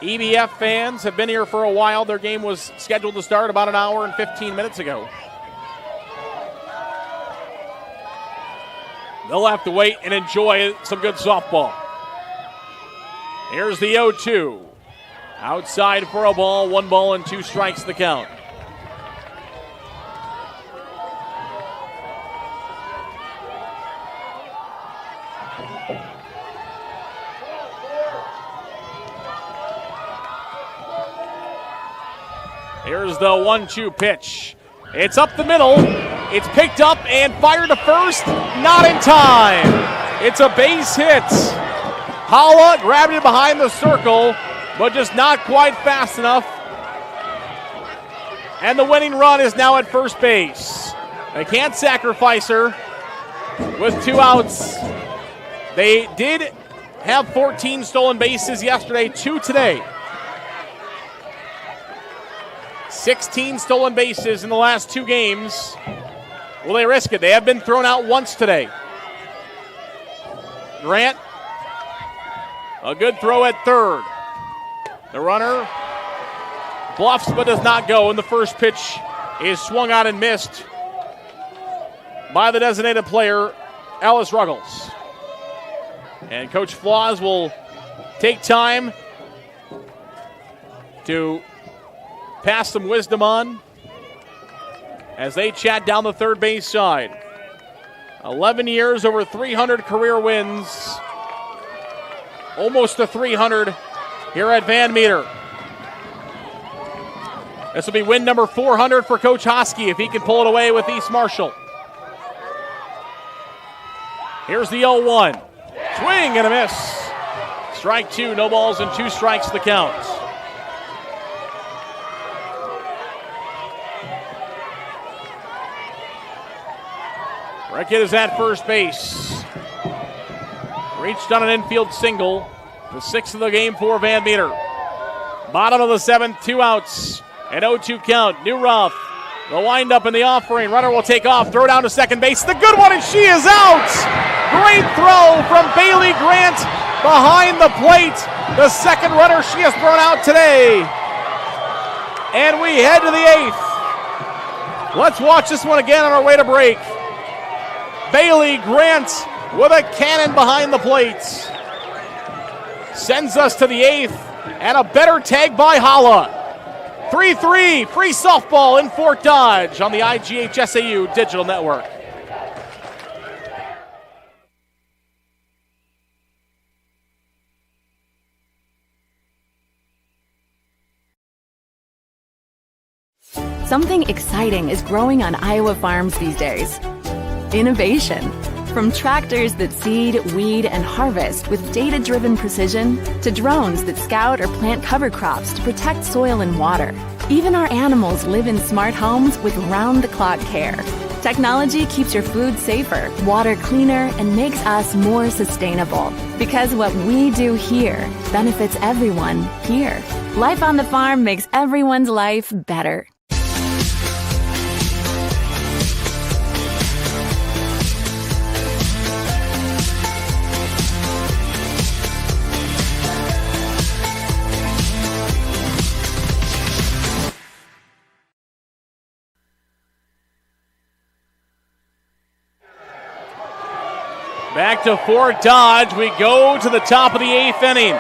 L: EBF fans have been here for a while. Their game was scheduled to start about an hour and 15 minutes ago. They'll have to wait and enjoy some good softball. Here's the 0-2. Outside for a ball, 1 ball and 2 strikes the count. Here's the 1-2 pitch. It's up the middle. It's picked up and fired to first. Not in time. It's a base hit. Holla grabbed it behind the circle, but just not quite fast enough. And the winning run is now at first base. They can't sacrifice her with 2 outs. They did have 14 stolen bases yesterday, 2 today. 16 stolen bases in the last 2 games. Will they risk it? They have been thrown out once today. Grant, a good throw at third. The runner bluffs but does not go, and the first pitch is swung out and missed by the designated player, Alice Ruggles. And Coach Flaws will take time to pass some wisdom on as they chat down the third base side. 11 years, over 300 career wins, almost to 300 here at Van Meter. This will be win number 400 for Coach Hosky if he can pull it away with East Marshall. Here's the 0-1. Swing and a miss. Strike 2, no balls and 2 strikes the count. Rickett is at first base. Reached on an infield single. The 6th of the game for Van Meter. Bottom of the 7th, 2 outs. An 0-2 count. New Ruff. The windup in the offering. Runner will take off. Throw down to second base. The good one, and she is out. Great throw from Bailey Grant behind the plate. The second runner she has thrown out today. And we head to the 8th. Let's watch this one again on our way to break. Bailey Grant with a cannon behind the plate. Sends us to the 8th, and a better tag by Holla. 3-3, free softball in Fort Dodge on the IGHSAU Digital Network.
N: Something exciting is growing on Iowa farms these days. Innovation. From tractors that seed, weed, and harvest with data-driven precision to drones that scout or plant cover crops to protect soil and water. Even our animals live in smart homes with round-the-clock care. Technology keeps your food safer, water cleaner, and makes us more sustainable. Because what we do here benefits everyone here. Life on the farm makes everyone's life better.
L: Back to Fort Dodge. We go to the top of the 8th inning.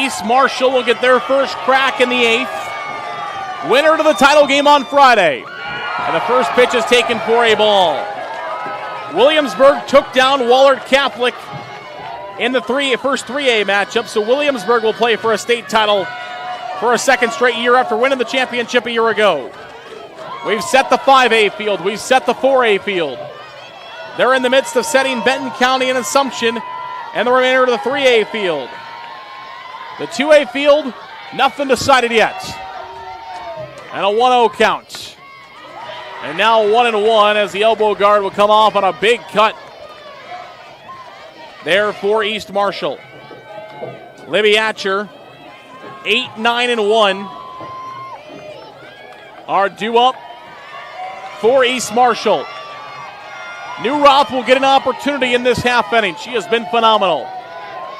L: East Marshall will get their first crack in the 8th. Winner to the title game on Friday. And the first pitch is taken for a ball. Williamsburg took down Wahlert Catholic in the first 3A matchup, so Williamsburg will play for a state title for a second straight year after winning the championship a year ago. We've set the 5A field. We've set the 4A field. They're in the midst of setting Benton County and Assumption and the remainder of the 3A field. The 2A field, nothing decided yet. And a 1-0 count. And now 1-1 as the elbow guard will come off on a big cut there for East Marshall. Libby Atcher, 8-9-1 are due up for East Marshall. New Roth will get an opportunity in this half inning. She has been phenomenal.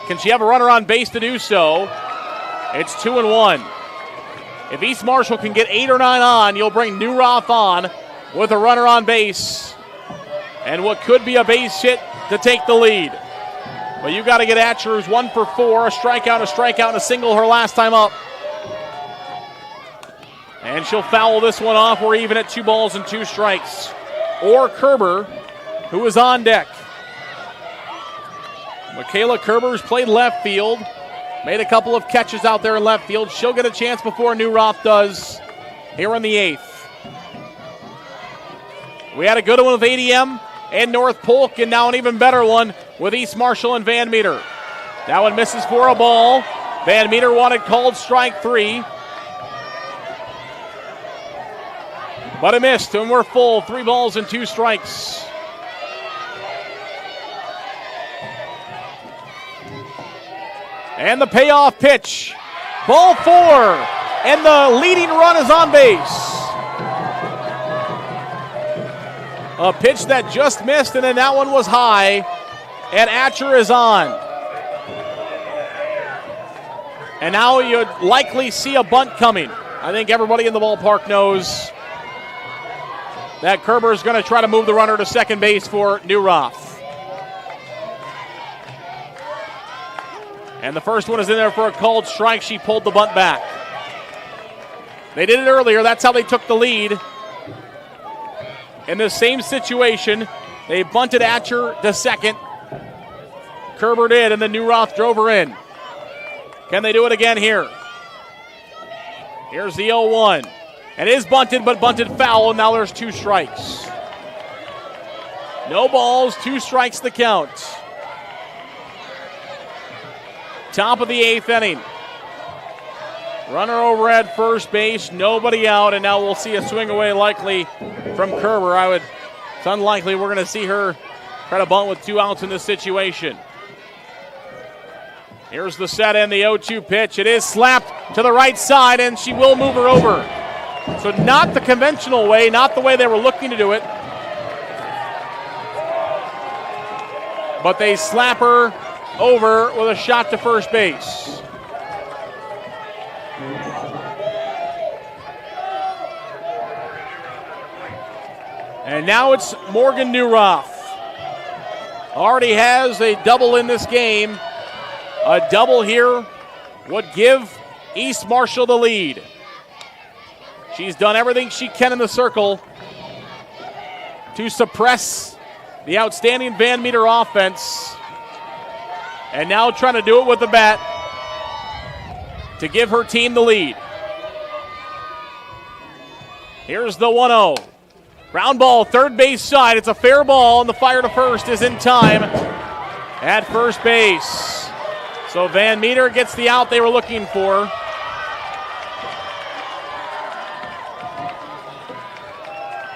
L: Can she have a runner on base to do so? It's 2-1. If East Marshall can get 8 or 9 on, you'll bring New Roth on with a runner on base and what could be a base hit to take the lead. But you got to get Atcher, who's 1 for 4, a strikeout, and a single her last time up. And she'll foul this one off. We're even at 2 balls and 2 strikes. Or Kerber, who is on deck. Michaela Kerber's played left field. Made a couple of catches out there in left field. She'll get a chance before New Roth does. here in the 8th. We had a good one with ADM and North Polk, and now an even better one with East Marshall and Van Meter. That one misses for a ball. Van Meter wanted called strike 3. But it missed, and we're full. 3 balls and 2 strikes. And the payoff pitch. Ball 4, and the leading run is on base. A pitch that just missed, and then that one was high, and Atcher is on. And now you'd likely see a bunt coming. I think everybody in the ballpark knows that Kerber's going to try to move the runner to second base for Neuroth. And the first one is in there for a called strike. She pulled the bunt back. They did it earlier. That's how they took the lead. In this same situation, they bunted Atcher to second. Kerber did, and then Neuroth drove her in. Can they do it again here? Here's the 0-1. And it is bunted, but bunted foul, and now there's 2 strikes. No balls, 2 strikes the count. Top of the 8th inning. Runner over at first base, nobody out, and now we'll see a swing away likely from Kerber. It's unlikely we're going to see her try to bunt with 2 outs in this situation. Here's the set and the 0-2 pitch. It is slapped to the right side, and she will move her over. So not the conventional way, not the way they were looking to do it. But they slap her over with a shot to first base. And now it's Morgan Neuroth. Already has a double in this game. A double here would give East Marshall the lead. She's done everything she can in the circle to suppress the outstanding Van Meter offense. And now trying to do it with the bat to give her team the lead. Here's the 1-0. Ground ball, third base side. It's a fair ball, and the fire to first is in time at first base. So Van Meter gets the out they were looking for.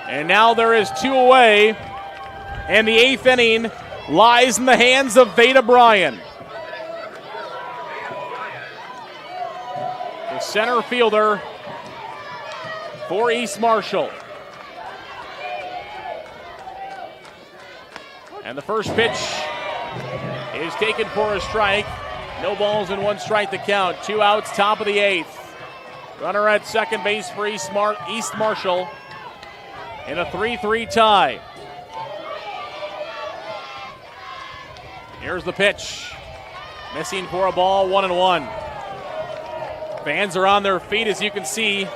L: And now there is 2 away, and the 8th inning lies in the hands of Veda Bryan. The center fielder for East Marshall. And the first pitch is taken for a strike. No balls and 1 strike to count. 2 outs, top of the 8th. Runner at second base for East Marshall in a 3-3 tie. Here's the pitch. Missing for a ball, 1-1. Fans are on their feet, as you can see.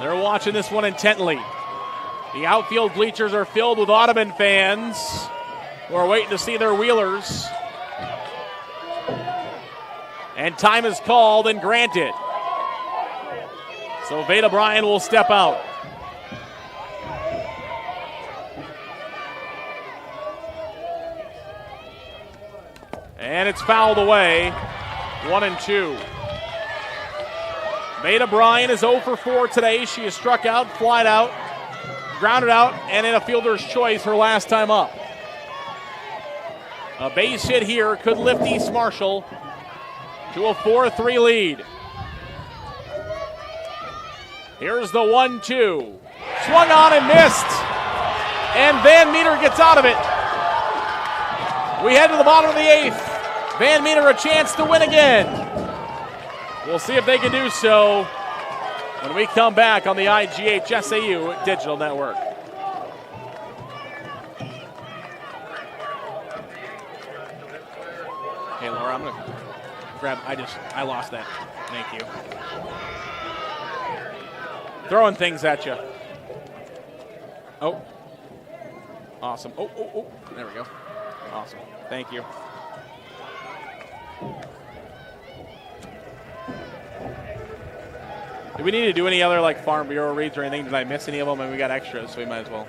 L: They're watching this one intently. The outfield bleachers are filled with Audubon fans who are waiting to see their Wheelers. And time is called and granted. So Veda Bryan will step out. And it's fouled away. 1-2. Veda Bryan is 0 for 4 today. She is struck out, flied out, grounded out, and in a fielder's choice her last time up. A base hit here could lift East Marshall to a 4-3 lead. Here's the 1-2. Swung on and missed. And Van Meter gets out of it. We head to the bottom of the 8th. Van Meter a chance to win again. We'll see if they can do so when we come back on the IGHSAU Digital Network. Hey, Laura, I'm going to grab, I lost that. Thank you. Throwing things at you. Oh. Awesome. Oh. There we go. Awesome. Thank you. Do we need to do any other like Farm Bureau reads or anything? Did I miss any of them? And we got extras, so we might as well.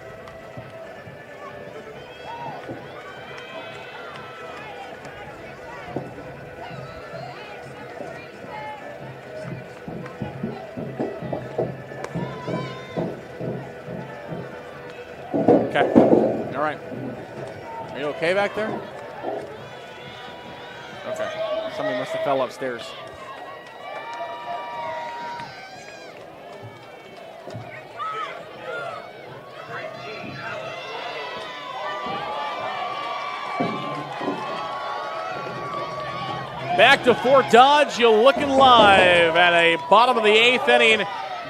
L: Okay. All right. Are you okay back there? Okay. Somebody must have fell upstairs. Back to Fort Dodge, you're looking live at a bottom of the 8th inning,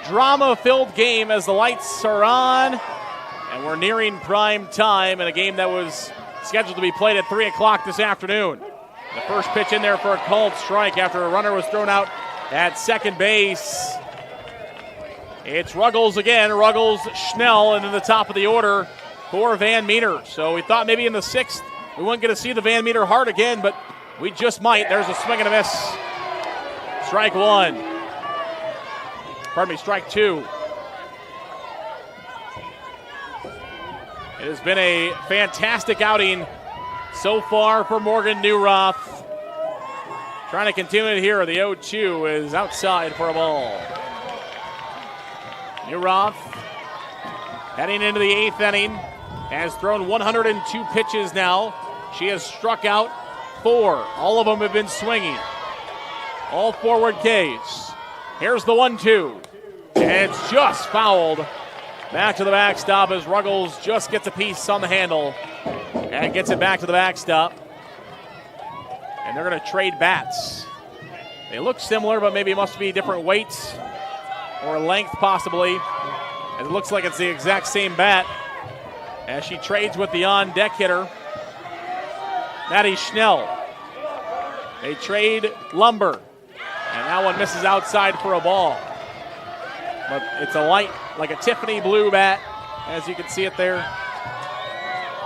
L: drama-filled game as the lights are on. And we're nearing prime time in a game that was scheduled to be played at 3 o'clock this afternoon. The first pitch in there for a called strike after a runner was thrown out at second base. It's Ruggles again, Ruggles, Schnell, and in the top of the order for Van Meter. So we thought maybe in the 6th we weren't going to see the Van Meter heart again, but we just might. There's a swing and a miss. Strike one. Pardon me, strike two. It has been a fantastic outing so far for Morgan Newroth. Trying to continue it here. The 0-2 is outside for a ball. Newroth heading into the 8th inning. Has thrown 102 pitches now. She has struck out 4. All of them have been swinging. All forward Ks. Here's the 1-2. And it's just fouled. Back to the backstop as Ruggles just gets a piece on the handle and gets it back to the backstop. And they're going to trade bats. They look similar, but maybe it must be different weights or length possibly. And it looks like it's the exact same bat as she trades with the on-deck hitter, Maddie Schnell. They trade lumber, and that one misses outside for a ball. But it's a light, like a Tiffany blue bat, as you can see it there.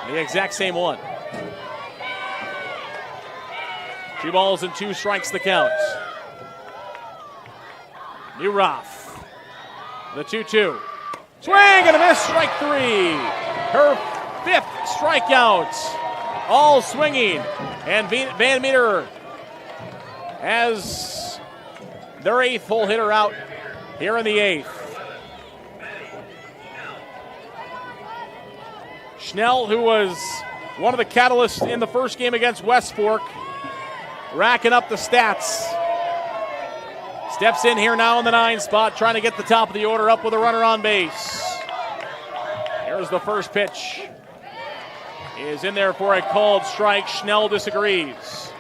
L: The exact same one. 2 balls and 2 strikes the count. Newroth, the 2-2. Swing and a miss, strike 3. Her 5th strikeout. All swinging. And Van Meter has their 8th full hitter out here in the 8th. Schnell, who was one of the catalysts in the first game against West Fork, racking up the stats. Steps in here now in the 9 spot, trying to get the top of the order up with a runner on base. Here's the first pitch. Is in there for a called strike. Schnell disagrees.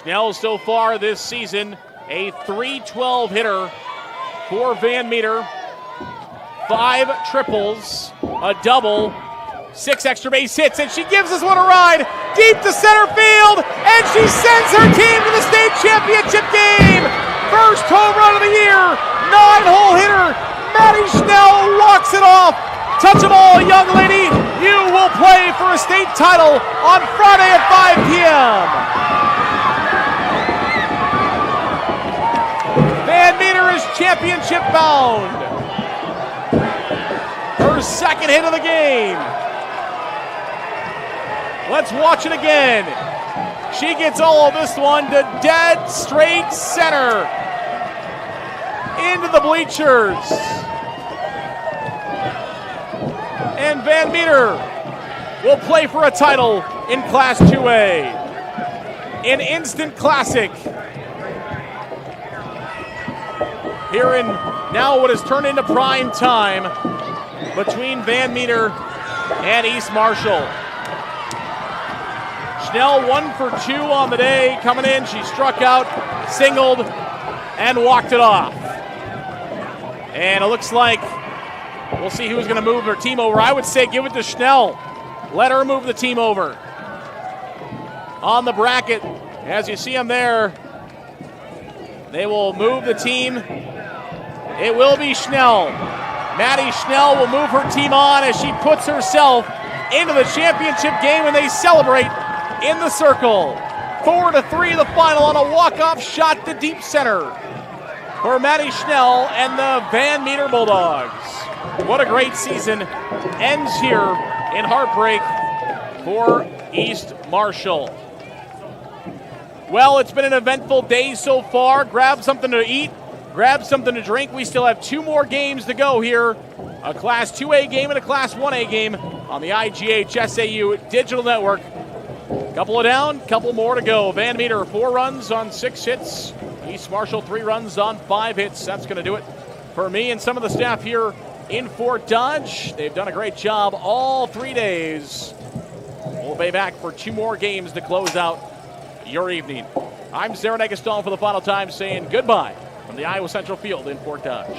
L: Schnell so far this season, a .312 hitter for Van Meter. 5 triples, a double, 6 extra base hits, and she gives this one a ride deep to center field, and she sends her team to the state championship game. First home run of the year, 9-hole hitter, Maddie Schnell walks it off. Touch them all, young lady. You will play for a state title on Friday at 5 p.m. Van Meter is championship bound. Her 2nd hit of the game. Let's watch it again. She gets all of this one to dead straight center. Into the bleachers. And Van Meter will play for a title in Class 2A. An instant classic. Here in now what has turned into prime time between Van Meter and East Marshall. Schnell 1 for 2 on the day. Coming in, she struck out, singled, and walked it off. And it looks like we'll see who's going to move her team over. I would say give it to Schnell. Let her move the team over. On the bracket, as you see them there, they will move the team. It will be Schnell. Maddie Schnell will move her team on as she puts herself into the championship game, and they celebrate in the circle. 4-3 the final on a walk-off shot to deep center for Matty Schnell and the Van Meter Bulldogs. What a great season ends here in heartbreak for East Marshall. Well, it's been an eventful day so far. Grab something to eat, grab something to drink. We still have 2 more games to go here. A Class 2A game and a Class 1A game on the IGHSAU Digital Network. Couple of down, couple more to go. Van Meter 4 runs on 6 hits. East Marshall 3 runs on 5 hits. That's going to do it for me and some of the staff here in Fort Dodge. They've done a great job all 3 days. We'll be back for 2 more games to close out your evening. I'm Sarah Negaston for the final time saying goodbye from the Iowa Central Field in Fort Dodge.